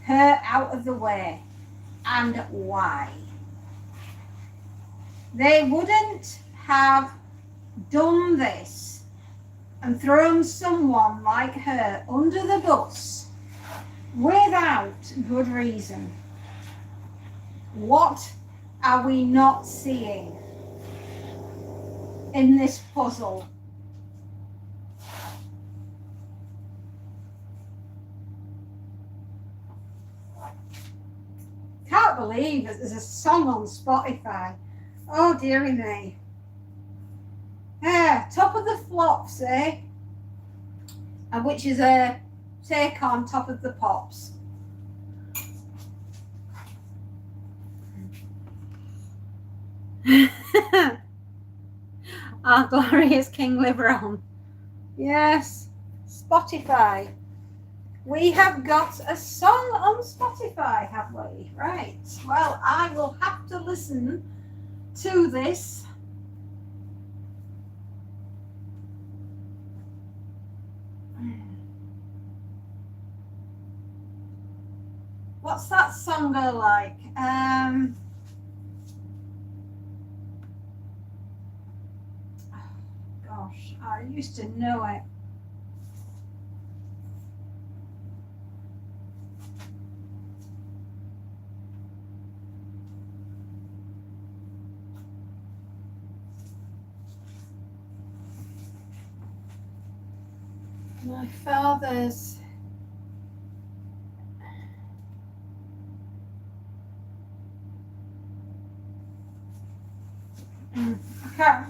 her out of the way and why? They wouldn't have done this and thrown someone like her under the bus without good reason. What are we not seeing in this puzzle? Can't believe that there's a song on Spotify. Oh, dearie me. Top of the Flops, eh? And which is a take on Top of the Pops. Our glorious King Liberon. Yes, Spotify. We have got a song on Spotify, have we? Right. Well, I will have to listen to this. What's that song go like? Gosh, I used to know it. My father's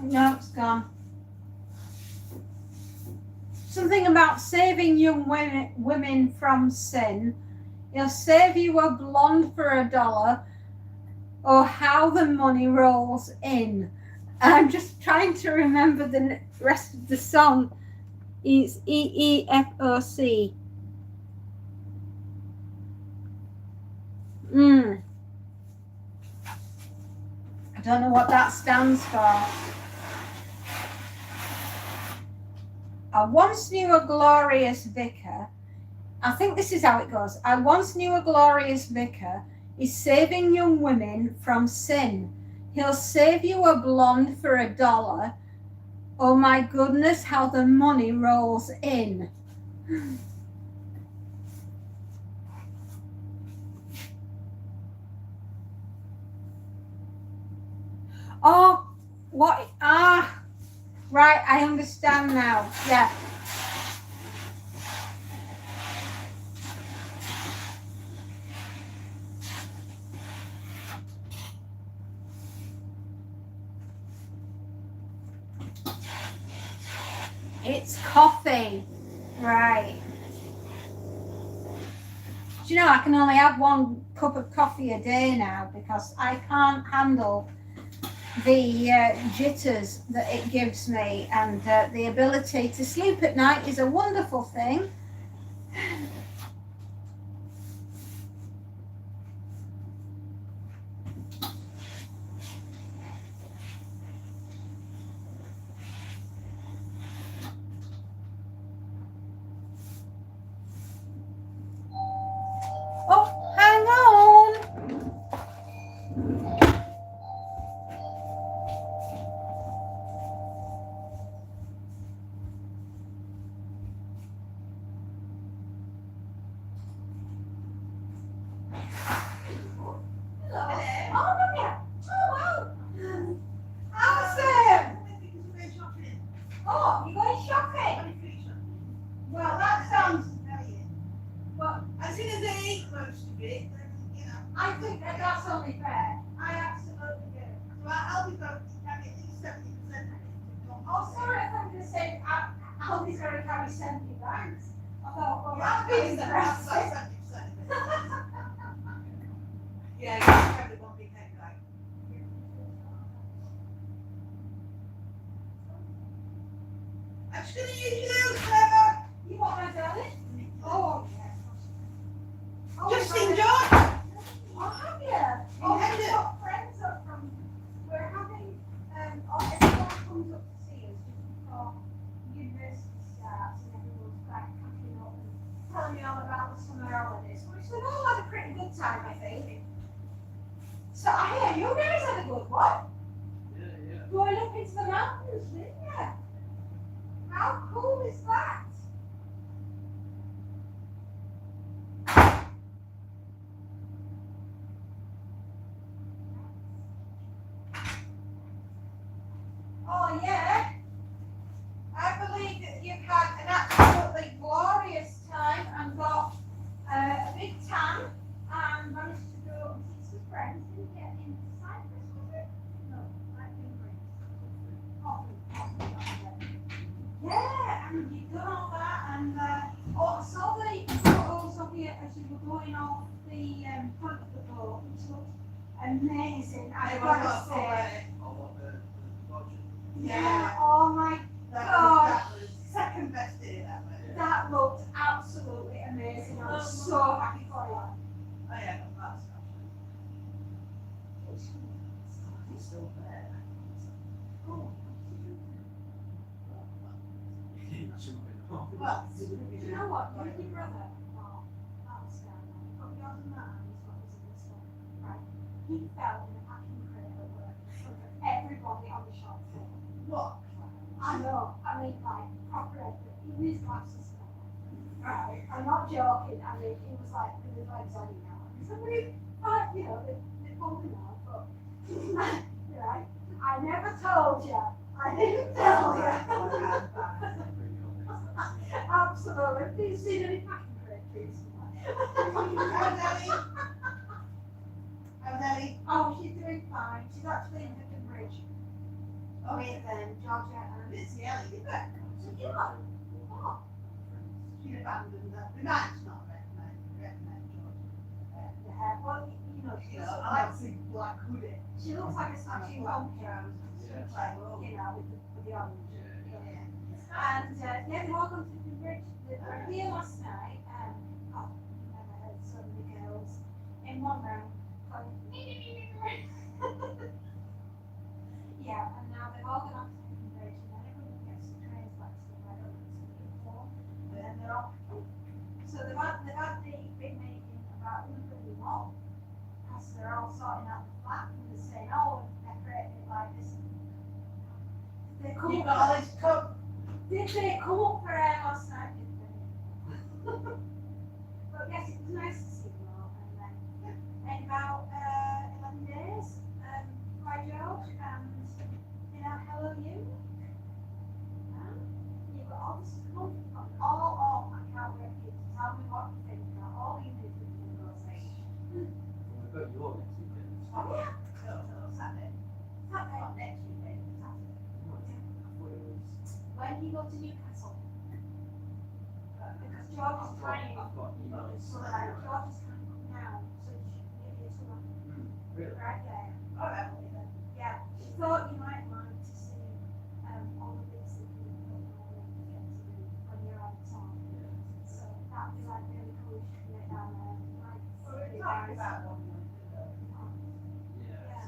no, it's gone. Something about saving young women from sin. He'll save you a blonde for $1, or how the money rolls in. I'm just trying to remember the rest of the song. It's EEFOC. I don't know what that stands for. I once knew a glorious vicar. I think this is how it goes. I once knew a glorious vicar. He's saving young women from sin. He'll save you a blonde for $1. Oh my goodness, how the money rolls in. What? Ah, right, I understand now. Yeah. It's coffee. Right. Do you know, I can only have 1 cup of coffee a day now because I can't handle the jitters that it gives me, and the ability to sleep at night is a wonderful thing. Oh, hang on. Oh, you're going shopping? Well, that sounds. Well, as soon as they eat most of it, then, you know. I think that's only fair. I absolutely do. So I'll be voting to carry at least 70% of it. Oh, sorry, I thought you were going to say Aldi's going to carry 70 bags. I thought, well, that's good. That's 70%. Yeah, you carry one big head bag. I'm just going to use you, Sarah. You want my darling? Oh, yeah. Oh, just enjoy. Oh, have you? Oh, we've got friends up from. We're having. Everyone comes up to see us just before university starts, and everyone's like catching up and telling me all about the summer holidays, which they've all had a pretty good time, I think. So I hear you guys had a good one. Yeah. Going up into the mountains, didn't you? How cool is that? Oh yeah, I believe that you've had an absolutely glorious time and got a big tan and managed to go and see some friends, didn't you? In Cyprus, was it? No, I think yeah, and you've done all that, and I saw the photos of you as you were going off the front of the boat, which looked amazing. I've got to say. Yeah, oh my God. That was second best day that way. That looked absolutely amazing. I'm so happy for you. Oh yeah, that's it's still there. Oh. Well, you know what? Your brother, oh, that's but yours and that is what was in this one, right? He fell in a packing crate at work in front of everybody on the shop floor. What? I know. I mean, like, proper effort. Even his glasses fell. Right. I'm not joking. I mean, he was like, with his legs on now. Somebody, you know, they pulled him out, but, right? I never told you. I didn't tell you. Absolutely. Have you seen any packing crate trees? How's Ellie? How's Ellie? Oh, she's doing fine. She's actually in the bridge. Oh, with Georgia and Lizzie Ellie, is it? Yeah. Oh. She abandoned that. We might not recommend Georgia. Yeah, well, you know, she looks like a big black hoodie. She looks like a smashing pumpkin. You know, with the orange. Yeah. And yeah, they're welcome to the bridge. They were here last night, and I've never heard so many girls in one room going, yeah, and now they've all gone up to the bridge, and then everyone gets the trains back to the right over to the floor, and then they're off. So they've had the big meeting about who's going to be what, because they're all sorting out the flat, and they're saying, oh, they're creating it like this. They come up, all this cook. Did they come up for air last night? Did they? But yes, it was nice to see them all, and then in about 11 days, by George, and you know, go to Newcastle? Because George is trying. I've got emails. So like George is trying to come down, so she can give you a tour. Really? Right, yeah. Alright, yeah. She thought you might like to see all the bits that you don't normally get to do when you're on tour. So that'd be like really cool if you can get down there. Like, Well, we're talking about one night. Yeah.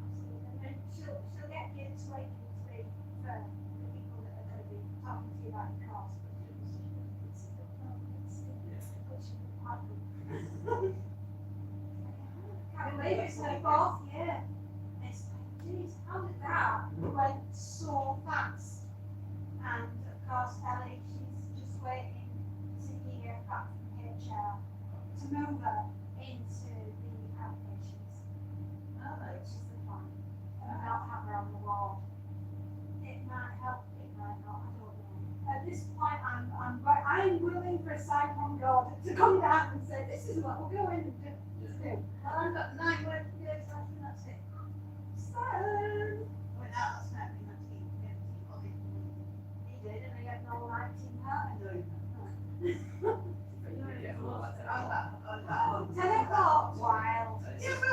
Absolutely. And she'll get you to like you to be for the people that are going to be talking to you about your course. Can't believe it's her fourth year. It's like, geez, how did that went so fast? And of course, Ellie, she's just waiting to hear back from HR to move her into the applications. Which is the plan. And not have her on the wall. It might help, it might not, I don't know. At this point, I'm willing for a sign from God to come down and say, this is what we're going to do. Well, I've got 9 working days left and that's it. So, Well, that's not me, that's him. he did, and he had no 19 pounds. 10 o'clock, wild.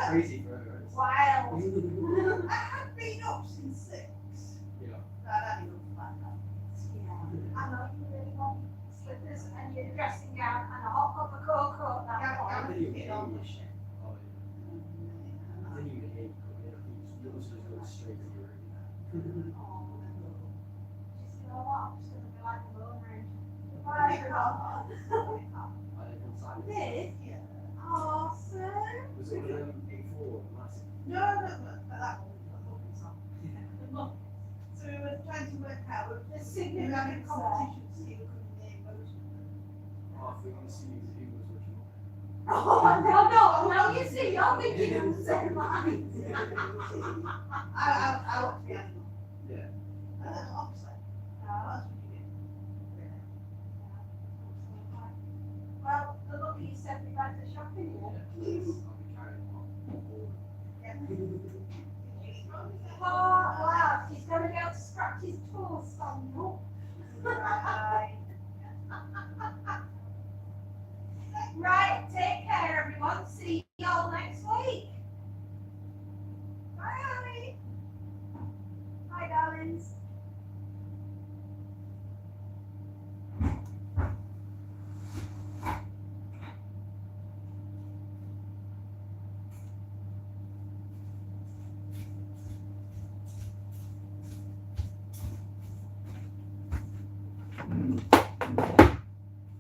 Crazy for her. Wild. I have been up since 6. Yeah. But I don't know like that. Yeah. I know you really want slippers and your dressing gown and a hot cup of cocoa at that Yeah, point. I didn't even Get hear on you. the ship. Oh, yeah. I didn't even hear you coming in. I think you must have gone straight to your room. Oh, just you know what? I'm just going to be like a lone ranger. Bye, everyone. I didn't inside. Did? Yeah. Awesome. Was it one of them A4 massive? No, but that one was a lovely song. So we were trying to work out, we The were signature having a song. competition to see who could name most of them. Oh, if we want to see who was original. Oh, no, now you see, you're thinking of the same lines. I want to be animal. Yeah. Obviously. That's what you do. Well, the look you said we had the shopping Yeah. here. I'll be carrying on. Oh, wow, he's going to be able to scratch his toes standing up. Right. Right, take care, everyone. See y'all next week. Bye. Bye, darlings.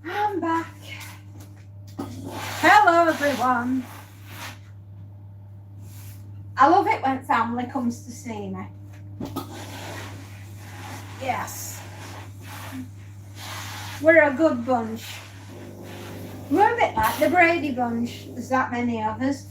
I'm back. Hello, everyone. I love it when family comes to see me. Yes. We're a good bunch. We're a bit like the Brady Bunch. There's that many of us.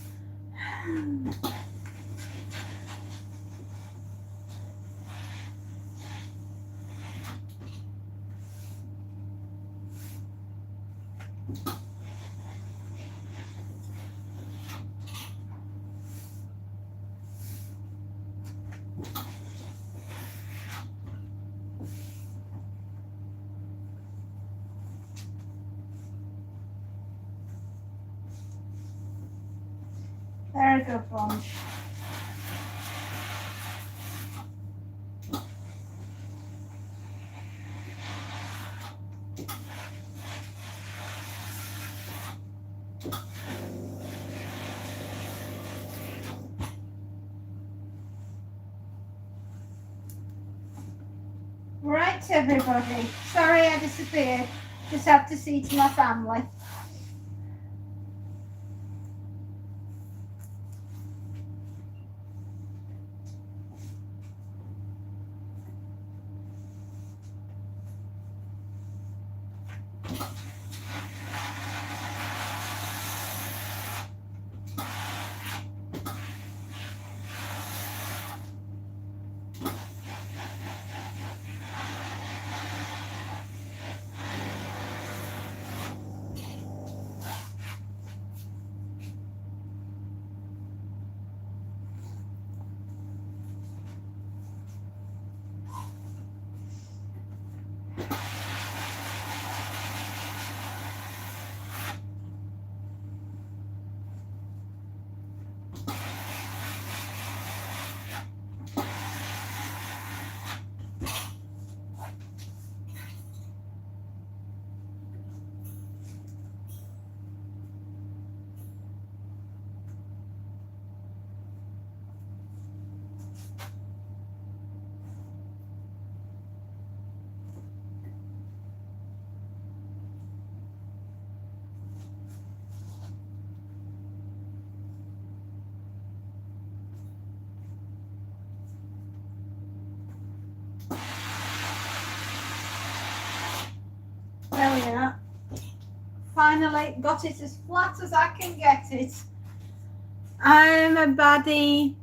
They're a good bunch. Right, everybody. Sorry I disappeared. Just have to see to my family. finally got it as flat as I can get it. I'm a baddie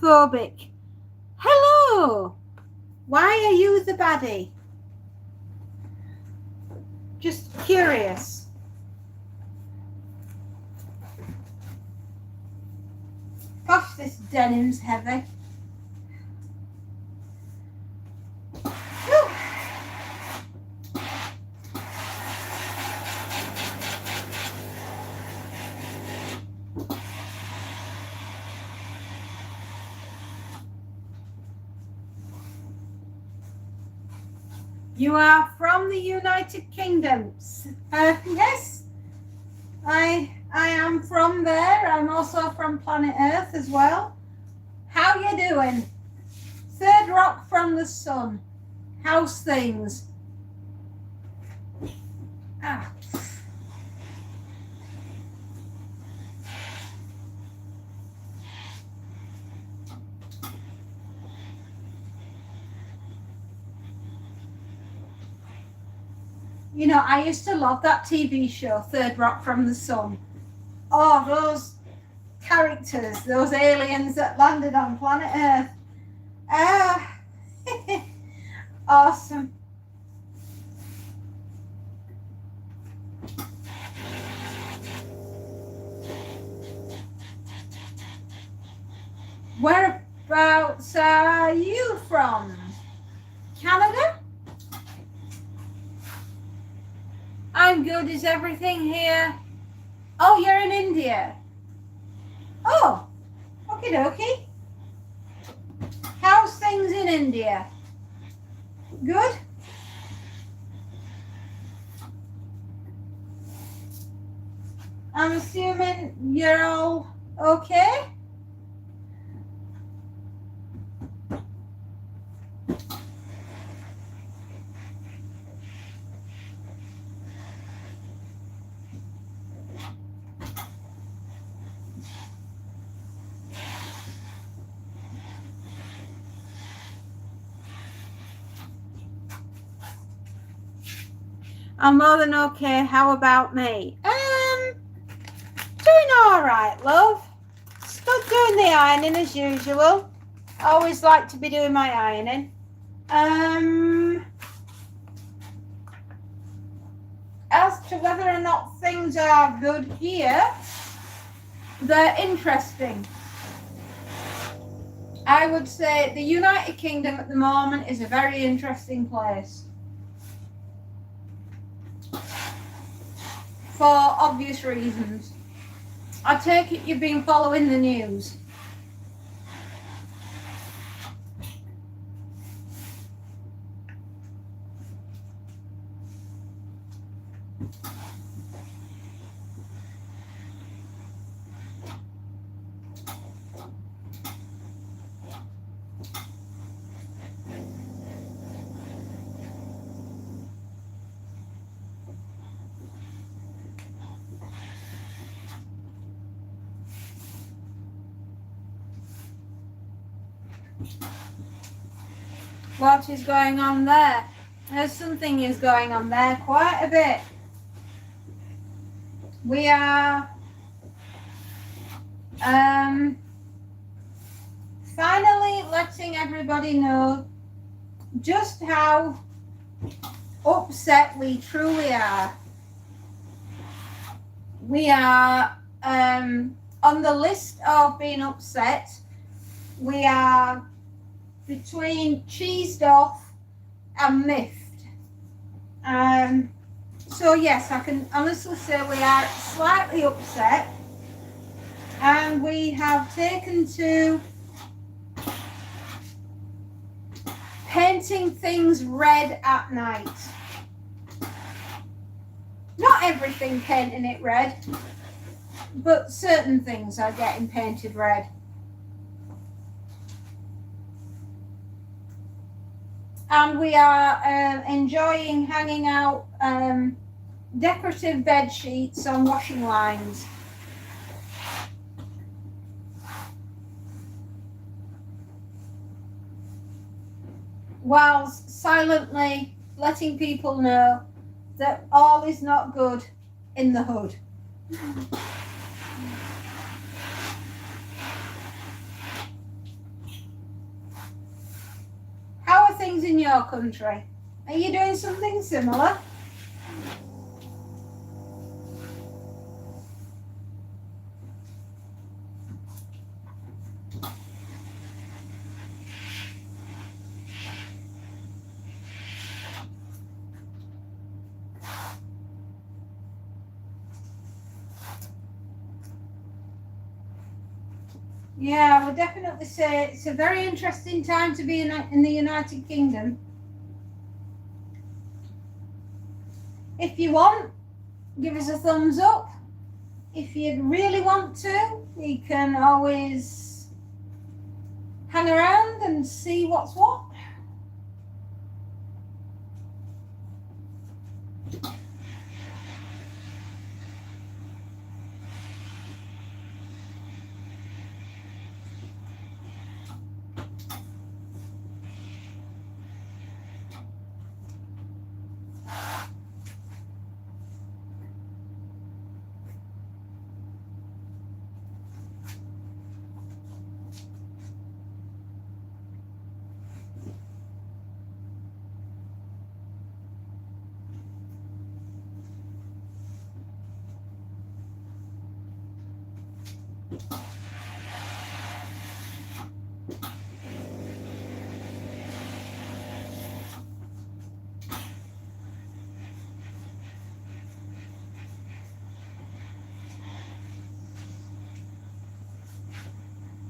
phobic. Hello! Why are you the baddie? Just curious. Gosh, this denim's heavy. Whew. You are from the United Kingdom. Yes, I am from there. I'm also from planet Earth as well. How you doing? Third rock from the sun. How's things? Ah. You know, I used to love that TV show, Third Rock from the Sun. Oh, those characters, those aliens that landed on planet Earth. Ah, awesome. Whereabouts are you from? Canada? I'm good. Is everything here? Oh, you're in India. Oh, okie dokie. How's things in India? Good? I'm assuming you're all okay? I'm more than okay. How about me? Doing all right, love. Still doing the ironing as usual. I always like to be doing my ironing. As to whether or not things are good here, they're interesting. I would say the United Kingdom at the moment is a very interesting place. For obvious reasons. I take it you've been following the news. What is going on there? There's something is going on there quite a bit. We are finally letting everybody know just how upset we truly are. We are on the list of being upset. We are between cheesed off and miffed. So yes, I can honestly say we are slightly upset, and we have taken to painting things red at night. Not everything painting it red, but certain things are getting painted red. And we are enjoying hanging out decorative bed sheets on washing lines. Whilst silently letting people know that all is not good in the hood. How are things in your country? Are you doing something similar? Yeah, I would definitely say it's a very interesting time to be in the United Kingdom. If you want, give us a thumbs up. If you really want to, you can always hang around and see what's what.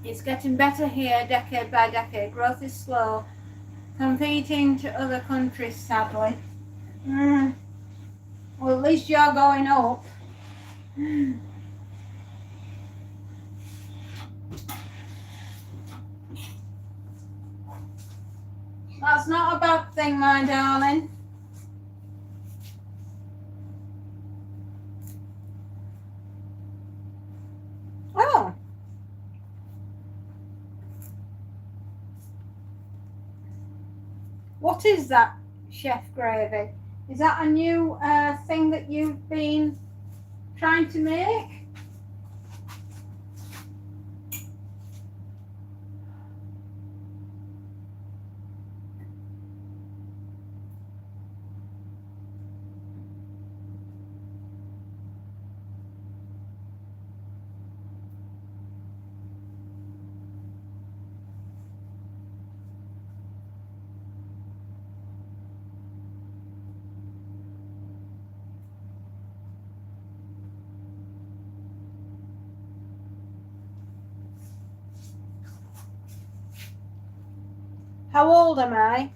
It's getting better here, decade by decade. Growth is slow, competing to other countries, sadly. Well, at least you're going up. That's not a bad thing, my darling. Oh. What is that, Chef Gravy? Is that a new thing that you've been trying to make? How old am I?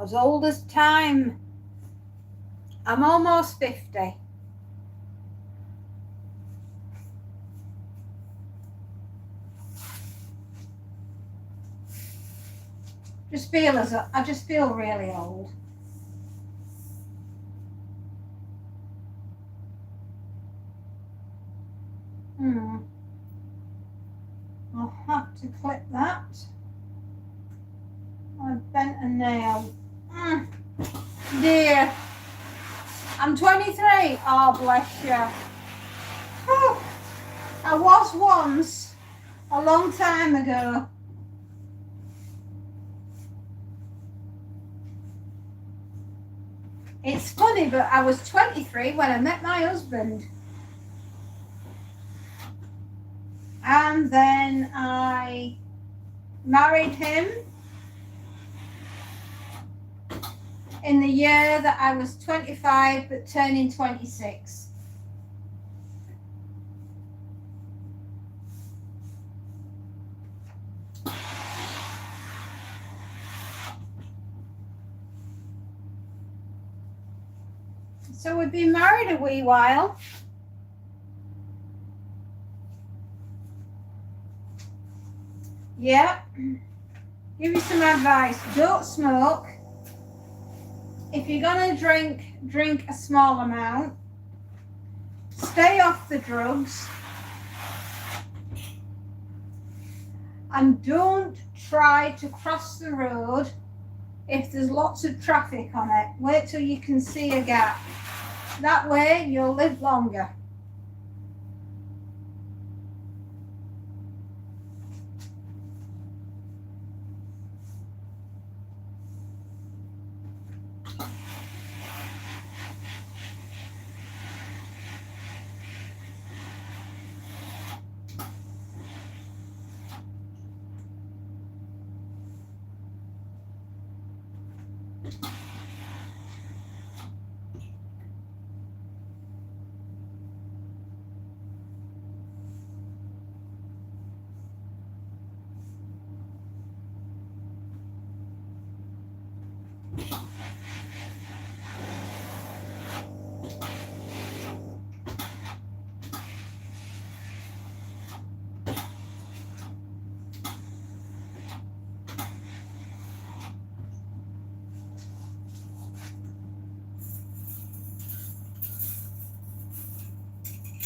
As old as time. I'm almost 50. I just feel really old. I'll have to clip that. I bent a nail. Dear. I'm 23. Oh, bless you. Whew. I was once, a long time ago. It's funny, but I was 23 when I met my husband. And then I married him in the year that I was 25 but turning 26. So we've been married a wee while. Yeah. Give you some advice. Don't smoke. If you're gonna drink a small amount. Stay off the drugs. And don't try to cross the road if there's lots of traffic on it. Wait till you can see a gap. That way you'll live longer.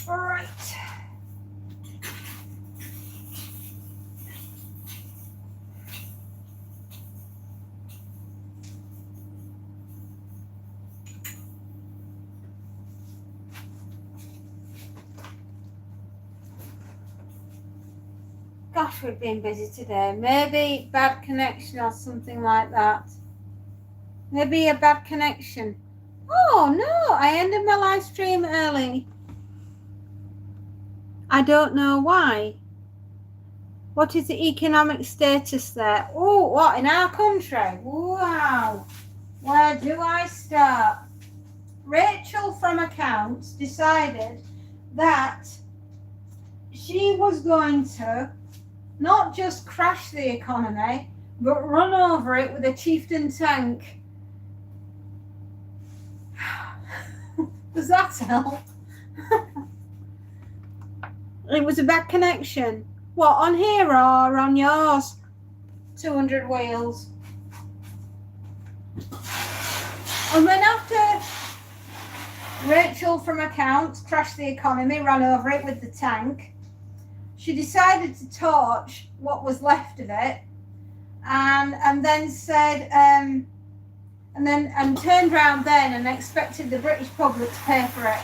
All right. Gosh, we've been busy today. Maybe bad connection or something like that. Maybe a bad connection. Oh no, I ended my live stream early. I don't know why. What is the economic status there? Oh, what, in our country? Wow. Where do I start? Rachel from accounts decided that she was going to not just crash the economy, but run over it with a chieftain tank. Does that help? It was a bad connection. What, on here or on yours? 200 wheels. And then after Rachel from accounts crashed the economy, ran over it with the tank, she decided to torch what was left of it, and then said, and turned around then and expected the British public to pay for it.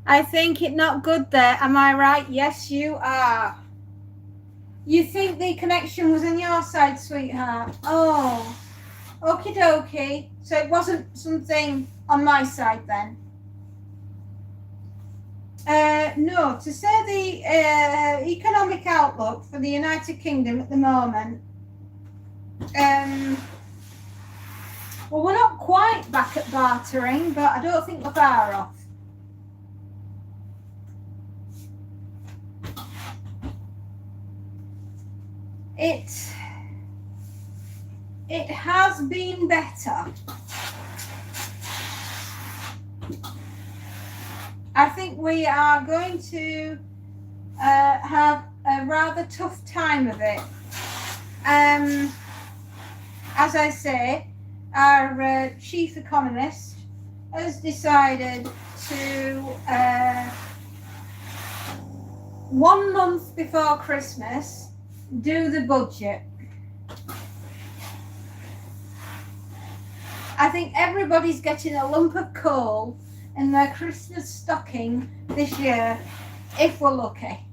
I think it not good there. Am I right? Yes, you are. You think the connection was on your side, sweetheart? Oh, okie dokie. So it wasn't something on my side then? No, to say the economic outlook for the United Kingdom at the moment, well, we're not quite back at bartering, but I don't think we're far off. It has been better. I think we are going to have a rather tough time of it. As I say, our chief economist has decided to 1 month before Christmas do the budget. I think everybody's getting a lump of coal in their Christmas stocking this year, if we're lucky.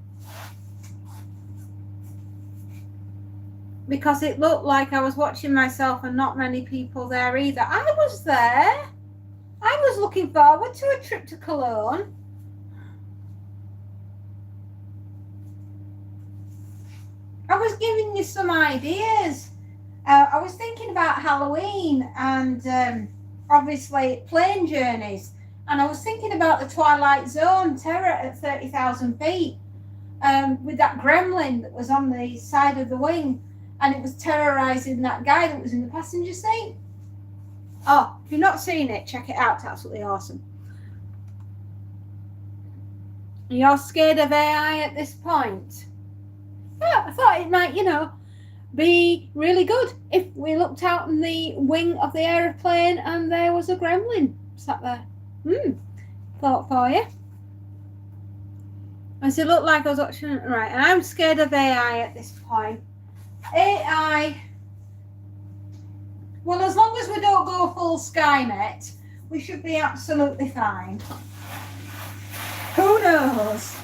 Because it looked like I was watching myself and not many people there either. I was there. I was looking forward to a trip to Cologne. I was giving you some ideas. I was thinking about Halloween and obviously plane journeys. And I was thinking about the Twilight Zone terror at 30,000 feet with that gremlin that was on the side of the wing, and it was terrorizing that guy that was in the passenger seat. Oh, if you've not seen it, check it out. It's absolutely awesome. You're scared of AI at this point? Yeah, I thought it might, be really good if we looked out in the wing of the aeroplane and there was a gremlin sat there. Thought for you. Does it look like I was watching it right? And I'm scared of AI at this point. AI Well, as long as we don't go full Skynet, we should be absolutely fine. Who knows?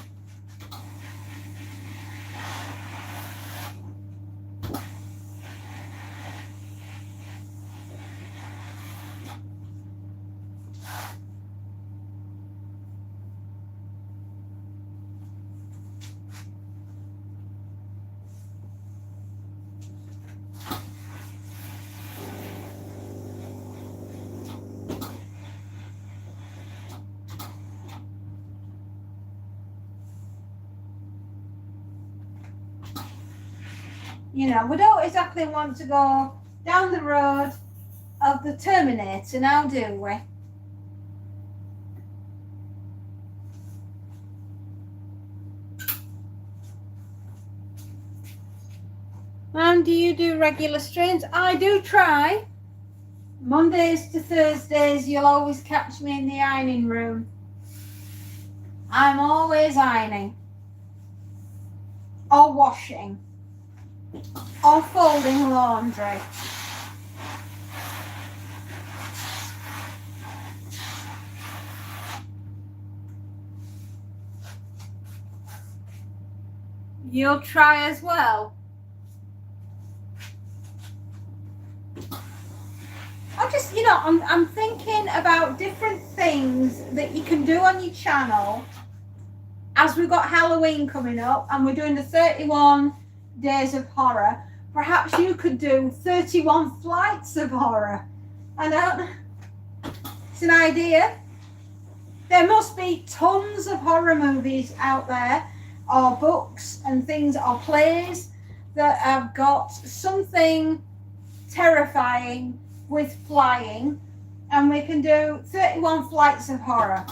You know, we don't exactly want to go down the road of the Terminator now, do we? And do you do regular strains? I do try. Mondays to Thursdays, you'll always catch me in the ironing room. I'm always ironing, or washing, or folding laundry. You'll try as well. I just, you know, I'm thinking about different things that you can do on your channel as we've got Halloween coming up and we're doing the 31 days of horror. Perhaps you could do 31 flights of horror. I don't, it's an idea. There must be tons of horror movies out there, or books and things, or plays that have got something terrifying with flying, and we can do 31 flights of horror,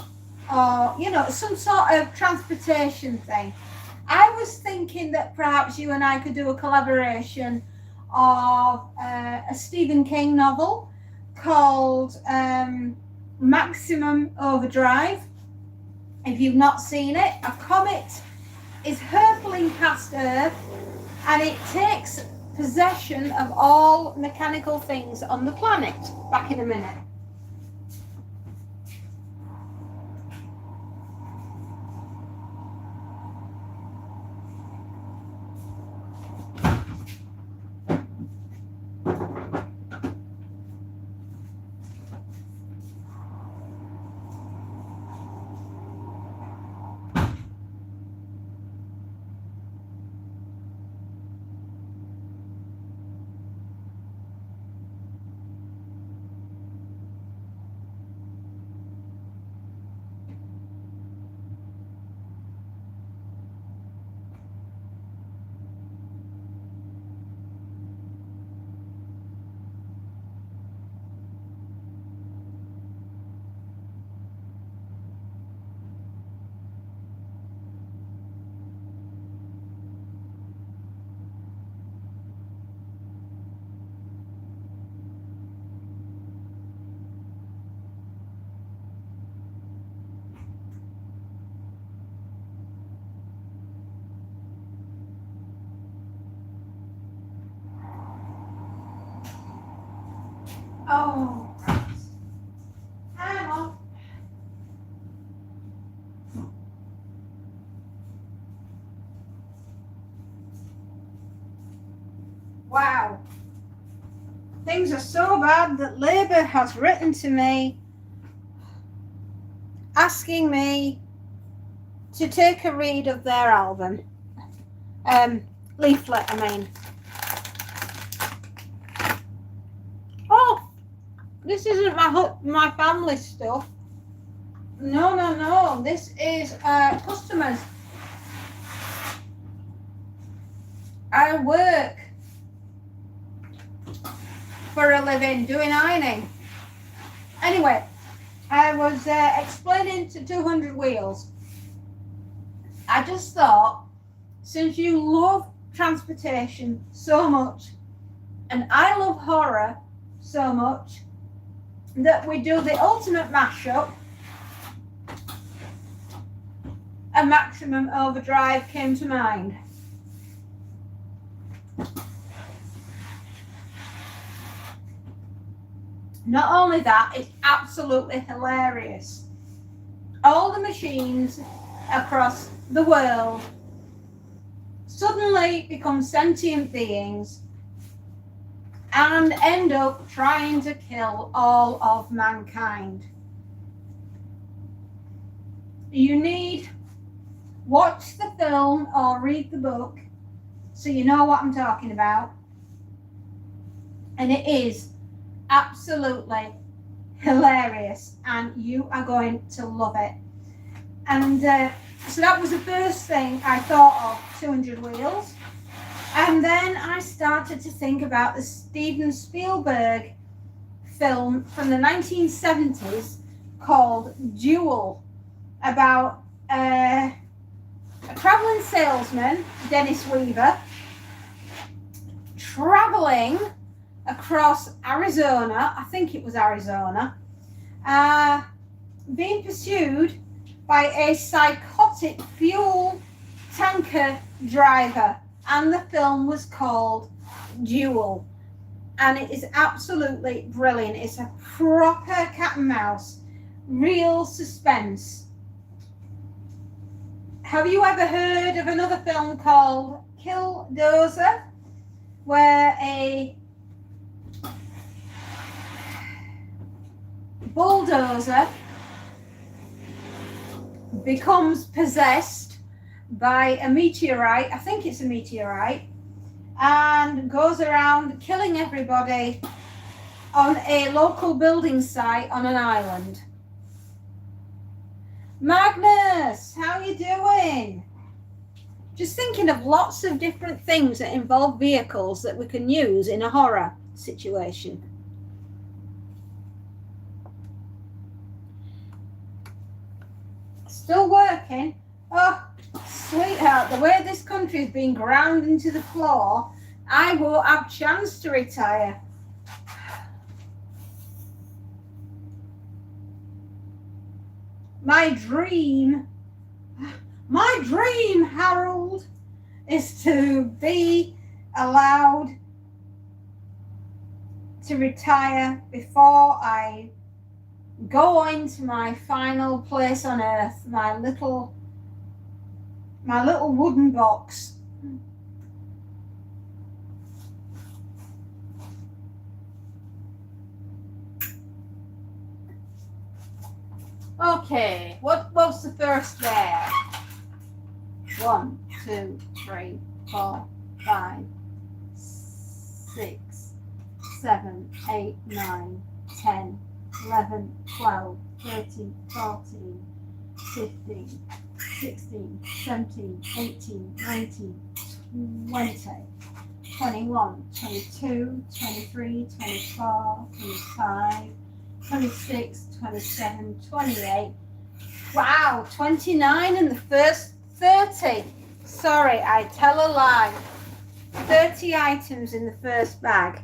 or, you know, some sort of transportation thing. I was thinking that perhaps you and I could do a collaboration of a Stephen King novel called Maximum Overdrive. If you've not seen it, a comet is hurtling past Earth and it takes possession of all mechanical things on the planet. Back in a minute. Oh, hang on. Wow. Things are so bad that Labour has written to me asking me to take a read of their album. Leaflet, I mean. Oh, this isn't my family stuff. No. This is customers. I work for a living doing ironing. Anyway, I was explaining to 200 Wheels. I just thought, since you love transportation so much, and I love horror so much, that we do the ultimate mashup. A Maximum Overdrive came to mind. Not only that, it's absolutely hilarious. All the machines across the world suddenly become sentient beings and end up trying to kill all of mankind. You need watch the film or read the book so you know what I'm talking about. And it is absolutely hilarious and you are going to love it. And so that was the first thing I thought of, 200 Wheels. And then I started to think about the Steven Spielberg film from the 1970s called Duel, about a traveling salesman, Dennis Weaver, traveling across Arizona, I think it was Arizona, being pursued by a psychotic fuel tanker driver, and the film was called Duel, and it is absolutely brilliant. It's a proper cat and mouse, real suspense. Have you ever heard of another film called Killdozer, where a bulldozer becomes possessed by a meteorite, I think it's a meteorite, and goes around killing everybody on a local building site on an island? Magnus, how are you doing? Just thinking of lots of different things that involve vehicles that we can use in a horror situation. Still working? Oh, sweetheart, the way this country's been ground into the floor, I won't have a chance to retire. My dream, Harold, is to be allowed to retire before I go into my final place on earth, my little wooden box. Okay, what's the first there? 1, 2, 3, 4, 5, 6, 7, 8, 9, 10, 11, 12, 13, 14, 15, 16, 17, 18, 19, 20, 21, 22, 23, 24, 25, 26, 27, 28. Wow, 29 in the first 30. Sorry, I tell a lie. 30 items in the first bag.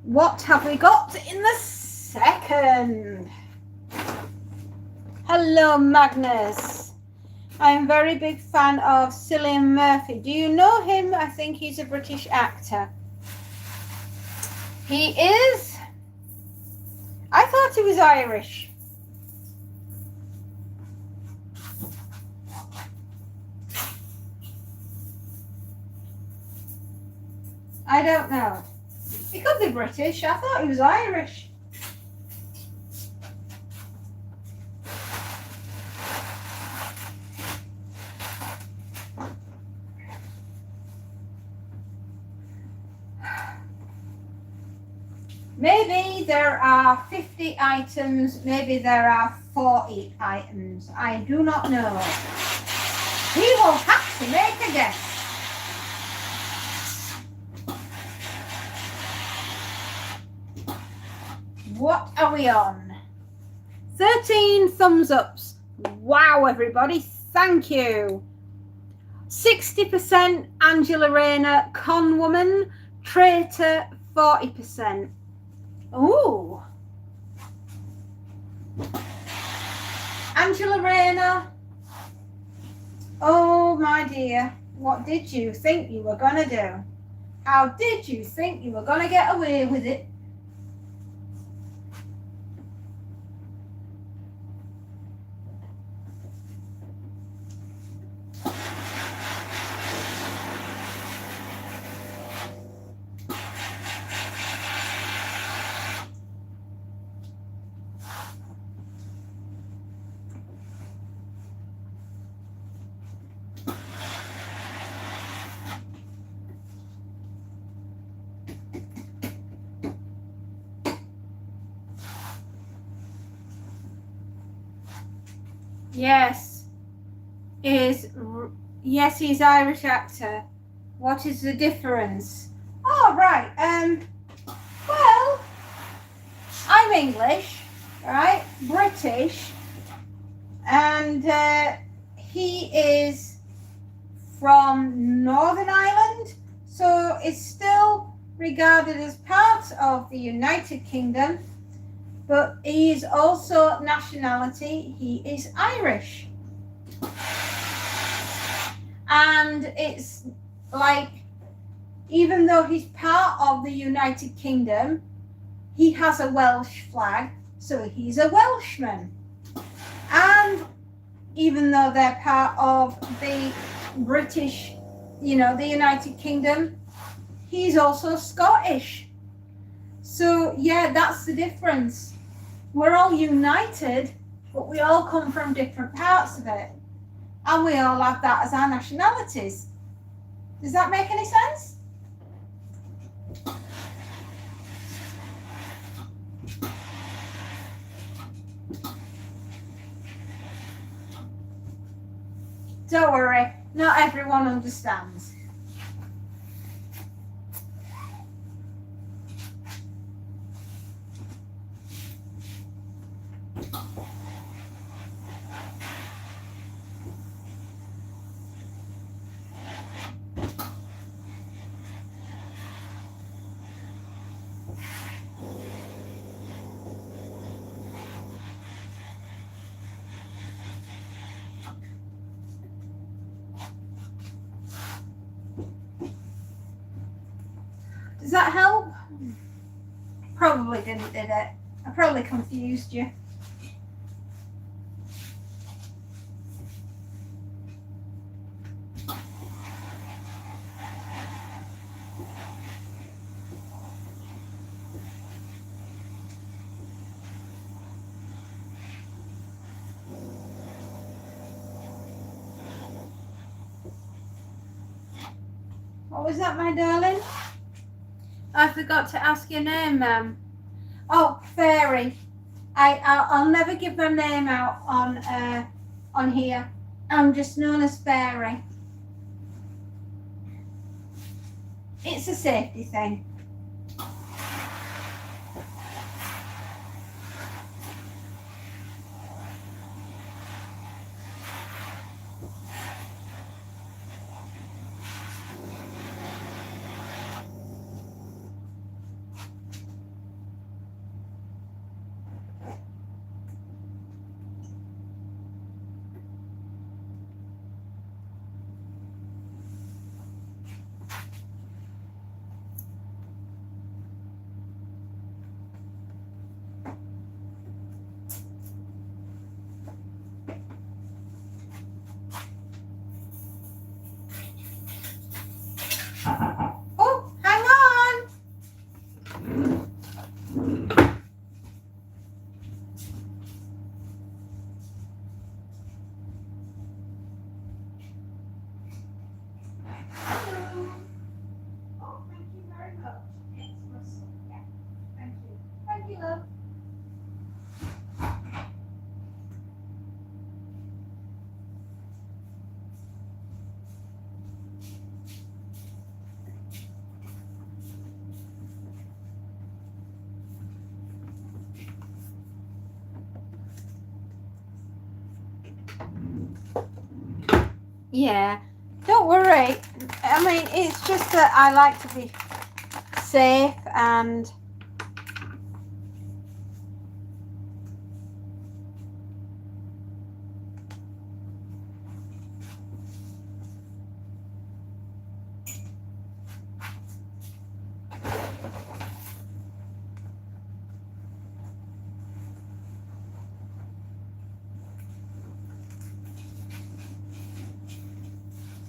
What have we got in the second? Hello, Magnus. I'm a very big fan of Cillian Murphy. Do you know him? I think he's a British actor. He is? I thought he was Irish. I don't know. He could be British. I thought he was Irish. Maybe there are 50 items, maybe there are 40 items. I do not know. He will have to make a guess. What are we on? 13 thumbs ups. Wow, everybody, thank you. 60% Angela Rayner, con woman, traitor 40%. Ooh. Angela Rayner. Oh my dear, what did you think you were gonna do? How did you think you were gonna get away with it? Yes. Yes, he's Irish actor. What is the difference? Oh, right. Well, I'm English, right? British, and he is from Northern Ireland, so it's still regarded as part of the United Kingdom, but he is also nationality, he is Irish. And it's like, even though he's part of the United Kingdom, he has a Welsh flag, so he's a Welshman. And even though they're part of the British, the United Kingdom, he's also Scottish. So yeah, that's the difference. We're all united, but we all come from different parts of it. And we all have that as our nationalities. Does that make any sense? Don't worry, not everyone understands. Does that help? Probably didn't, did it? I probably confused you. What was that, my darling? I forgot to ask your name, ma'am. Oh, Fairy. I'll never give my name out on here. I'm just known as Fairy. It's a safety thing. Oh, hang on. Hello. Oh, thank you very much. It's Russell. Yeah. Thank you. Thank you, love. Yeah, don't worry. I mean, it's just that I like to be safe and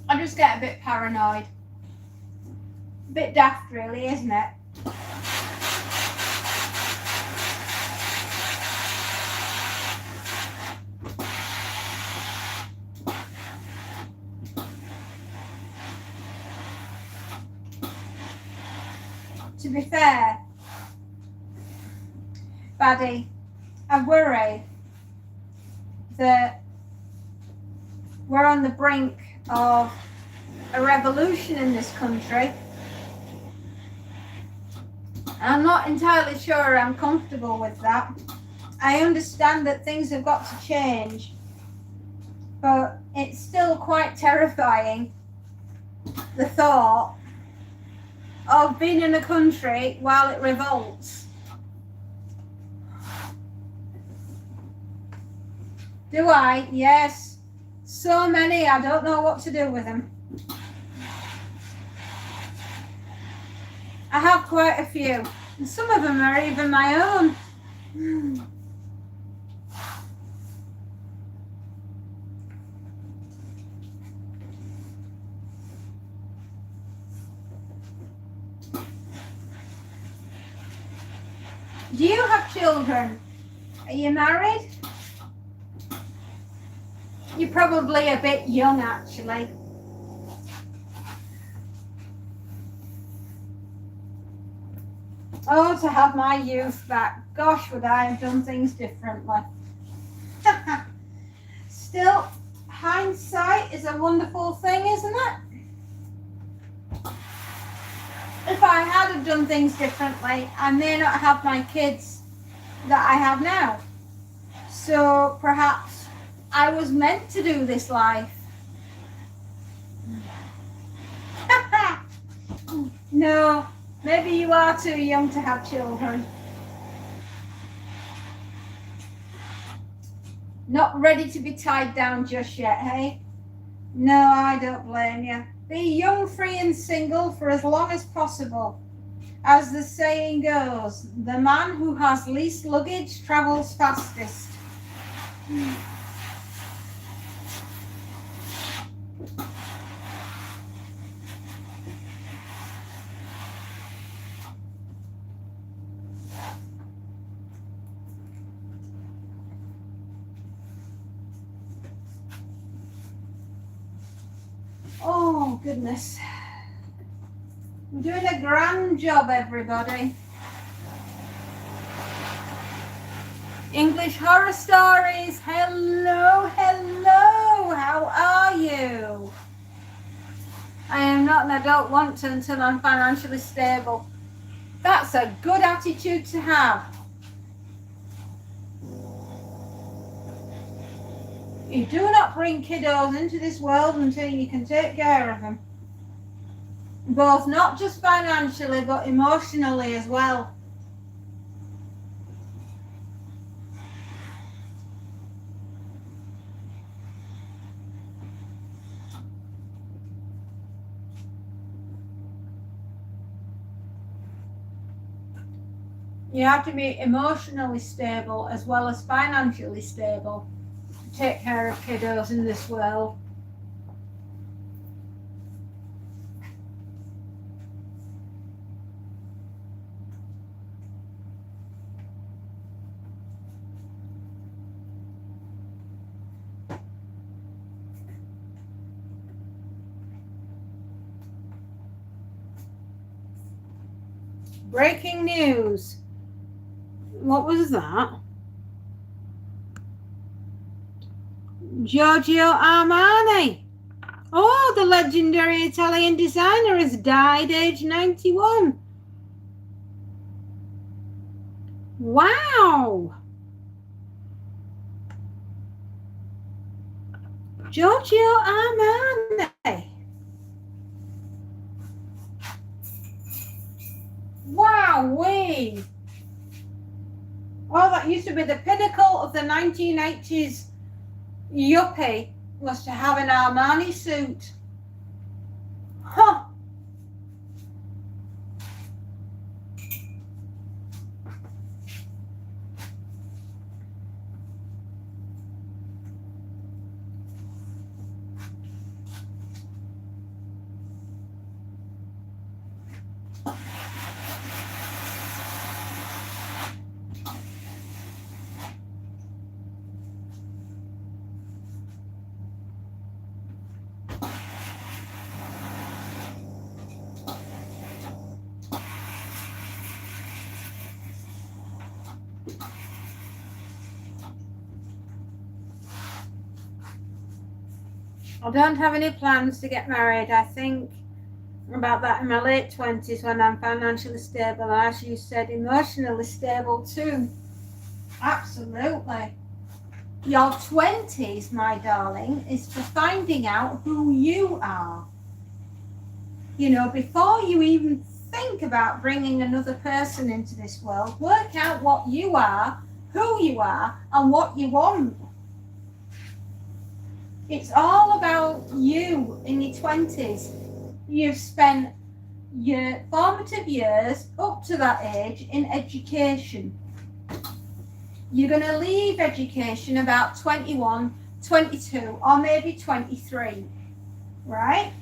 I just get a bit paranoid. A bit daft, really, isn't it? To be fair, Baddie, I worry that we're on the brink of a revolution in this country. I'm not entirely sure I'm comfortable with that. I understand that things have got to change, but it's still quite terrifying, the thought of being in a country while it revolts. Do I? Yes. So many, I don't know what to do with them. I have quite a few. And some of them are even my own. Do you have children? Are you married? You're probably a bit young, actually. Oh, to have my youth back. Gosh, would I have done things differently. Still, hindsight is a wonderful thing, isn't it? If I had have done things differently, I may not have my kids that I have now. So perhaps I was meant to do this life. No, maybe you are too young to have children. Not ready to be tied down just yet, hey? No, I don't blame you. Be young, free and single for as long as possible. As the saying goes, the man who has least luggage travels fastest. Oh, goodness. I'm doing a grand job, everybody. English horror stories. Hello, hello. How are you? I am not and I don't want to until I'm financially stable. That's a good attitude to have. You do not bring kiddos into this world until you can take care of them. Both not just financially, but emotionally as well. You have to be emotionally stable as well as financially stable to take care of kiddos in this world. Breaking news. What was that? Giorgio Armani. Oh, the legendary Italian designer has died aged 91. Wow. Giorgio Armani. Wowee. Oh, that used to be the pinnacle of the 1980s yuppie, was to have an Armani suit. Huh. I don't have any plans to get married. I think about that in my late 20s when I'm financially stable, and as you said, emotionally stable too. Absolutely. Your 20s, my darling, is for finding out who you are. You know, before you even think about bringing another person into this world, work out what you are, who you are, and what you want. It's all about you in your 20s. You've spent your formative years up to that age in education. You're going to leave education about 21, 22, or maybe 23, right?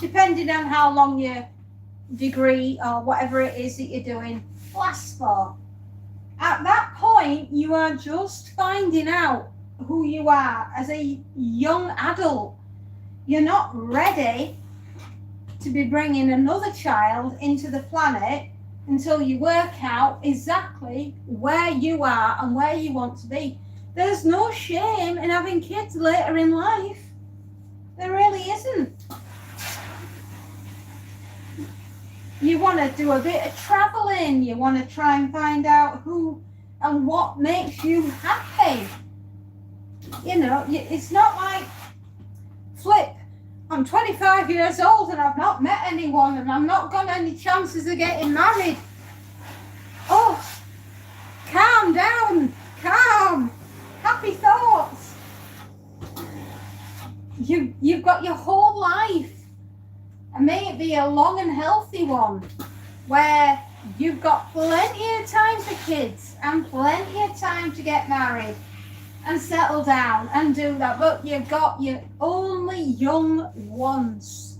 Depending on how long your degree or whatever it is that you're doing lasts for. At that point, you are just finding out who you are as a young adult. You're not ready to be bringing another child into the planet until you work out exactly where you are and where you want to be. There's no shame in having kids later in life. There really isn't. You want to do a bit of traveling. You want to try and find out who and what makes you happy. You know, it's not like, flip, I'm 25 years old and I've not met anyone and I've not got any chances of getting married. Oh, calm down, calm, happy thoughts. You've got your whole life, and may it be a long and healthy one, where you've got plenty of time for kids and plenty of time to get married and settle down and do that, but you've got your only young once.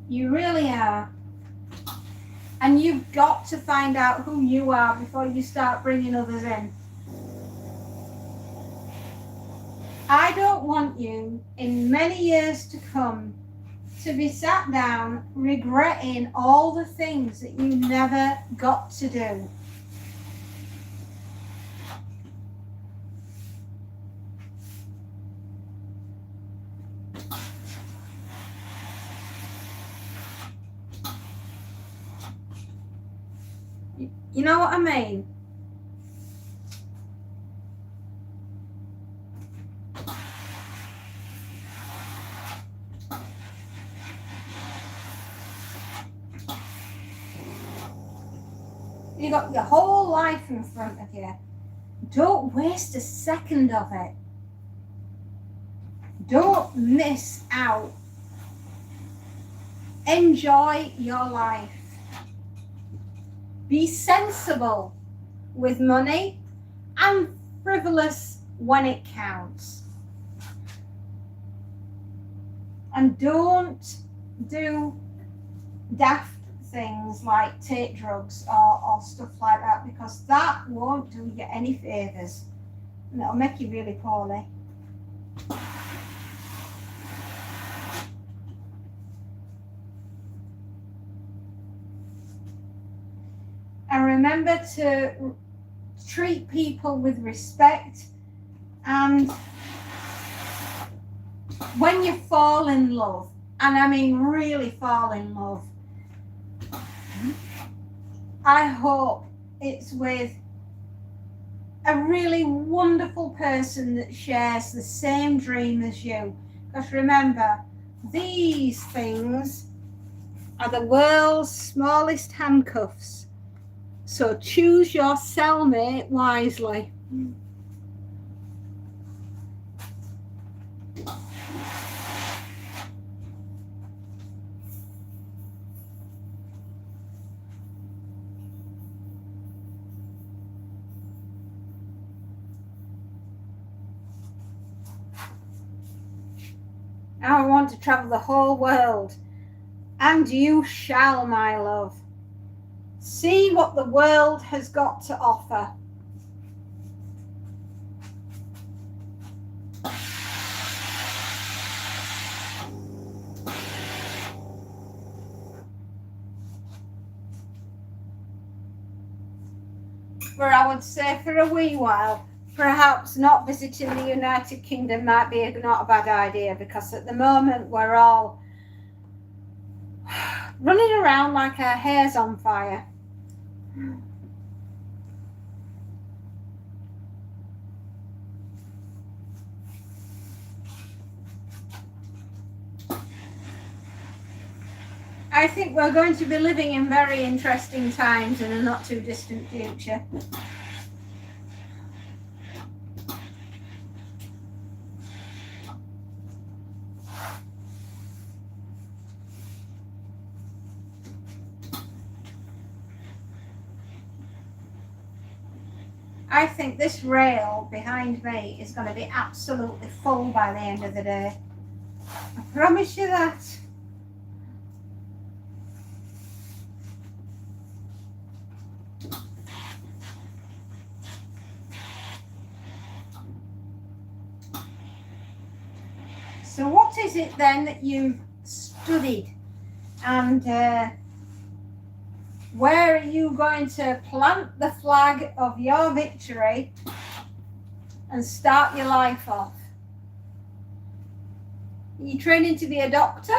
You really are. And you've got to find out who you are before you start bringing others in. I don't want you in many years to come to be sat down regretting all the things that you never got to do. You know what I mean? You got your whole life in front of you. Don't waste a second of it. Don't miss out. Enjoy your life. Be sensible with money and frivolous when it counts. And don't do daft things like take drugs or stuff like that, because that won't do you any favours and it'll make you really poorly. And remember to treat people with respect, and when you fall in love, and I mean really fall in love, I hope it's with a really wonderful person that shares the same dream as you. Because remember, these things are the world's smallest handcuffs. So choose your cellmate wisely. I want to travel the whole world, and you shall, my love. See what the world has got to offer. For I would say for a wee while, perhaps not visiting the United Kingdom might be not a bad idea, because at the moment we're all running around like our hair's on fire. I think we're going to be living in very interesting times in a not too distant future. I think this rail behind me is going to be absolutely full by the end of the day. I promise you that. So what is it then that you've studied, and where are you going to plant the flag of your victory and start your life off? Are you training to be a doctor?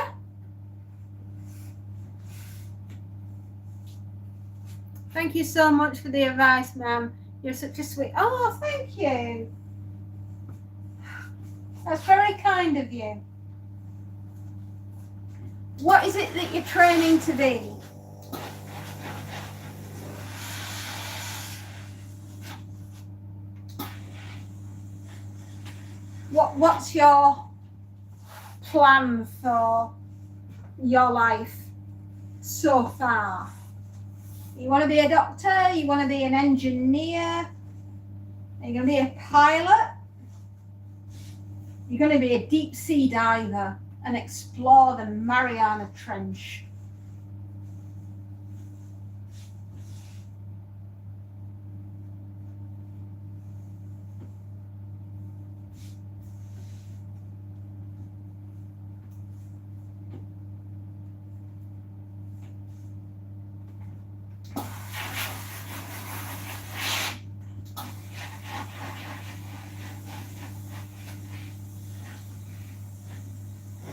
Thank you so much for the advice, ma'am. You're such a sweet... Oh, thank you. That's very kind of you. What is it that you're training to be? What's your plan for your life so far? You want to be a doctor? You want to be an engineer? Are you going to be a pilot? You're going to be a deep sea diver and explore the Mariana Trench.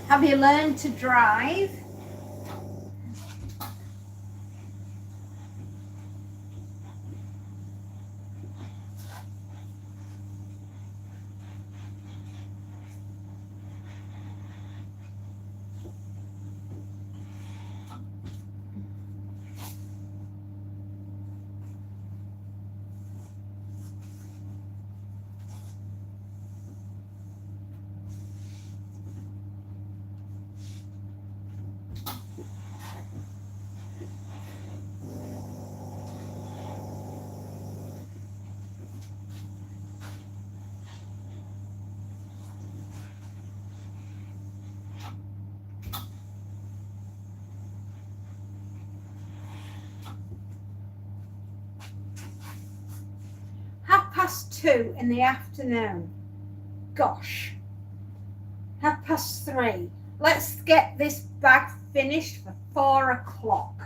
Have you learned to drive? Past 2 in the afternoon. Gosh. 3:30. Let's get this bag finished for 4 o'clock.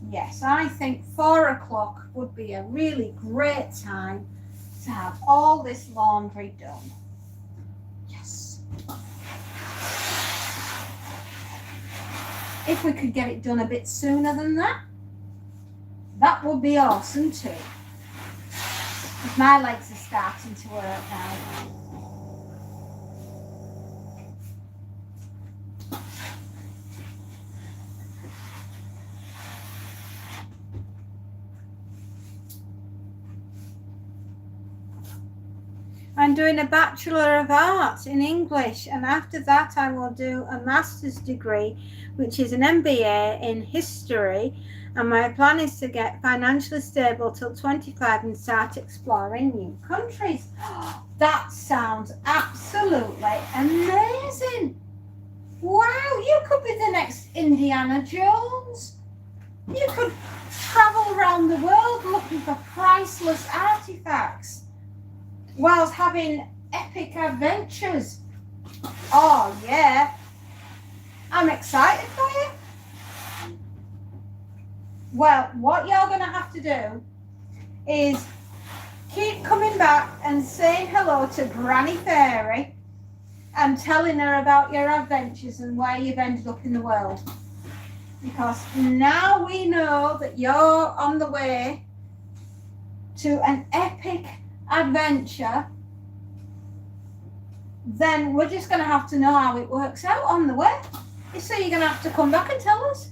Yes, I think 4 o'clock would be a really great time to have all this laundry done. Yes. If we could get it done a bit sooner than that, that would be awesome too. Because my legs are starting to work now. I'm doing a Bachelor of Arts in English, and after that I will do a master's degree, which is an MBA in history, and my plan is to get financially stable till 25 and start exploring new countries. That sounds absolutely amazing. Wow, you could be the next Indiana Jones. You could travel around the world looking for priceless artifacts. whilst having epic adventures. Oh yeah, I'm excited for you. Well, what you're going to have to do is keep coming back and saying hello to Granny Fairy and telling her about your adventures and where you've ended up in the world. Because now we know that you're on the way to an epic adventure, then we're just going to have to know how it works out on the way. So you're going to have to come back and tell us.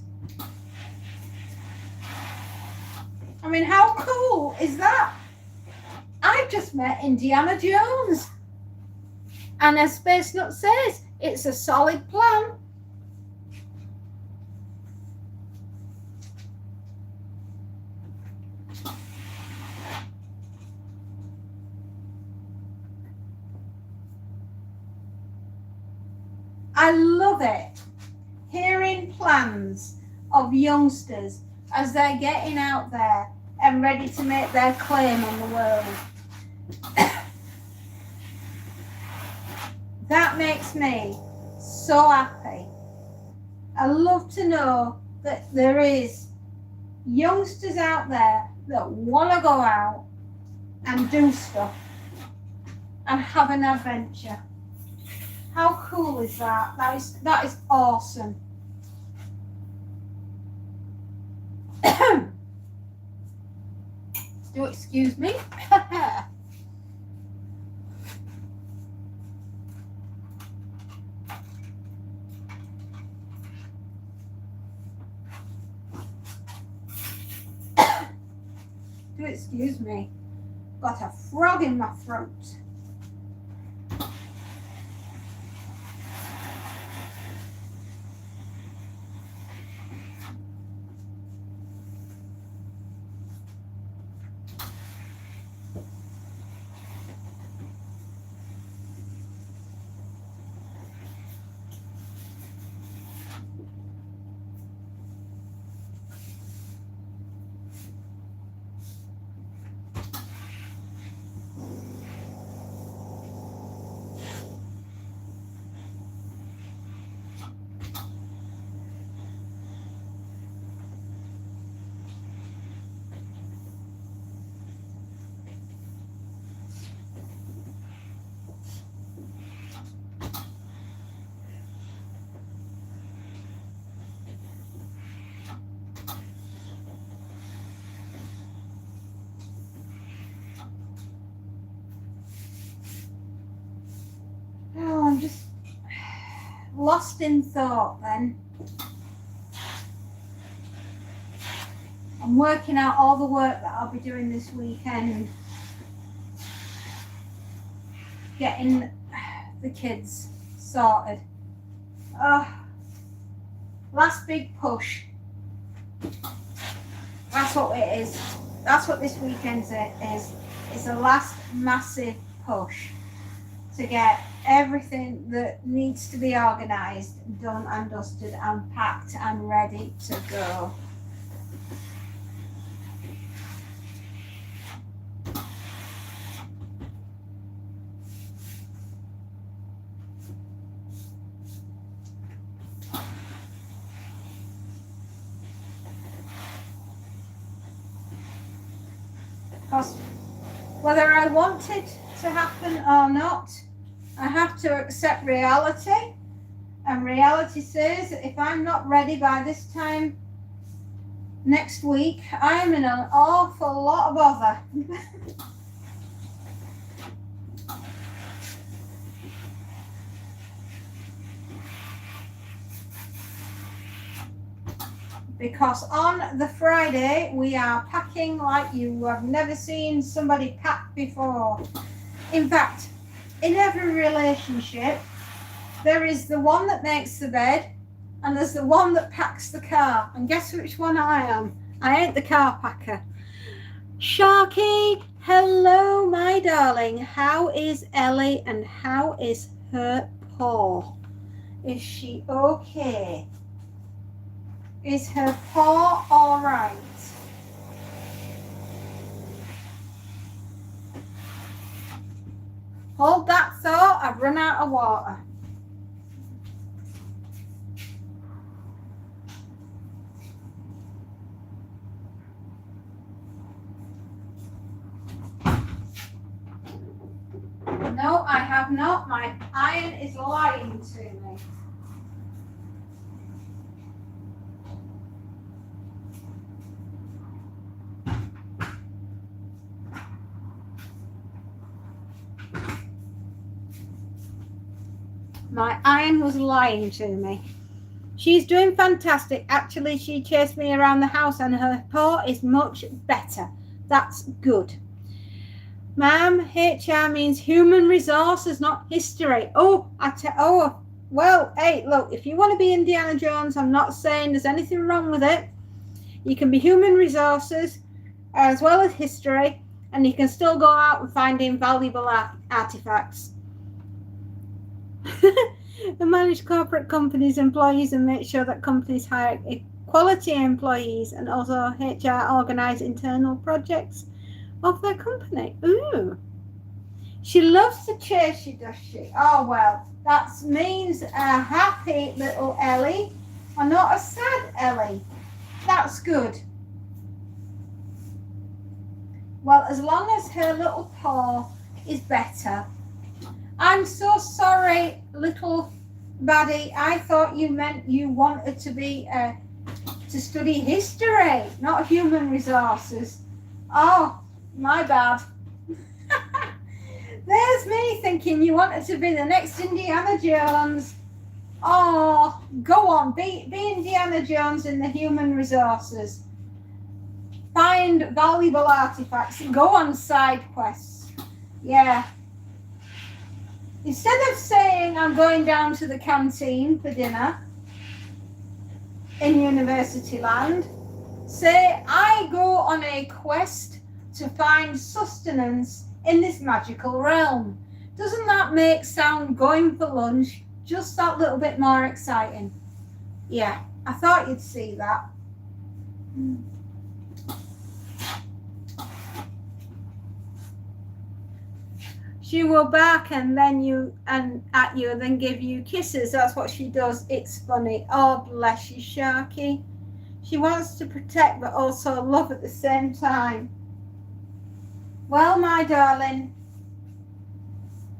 I mean, how cool is that? I've just met Indiana Jones. And as Space Nut says, it's a solid plan. I love it, hearing plans of youngsters as they're getting out there and ready to make their claim on the world. That makes me so happy. I love to know that there is youngsters out there that want to go out and do stuff and have an adventure. How cool is that? That is awesome. Do excuse me. Do excuse me. Got a frog in my throat. Oh, I'm just lost in thought then. I'm working out all the work that I'll be doing this weekend. Getting the kids sorted. Last big push. That's what it is. That's what this weekend is. It's a last massive push to get everything that needs to be organised, done and dusted and packed and ready to go. Because whether I want it to happen or not, I have to accept reality, and reality says that if I'm not ready by this time next week, I'm in an awful lot of bother. Because on the Friday we are packing like you have never seen somebody pack before. In fact, in every relationship, there is the one that makes the bed and there's the one that packs the car. And guess which one I am? I ain't the car packer. Sharky, hello, my darling. How is Ellie and how is her paw? Is she okay? Is her paw all right? Hold that thought, I've run out of water. No, I have not. My iron is lying to me. My iron was lying to me. She's doing fantastic. Actually, she chased me around the house and her paw is much better. That's good. Ma'am, HR means human resources, not history. Oh, well, hey, look, if you want to be Indiana Jones, I'm not saying there's anything wrong with it. You can be human resources as well as history, and you can still go out and find invaluable artifacts. And manage corporate companies' employees and make sure that companies hire quality employees, and also HR organize internal projects of their company. Ooh. She loves to chase you, does she? Oh, well, that means a happy little Ellie, or not a sad Ellie. That's good. Well, as long as her little paw is better. I'm so sorry, little baddie. I thought you meant you wanted to be to study history, not human resources. Oh, my bad. There's me thinking you wanted to be the next Indiana Jones. Oh, go on, be Indiana Jones in the human resources. Find valuable artifacts and go on side quests. Yeah. Instead of saying I'm going down to the canteen for dinner in University Land, say I go on a quest to find sustenance in this magical realm. Doesn't that make sound going for lunch just that little bit more exciting? Yeah, I thought you'd see that. She will bark and then at you and then give you kisses. That's what she does. It's funny. Oh, bless you, Sharky. She wants to protect but also love at the same time. Well, my darling,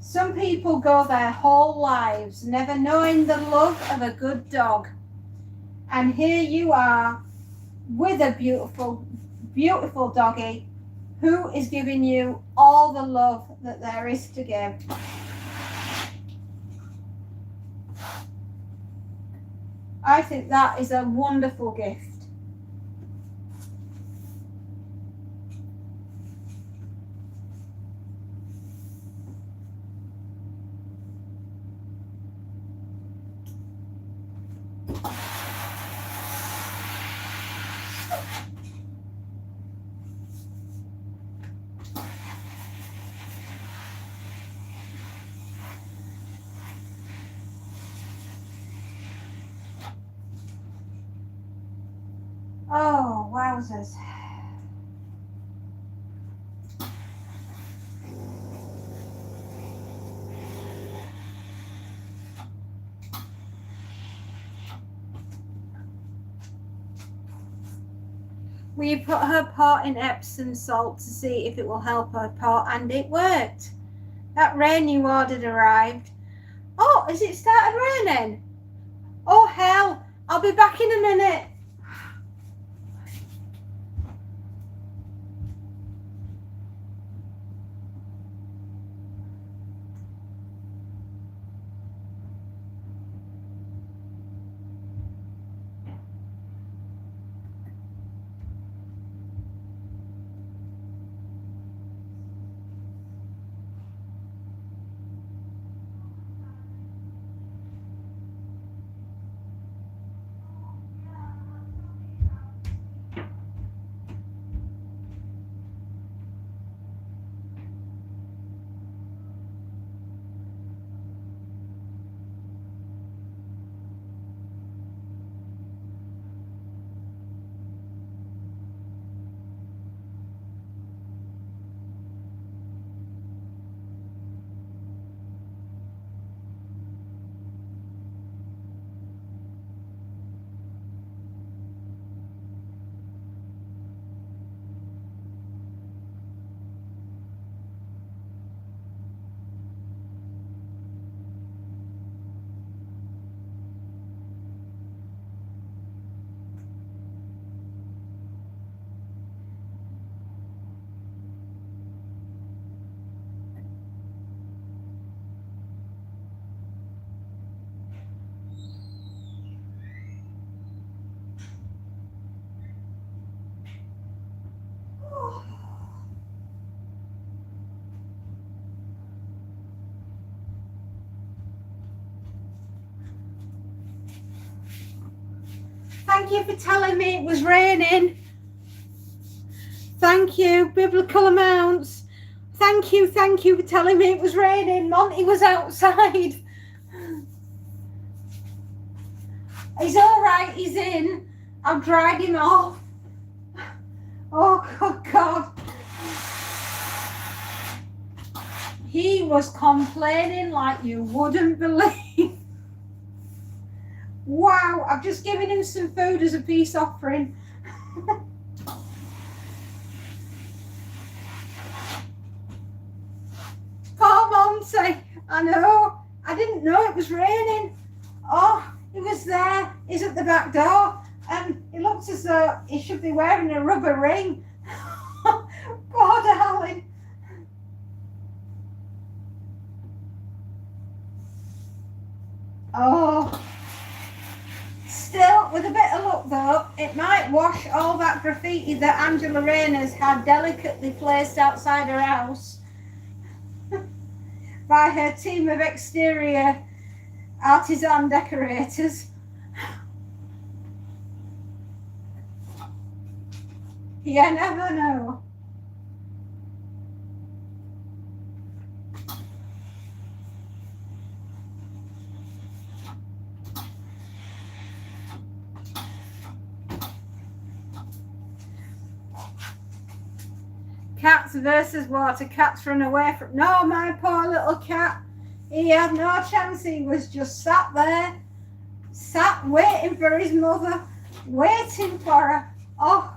some people go their whole lives never knowing the love of a good dog. And here you are with a beautiful, beautiful doggy who is giving you all the love that there is to give. I think that is a wonderful gift. Oh, wowzers. We put her paw in Epsom salt to see if it will help her paw, and it worked. That rain you ordered arrived. Oh, has it started raining? Oh, hell. I'll be back in a minute. Thank you for telling me it was raining. Thank you, biblical amounts. Thank you for telling me it was raining. Monty was outside. He's all right, he's in. I've dried him off. Oh, good God. He was complaining like you wouldn't believe. Wow, I've just given him some food as a peace offering. Poor Monty. I know. I didn't know it was raining. Oh, he was there. He's at the back door. And it looks as though he should be wearing a rubber ring. Poor darling. Oh. Still, with a bit of luck though, it might wash all that graffiti that Angela Rayner's had delicately placed outside her house by her team of exterior artisan decorators. You never know. Cats versus water. Cats run away from... No, my poor little cat. He had no chance. He was just sat there. Sat waiting for his mother. Waiting for her. Oh.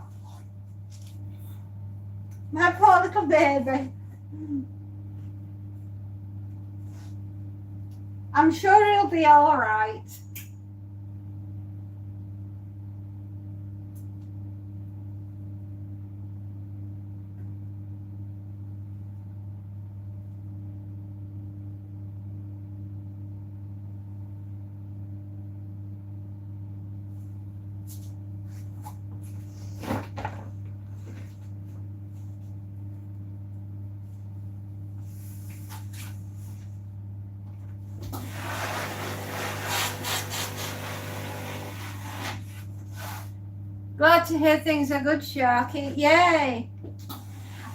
My poor little baby. I'm sure he'll be all right. Glad to hear things are good, Sharky. Yay!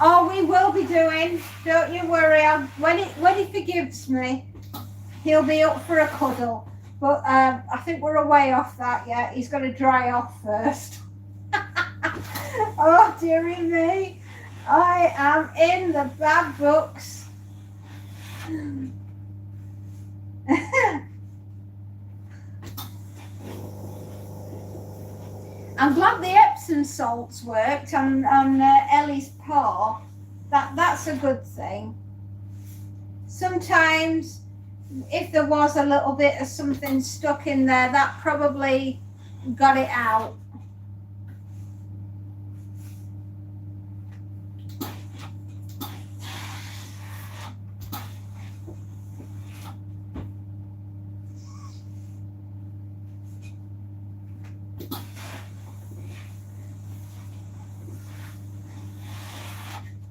Oh, we will be doing. Don't you worry. When he forgives me, he'll be up for a cuddle. But I think we're a way off that yet. He's got to dry off first. Oh, dearie me. I am in the bad books. I'm glad the Epsom salts worked on Ellie's paw. That's a good thing. Sometimes, if there was a little bit of something stuck in there, that probably got it out.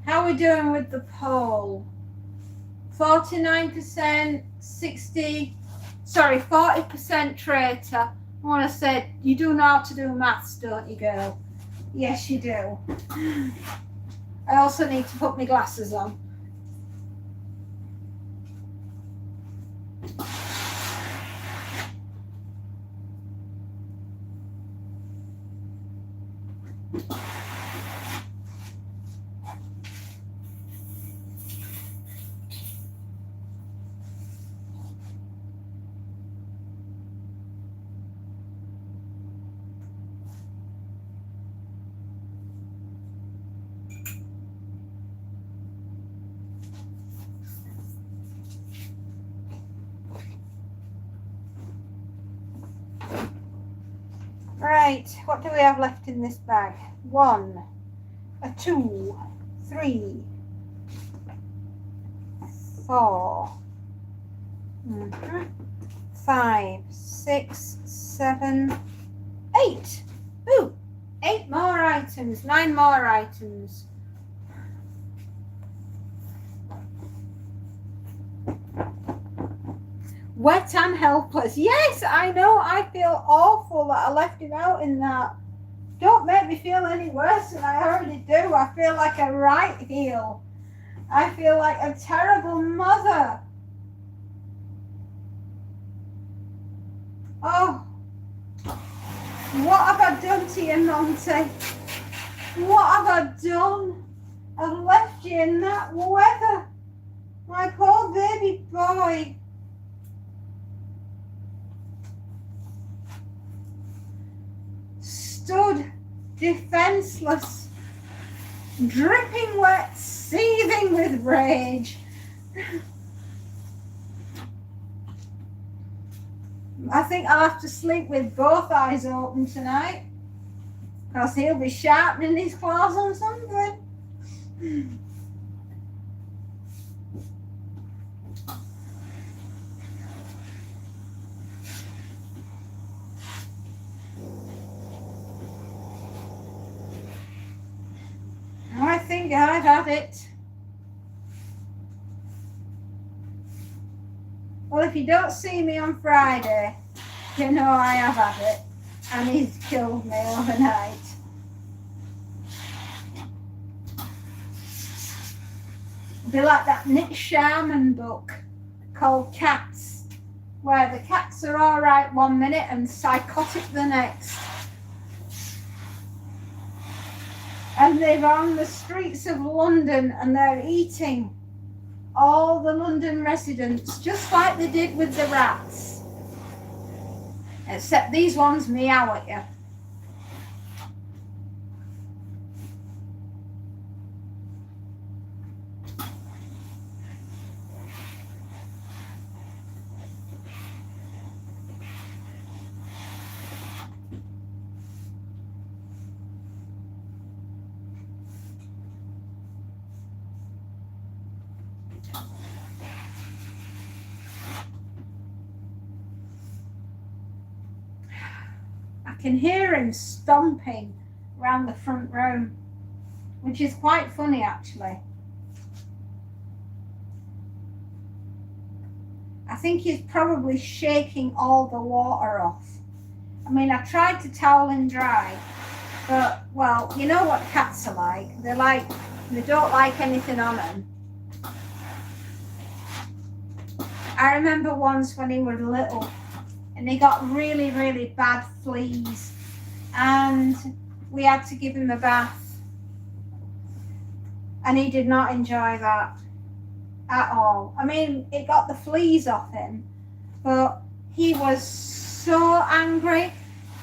How are we doing with the poll? 49%, 40% traitor. I want to say, you do know how to do maths, don't you, girl? Yes, you do. I also need to put my glasses on. Right, what do we have left in this bag? 1, 2, 3, 4, 5, 6, 7, 8. Ooh, 8 more items, 9 more items. Wet and helpless. Yes, I know. I feel awful that I left him out in that. Don't make me feel any worse than I already do. I feel like a right heel. I feel like a terrible mother. Oh, what have I done to you, Monty? What have I done? I've left you in that weather. My poor baby boy. Stood defenseless, dripping wet, seething with rage. I think I'll have to sleep with both eyes open tonight, because he'll be sharpening his claws on something. I think I've had it. Well, if you don't see me on Friday, you know I have had it, and he's killed me overnight. It'll be like that Nick Sharman book called Cats, where the cats are all right one minute and psychotic the next. And they're on the streets of London and they're eating all the London residents, just like they did with the rats. Except these ones meow at you. I can hear him stomping around the front room, which is quite funny actually. I think he's probably shaking all the water off. I mean, I tried to towel him dry, but, well, you know what cats are like. They don't like anything on them. I remember once when he was little, and he got really, really bad fleas, and we had to give him a bath, and he did not enjoy that at all. I mean, it got the fleas off him, but he was so angry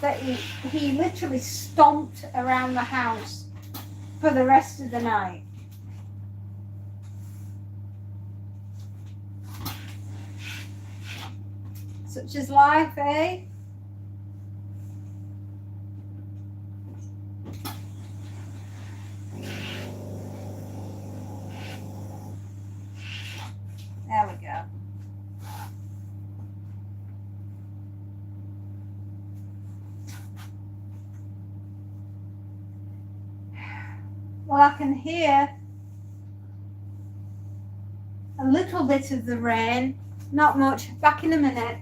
that he literally stomped around the house for the rest of the night. Such is life, eh? There we go. Well, I can hear a little bit of the rain, not much. Back in a minute.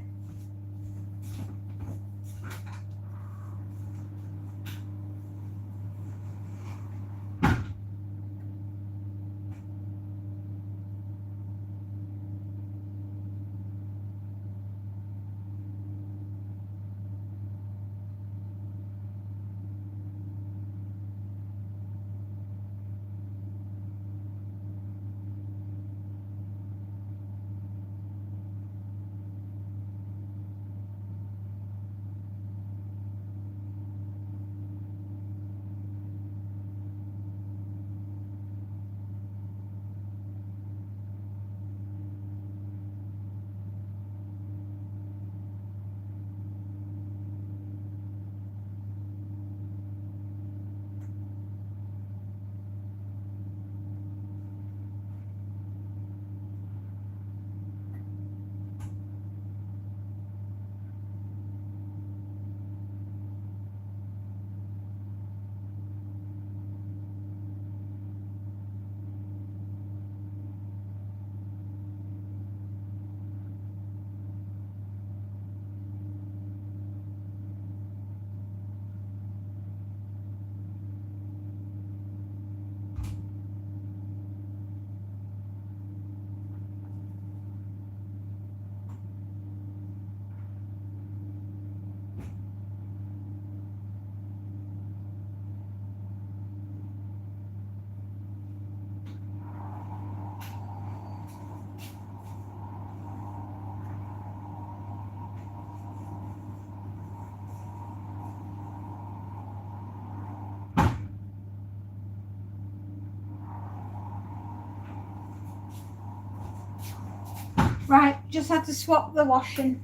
Right, just had to swap the washing.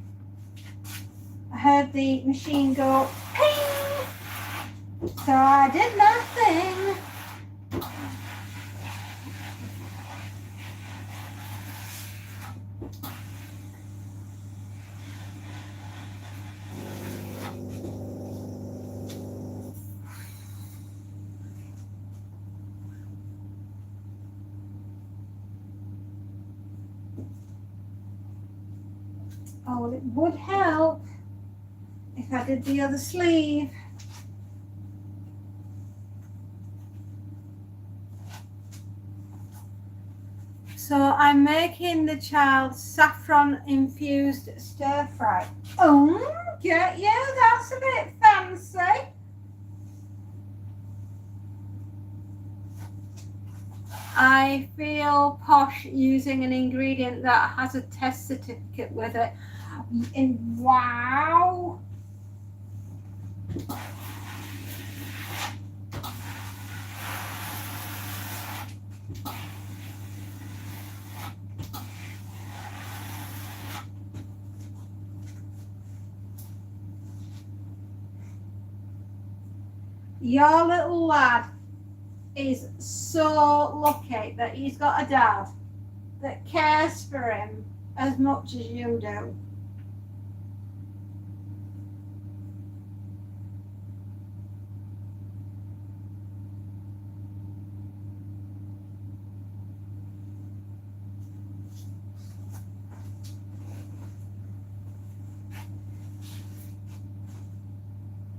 I heard the machine go ping, so I did my thing. Oh, it would help if I did the other sleeve. So I'm making the child saffron infused stir fry. Oh, get you, that's a bit fancy. I feel posh using an ingredient that has a test certificate with it. And wow. Your little lad is so lucky that he's got a dad that cares for him as much as you do.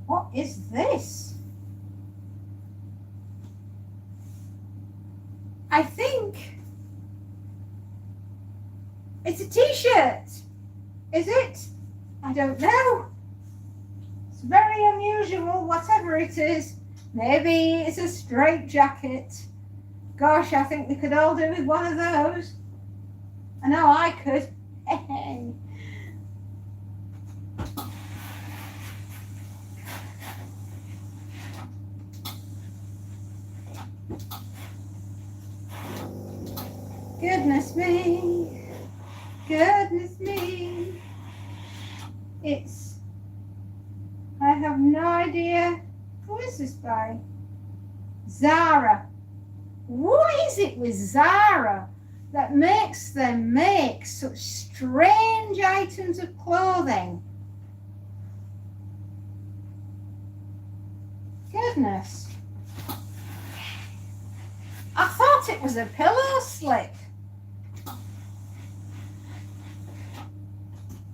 What is this? I think it's a t-shirt. Is it? I don't know. It's very unusual, whatever it is. Maybe it's a straight jacket. Gosh, I think we could all do with one of those. I know I could. Hey. Goodness me, goodness me. I have no idea. Who is this by? Zara. What is it with Zara that makes them make such strange items of clothing? Goodness. I thought it was a pillow slip.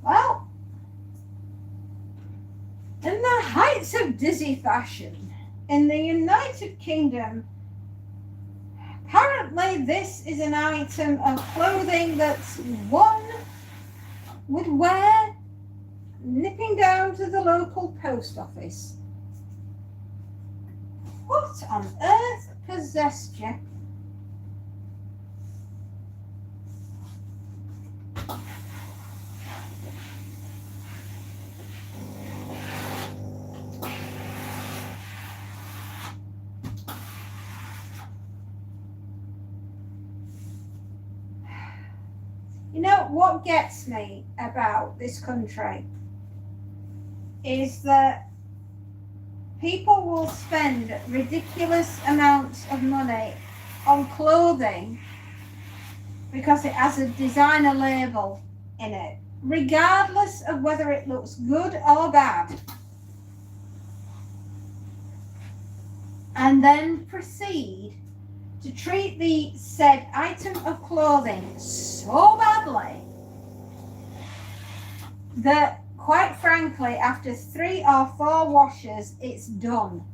Well, in the heights of dizzy fashion, in the United Kingdom, apparently this is an item of clothing that one would wear nipping down to the local post office. What on earth possessed you? You know what gets me about this country is that people will spend ridiculous amounts of money on clothing because it has a designer label in it, regardless of whether it looks good or bad, and then proceed to treat the said item of clothing so badly that, quite frankly, after 3 or 4 washes, it's done.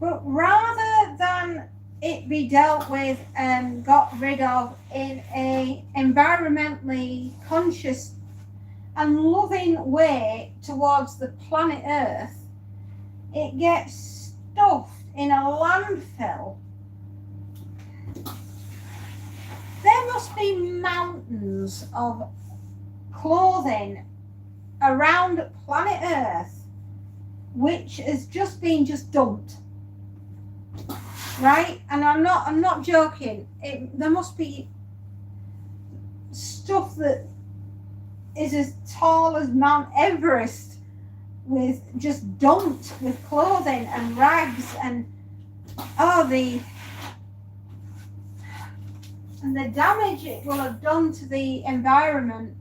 But rather than it be dealt with and got rid of in a environmentally conscious and loving way towards the planet Earth, it gets stuffed in a landfill. There must be mountains of clothing around planet Earth which has just been dumped, right? And I'm not joking. There must be stuff that is as tall as Mount Everest, with just dumped with clothing and rags and the damage it will have done to the environment.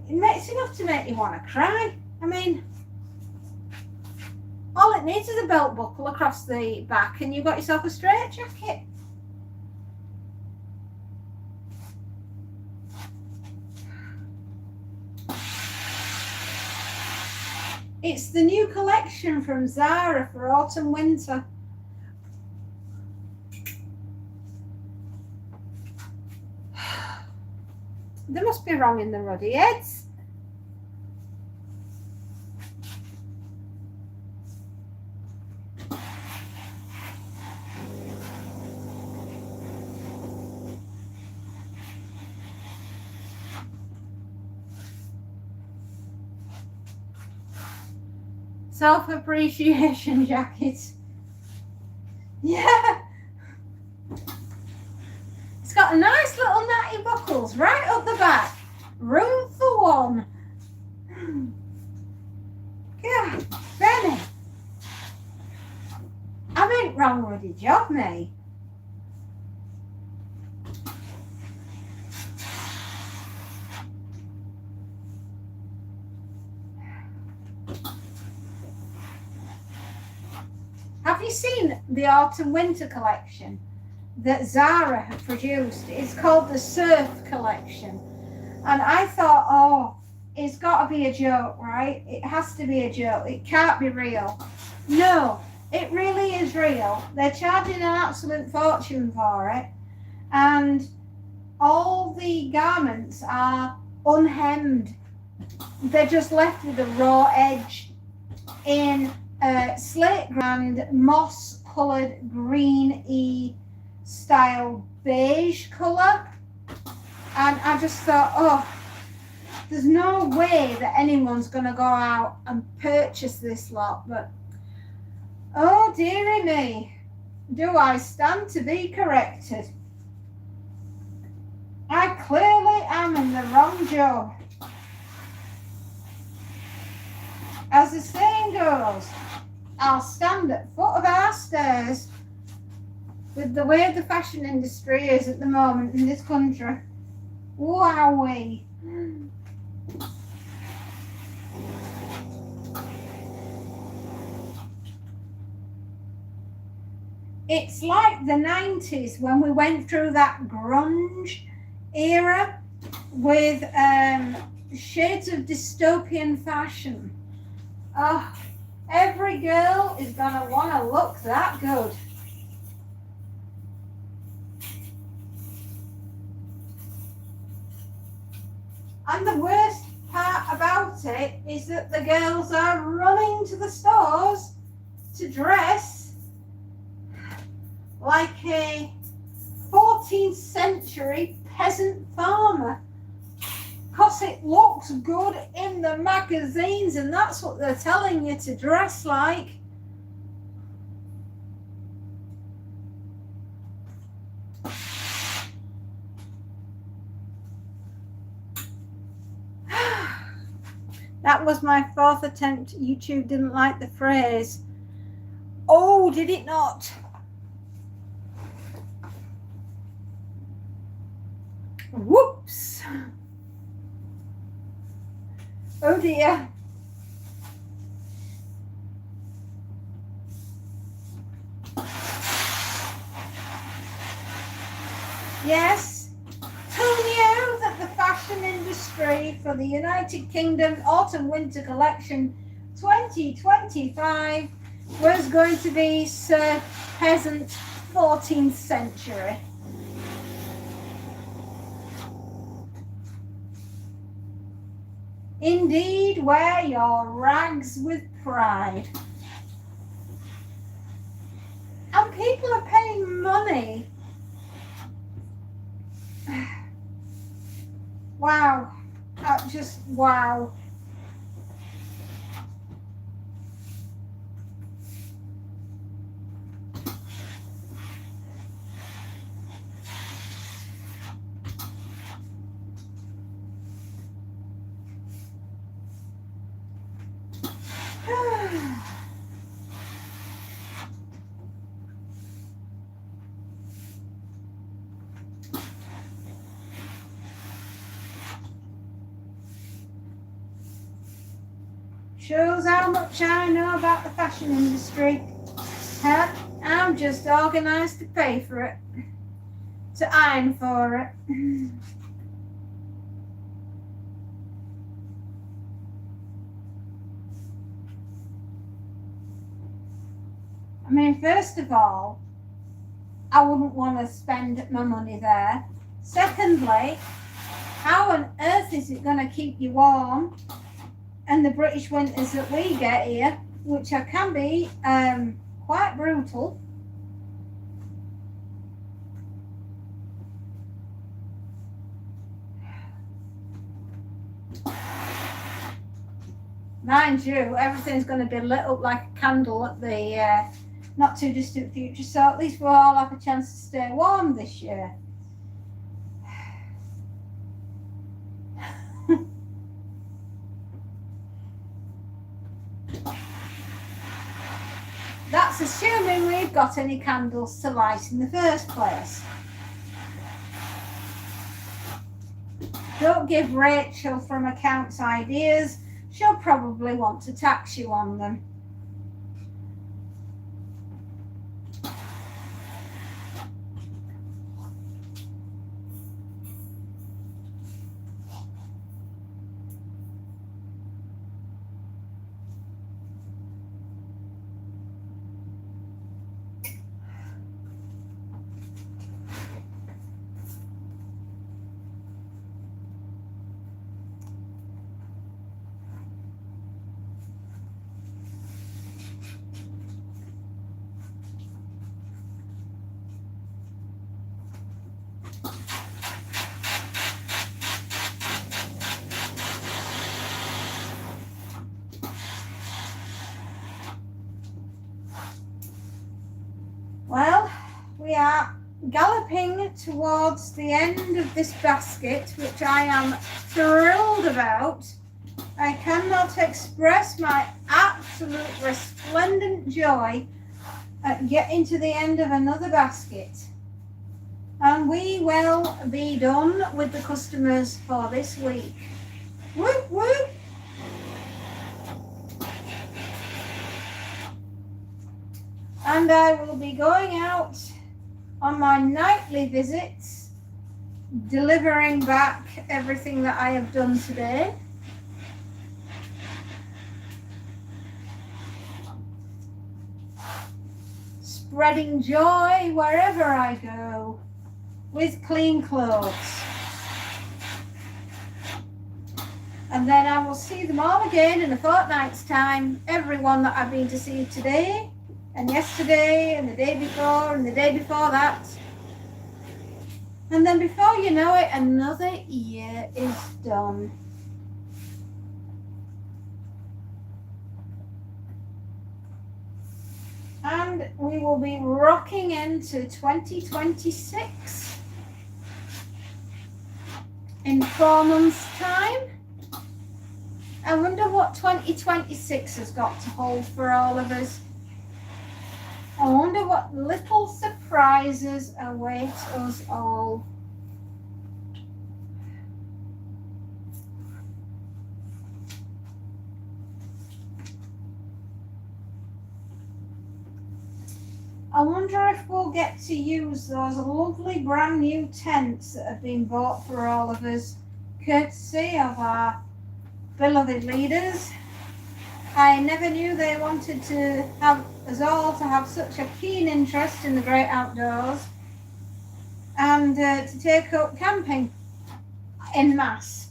It's enough to make you want to cry. I mean, all it needs is a belt buckle across the back and you've got yourself a straight jacket. It's the new collection from Zara for autumn winter. There must be wrong in the ruddy heads. Self-appreciation jacket. Yeah. It's got a nice little natty buckles right up the back. Room for one. Yeah, Benny. I ain't wrong with your job, mate. Have you seen the autumn winter collection that Zara have produced? It's called the Surf collection. And I thought, oh, it's got to be a joke, right? It has to be a joke. It can't be real. No, it really is real. They're charging an absolute fortune for it. And all the garments are unhemmed. They're just left with a raw edge in slate and moss coloured green-y style beige colour. And I just thought, oh, there's no way that anyone's going to go out and purchase this lot. But oh dearie me, do I stand to be corrected. I clearly am in the wrong job. As the saying goes, I'll stand at foot of our stairs with the way the fashion industry is at the moment in this country. Wowee. It's like the 90s when we went through that grunge era with shades of dystopian fashion. Oh, every girl is going to want to look that good. And the worst part about it is that the girls are running to the stores to dress like a 14th century peasant farmer. Because it looks good in the magazines and that's what they're telling you to dress like. That was my fourth attempt. YouTube didn't like the phrase. Oh, did it not? Whoops. Oh dear. Yes. Who knew that the fashion industry for the United Kingdom Autumn Winter Collection 2025 was going to be Sir Peasant 14th century? Indeed, wear your rags with pride. And people are paying money. Wow. Just wow. Shows how much I know about the fashion industry. Huh? I'm just organised to pay for it, to iron for it. I mean, first of all, I wouldn't want to spend my money there. Secondly, how on earth is it going to keep you warm? And the British winters that we get here, which can be quite brutal. Mind you, everything's going to be lit up like a candle at the not too distant future, so at least we'll all have a chance to stay warm this year. That's assuming we've got any candles to light in the first place. Don't give Rachel from accounts ideas. She'll probably want to tax you on them. Well, we are galloping towards the end of this basket, which I am thrilled about. I cannot express my absolute resplendent joy at getting to the end of another basket. And we will be done with the customers for this week. Whoop, whoop. And I will be going out on my nightly visits, delivering back everything that I have done today. Spreading joy wherever I go with clean clothes. And then I will see them all again in a fortnight's time, everyone that I've been to see today, and yesterday, and the day before, and the day before that. And then before you know it, another year is done. And we will be rocking into 2026 in 4 months' time. I wonder what 2026 has got to hold for all of us. I wonder what little surprises await us all. I wonder if we'll get to use those lovely brand new tents that have been bought for all of us, courtesy of our beloved leaders. I never knew they wanted to have us all to have such a keen interest in the great outdoors and to take up camping en masse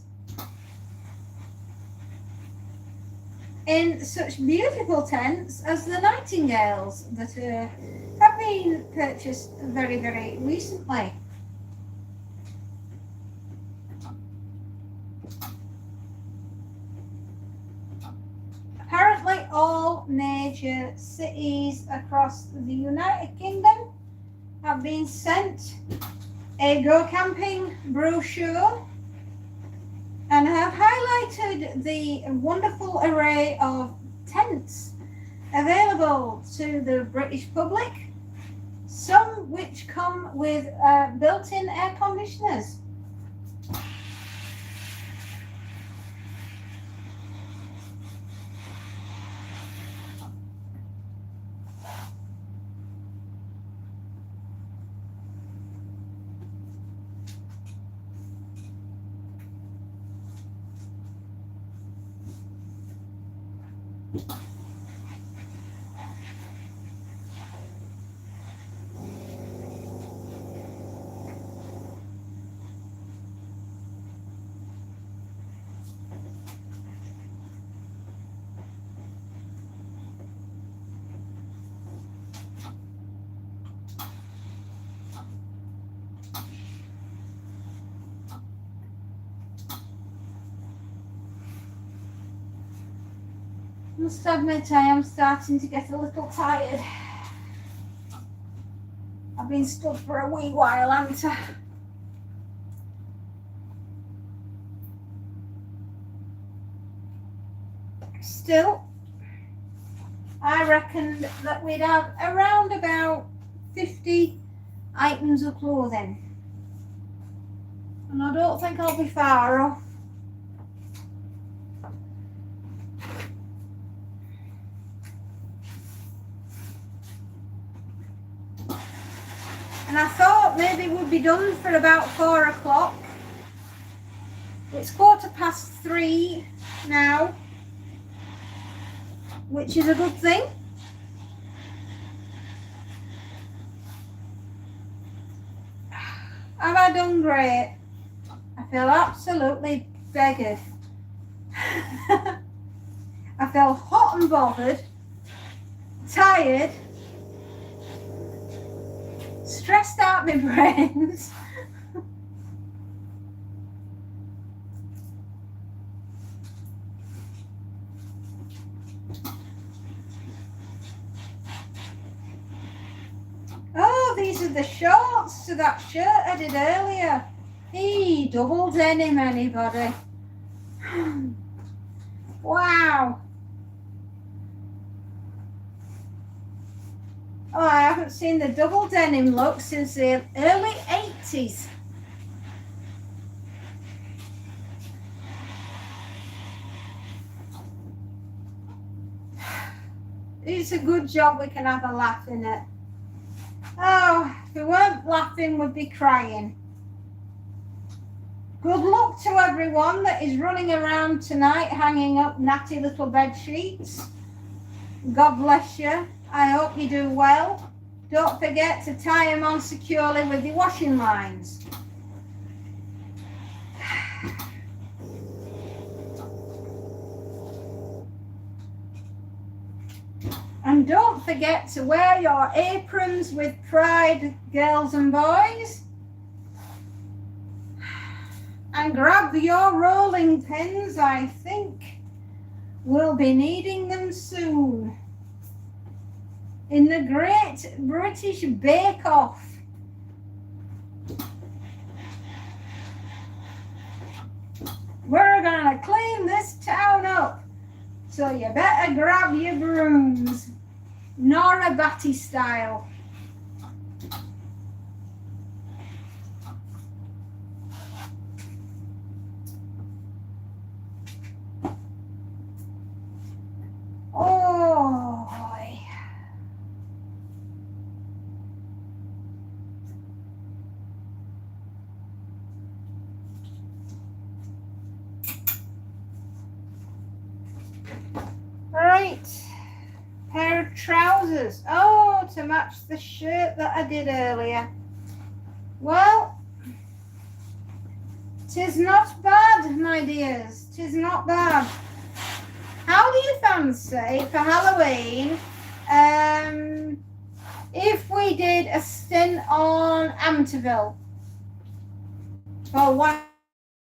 in such beautiful tents as the Nightingales that have been purchased very, very recently. Apparently all major cities across the United Kingdom have been sent a Go Camping brochure and have highlighted the wonderful array of tents available to the British public, some which come with built-in air conditioners. Must admit I am starting to get a little tired. I've been stood for a wee while, haven't I? Still, I reckoned that we'd have around about 50 items of clothing. And I don't think I'll be far off. And I thought maybe we'd be done for about 4 o'clock. It's 3:15 now, which is a good thing. Have I done great? I feel absolutely beggared. I feel hot and bothered, tired, stressed out my brains. Oh, these are the shorts to that shirt I did earlier. Double denim, anybody? Wow. Oh, I haven't seen the double denim look since the early 80s. It's a good job we can have a laugh in it. Oh, if we weren't laughing, we'd be crying. Good luck to everyone that is running around tonight hanging up natty little bed sheets. God bless you. I hope you do well. Don't forget to tie them on securely with your washing lines. And don't forget to wear your aprons with pride, girls and boys. And grab your rolling pins, I think we'll be needing them soon. In the Great British Bake Off. We're gonna clean this town up, so you better grab your brooms. Nora Batty style. Oh, boy. Right, pair of trousers. Oh, to match the shirt that I did earlier. Well, 'tis not bad, my dears. 'Tis not bad. How do you fancy for Halloween if we did a stint on Amityville for one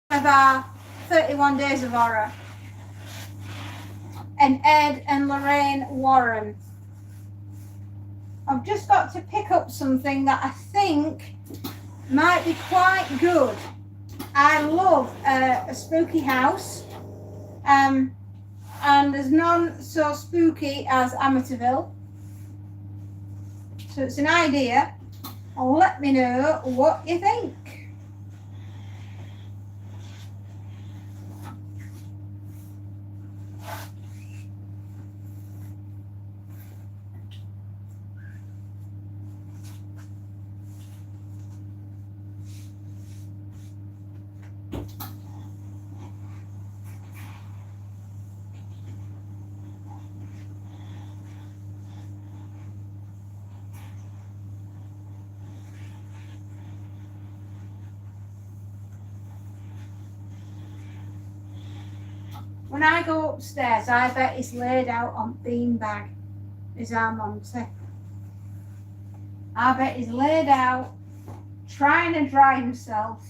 of our 31 Days of Horror? And Ed and Lorraine Warren. I've just got to pick up something that I think might be quite good. I love a spooky house. And there's none so spooky as Amityville. So it's an idea. Let me know what you think. When I go upstairs, I bet he's laid out on beanbag. Is our Monty. I bet he's laid out trying to dry himself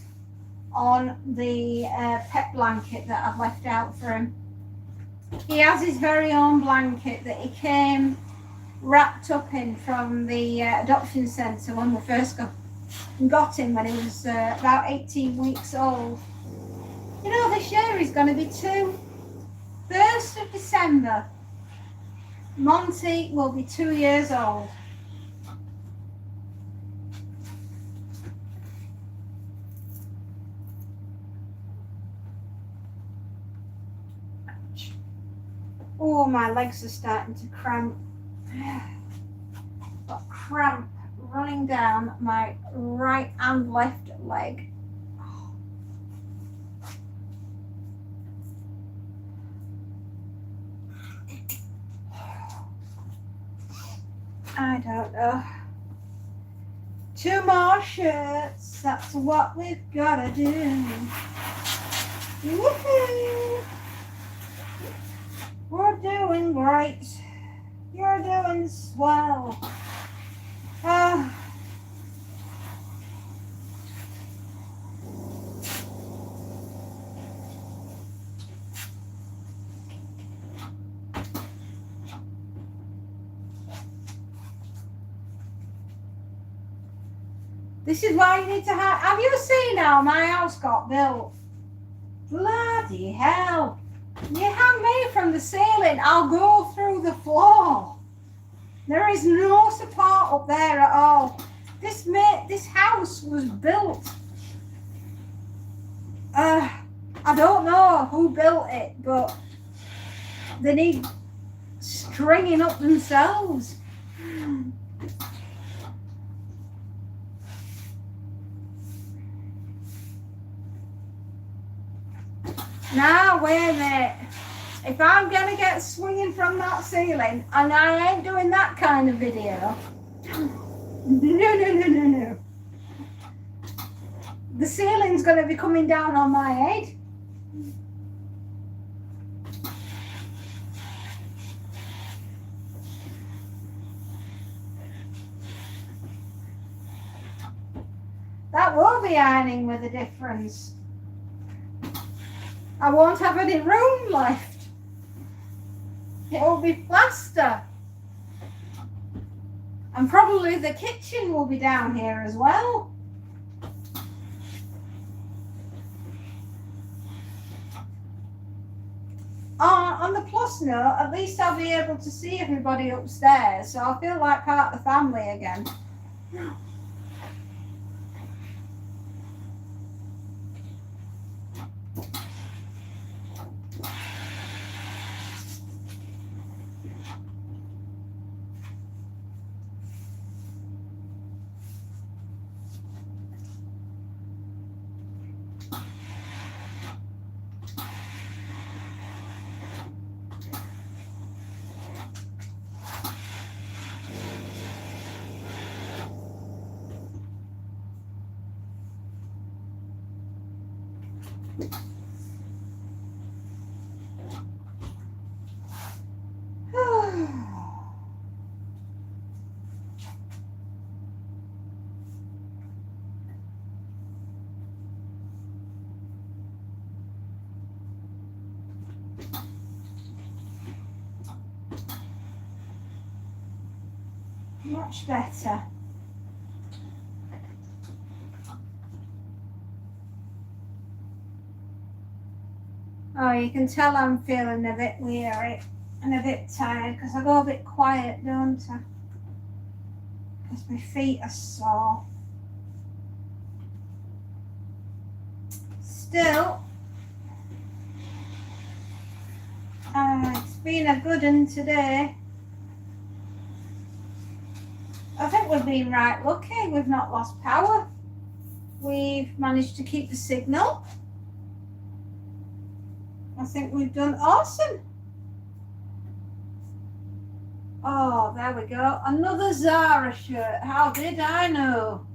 on the pet blanket that I've left out for him. He has his very own blanket that he came wrapped up in from the adoption centre when we first got him when he was about 18 weeks old. You know, this year he's going to be 2. 1st of December, Monty will be 2 years old. Oh, my legs are starting to cramp. Got cramp running down my right and left leg. I don't know. 2 more shirts. That's what we've got to do. Woohoo! We're doing great. You're doing swell. This is why you need to have you seen how my house got built? Bloody hell. You hang me from the ceiling, I'll go through the floor. There is no support up there at all. This house was built. I don't know who built it, but they need stringing up themselves. Now, wait a minute. If I'm going to get swinging from that ceiling, and I ain't doing that kind of video. No. The ceiling's going to be coming down on my head. That will be ironing with a difference. I won't have any room left. It will be plaster. And probably the kitchen will be down here as well. On the plus note, at least I'll be able to see everybody upstairs, so I'll feel like part of the family again. Much better. Oh, you can tell I'm feeling a bit weary and a bit tired because I go a bit quiet, don't I? Because my feet are sore. Still, it's been a good one today. I think we've been right lucky. We've not lost power. We've managed to keep the signal. I think we've done awesome. Oh, there we go. Another Zara shirt. How did I know?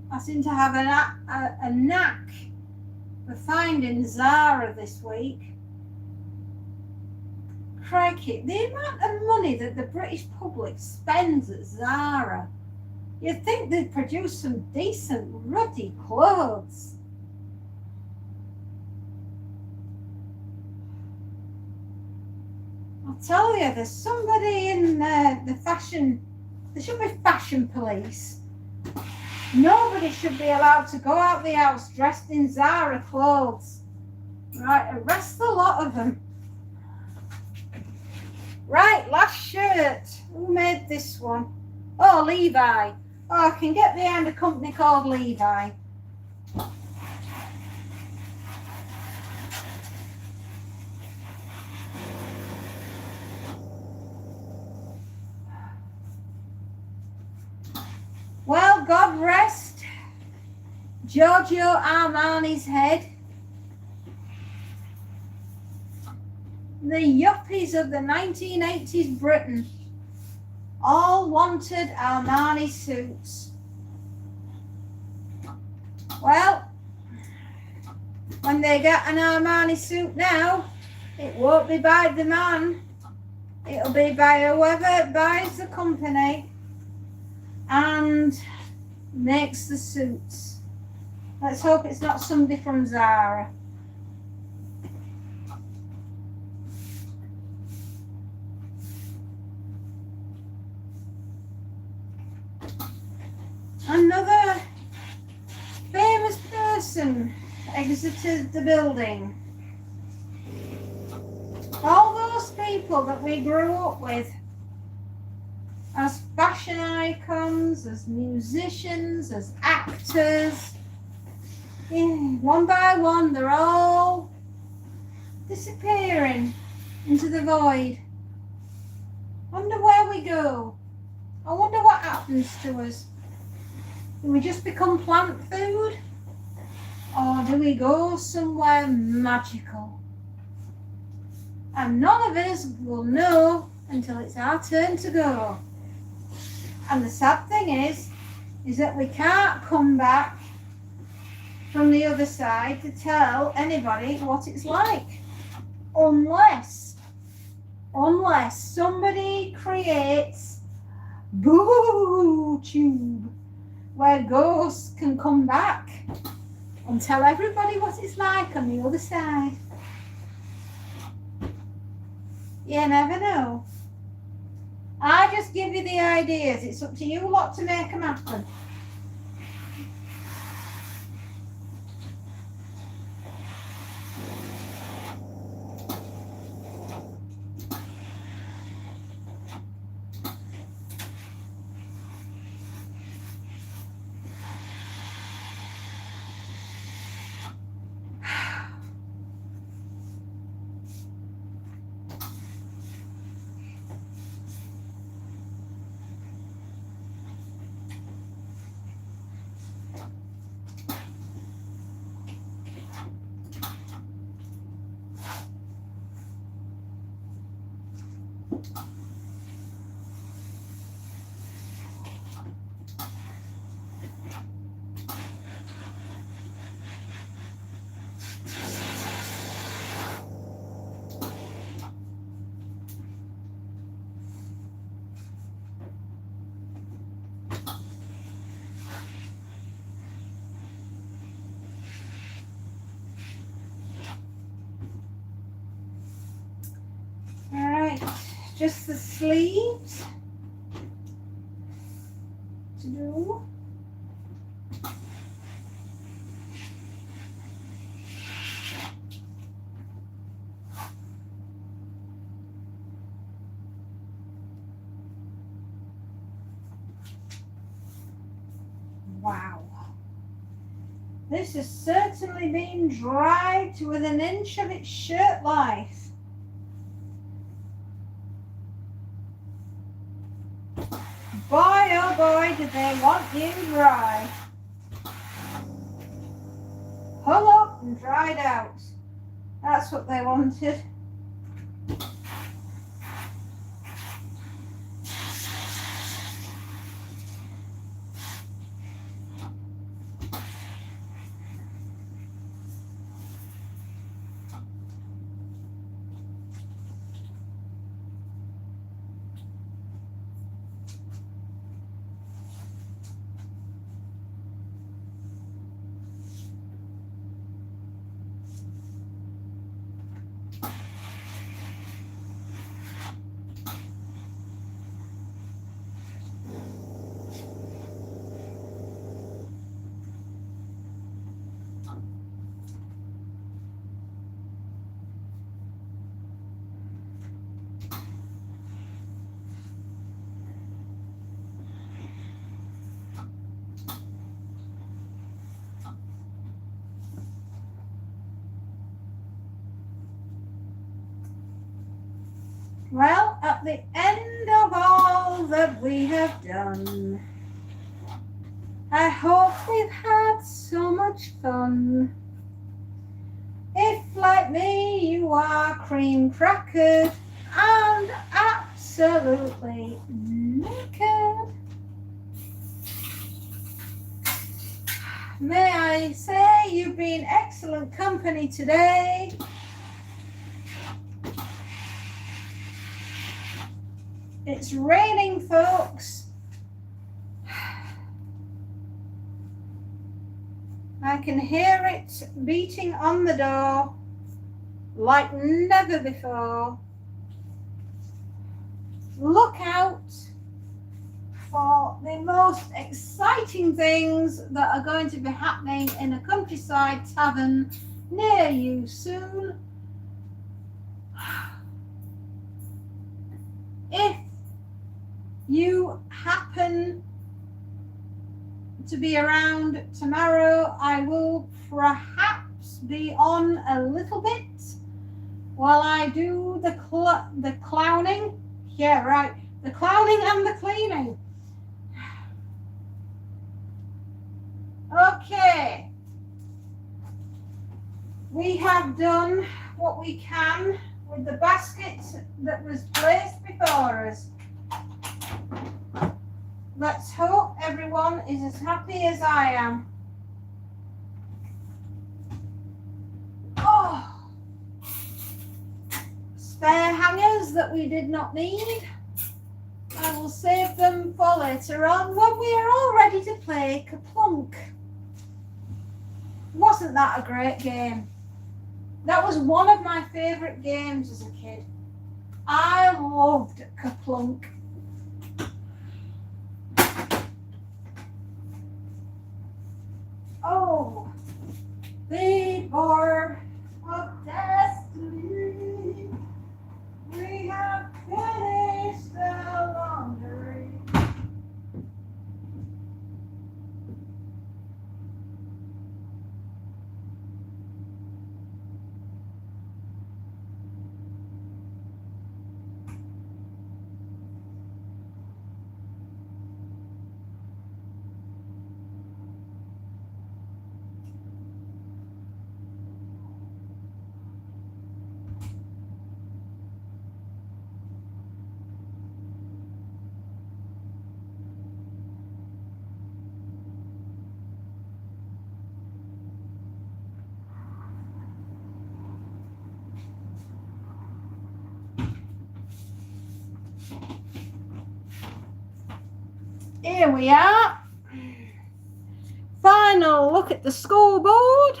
I seem to have a knack for finding Zara this week. crikey, the amount of money that the British public spends at Zara, you'd think they'd produce some decent, ruddy clothes. I'll tell you, there's somebody in the fashion, there should be fashion police. Nobody should be allowed to go out the house dressed in Zara clothes. Right, arrest the lot of them. Right, last shirt. Who made this one? Oh, Levi. Oh, I can get behind a company called Levi. Well, God rest Giorgio Armani's head. The yuppies of the 1980s Britain all wanted Armani suits. Well, when they get an Armani suit now, it won't be by the man. It'll be by whoever buys the company and makes the suits. Let's hope it's not somebody from Zara. Another famous person exited the building. All those people that we grew up with as fashion icons, as musicians, as actors, one by one, they're all disappearing into the void. Wonder where we go. I wonder what happens to us. Do we just become plant food? Or do we go somewhere magical? And none of us will know until it's our turn to go. And the sad thing is that we can't come back from the other side to tell anybody what it's like. Unless somebody creates Boo Tube, where ghosts can come back and tell everybody what it's like on the other side. You never know. I just give you the ideas. It's up to you lot to make them happen. Just the sleeves to do. Wow. This has certainly been dried to within an inch of its shirt life. Boy, oh boy, did they want you dry. Hung up and dried out. That's what they wanted. Well, at the end of all that we have done, I hope we've had so much fun. If, like me, you are cream crackered and absolutely naked, may I say you've been excellent company today. It's raining, folks. I can hear it beating on the door like never before. Look out for the most exciting things that are going to be happening in a countryside tavern near you soon. If you happen to be around tomorrow, I will perhaps be on a little bit while I do the clowning. Yeah, right, the clowning and the cleaning. Okay, we have done what we can with the basket that was placed before us. Let's hope everyone is as happy as I am. Oh, spare hangers that we did not need. I will save them for later on when we are all ready to play Kaplunk. Wasn't that a great game? That was one of my favourite games as a kid. I loved Kaplunk. Oh, the board of destiny. We have finished the laundry. Here we are. Final look at the scoreboard.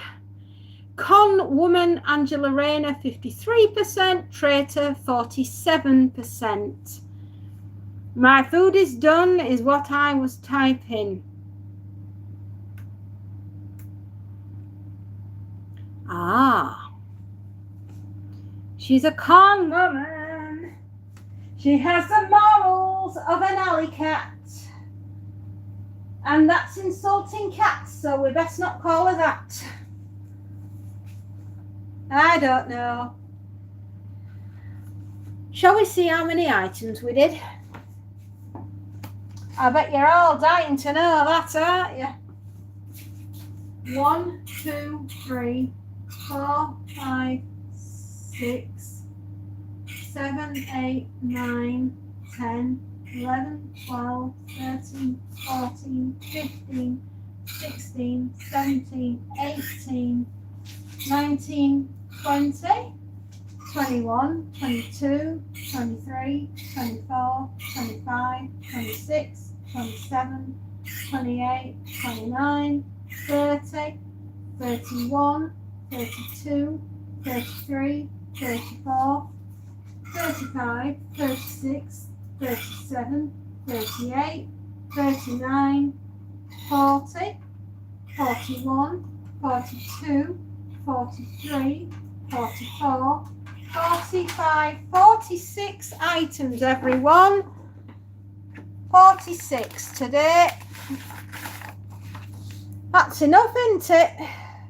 Con woman Angela Rayner 53%, traitor 47%. My food is done is what I was typing. Ah. She's a con woman. She has the morals of an alley cat. And that's insulting cats, so we best not call her that. I don't know. Shall we see how many items we did? I bet you're all dying to know that, aren't you? 1, 2, 3, 4, 5, 6, 7, 8, 9, 10, 11, 12, 13, 14, 15, 16, 17, 18, 19, 20, 21, 22, 23, 24, 25, 26, 27, 28, 29, 30, 31, 32, 33, 34, 35, 36, 37, 38, 39, 40, 41, 42, 43, 44, 45, 46 items, everyone. 46 today. That's enough, isn't it?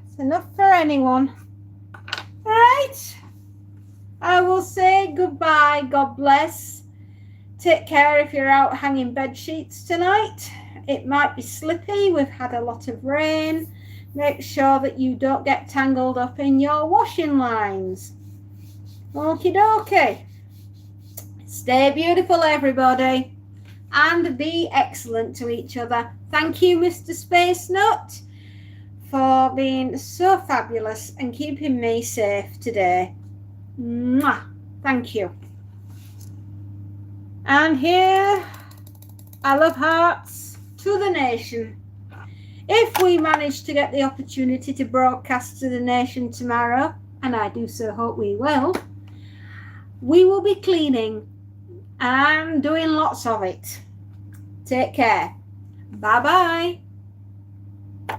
It's enough for anyone. Right. I will say goodbye. God bless. Take care if you're out hanging bed sheets tonight. It might be slippy. We've had a lot of rain. Make sure that you don't get tangled up in your washing lines. Okie dokie. Stay beautiful, everybody, and be excellent to each other. Thank you, Mr. Space Nut, for being so fabulous and keeping me safe today. Mwah. Thank you. And here, I love hearts to the nation. If we manage to get the opportunity to broadcast to the nation tomorrow, and I do so hope we will be cleaning and doing lots of it. Take care. Bye-bye.